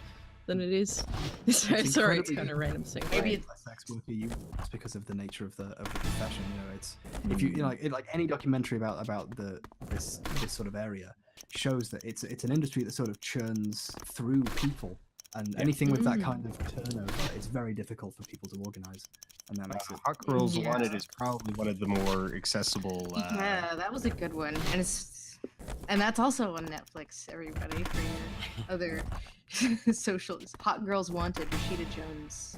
than it is. So sorry, it's kind of random thing. Maybe it's a sex worker. It's because of the nature of the profession. It's if you like any documentary about this sort of area shows that it's an industry that sort of churns through people, and anything with that kind of turnover, it's very difficult for people to organize, and that makes it. Hot Girls Wanted is probably one of the more accessible. Yeah, that was a good one, and that's also on Netflix. Everybody for your other socials. Hot Girls Wanted, Rashida Jones.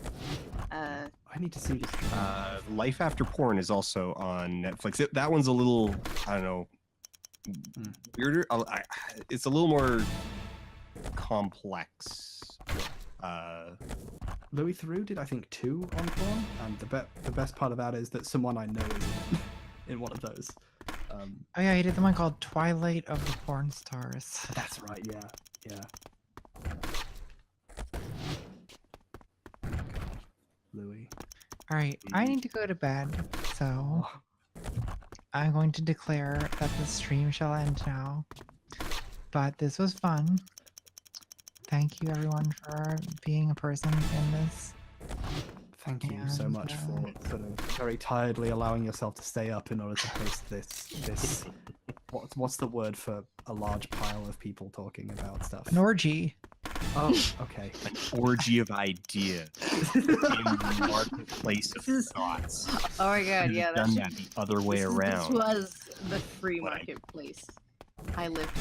I need to see this. Life After Porn is also on Netflix. That one's a little, I don't know, weirder. It's a little more complex. Louis Theroux did, I think, 2 on porn, and the best part of that is that someone I know is in one of those. Oh yeah, he did the one called Twilight of the Porn Stars. That's right. Yeah. Louis. All right, I need to go to bed, so Oh, I'm going to declare that the stream shall end now. But this was fun. Thank you everyone for being a person in this. thank you so And, much for sort of very tiredly allowing yourself to stay up in order to host this. What's the word for a large pile of people talking about stuff? An orgy. Oh, okay. An orgy of ideas in the marketplace of thoughts. Oh my god, You've yeah, done that's that the other way this around. was the free Like- marketplace. I lived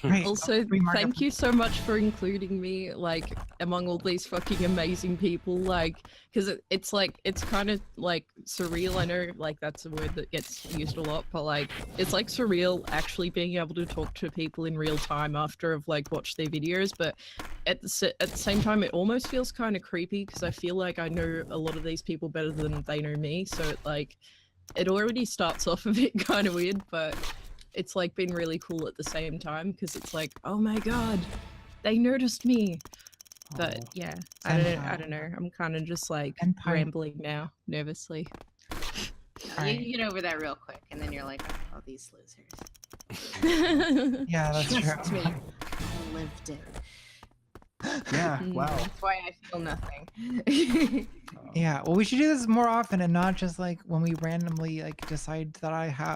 Right. Also, free market- thank you so much for including me, like, among all these fucking amazing people, like, because it's like, it's kind of, like, surreal, I know, like, that's a word that gets used a lot, but, like, it's, like, surreal actually being able to talk to people in real time after I've, like, watched their videos, but at the same time, it almost feels kind of creepy, because I feel like I know a lot of these people better than they know me, so, it already starts off a bit kind of weird, but it's like been really cool at the same time because it's like, oh my god, they noticed me. But Oh. yeah, And, I don't know. I'm kind of just like and rambling now, nervously. You get over that real quick, and then you're like, oh, these losers. Yeah, that's Trust true. me, I lived it. Yeah. Mm. Wow. That's why I feel nothing. Yeah, well, we should do this more often and not just like when we randomly like decide that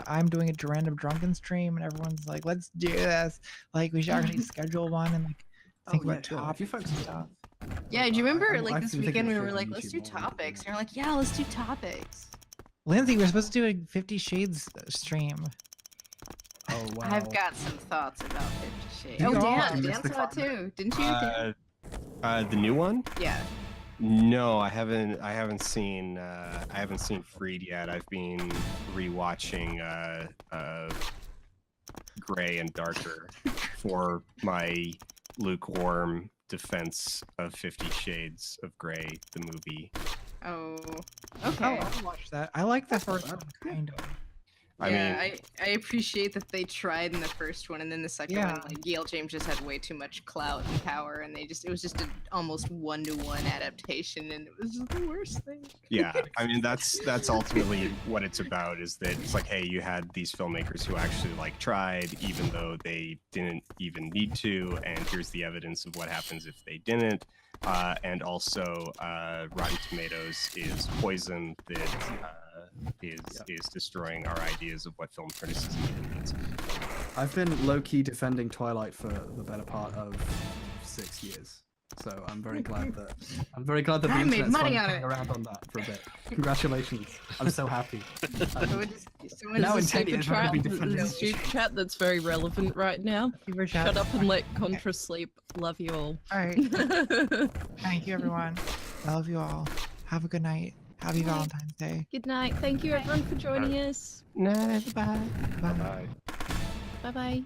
I'm doing a random drunken stream and everyone's like, let's do this. Like, we should actually schedule one and like think Oh, about yeah, sure. If you topics folks- and stuff. Yeah, do you remember I've like this been thinking weekend we of were doing like, YouTube let's do more than topics? that. And you're like, yeah, let's do topics. Lindsay, we're supposed to do a 50 Shades stream. Oh wow. I've got some thoughts about 50 Shades. You Oh, are. Dan, You Dan missed the saw it too, didn't you? Dan? The new one? Yeah. No, I haven't seen Freed yet. I've been rewatching Gray and Darker for my lukewarm defense of 50 Shades of Grey, the movie. Oh, Oh, okay. I'll watch that. I like the first one, kind of. I Yeah, mean, I appreciate that they tried in the first one, and then the second Yeah. one, like Gail James just had way too much clout and power, and it was just an almost 1-to-1 adaptation, and it was just the worst thing. yeah, I mean that's ultimately what it's about. Is that it's like, hey, you had these filmmakers who actually like tried, even though they didn't even need to, and here's the evidence of what happens if they didn't. And also, Rotten Tomatoes is poison that is destroying our ideas of what film criticism means. I've been low-key defending Twilight for the better part of 6 years, so I'm very glad that I the made internet's money finally on coming it. around on that for a bit. Congratulations! I'm so happy. Someone Now in just 10 take years, the we're gonna be trap. defending The super chat that's very relevant right now. Super chat. Shut up and let Contra sleep. Love you all. All right. Thank you, everyone. I love you all. Have a good night. Happy Valentine's Day. Good night. Thank you everyone for joining us. Nah, bye. Bye. Bye. Bye bye.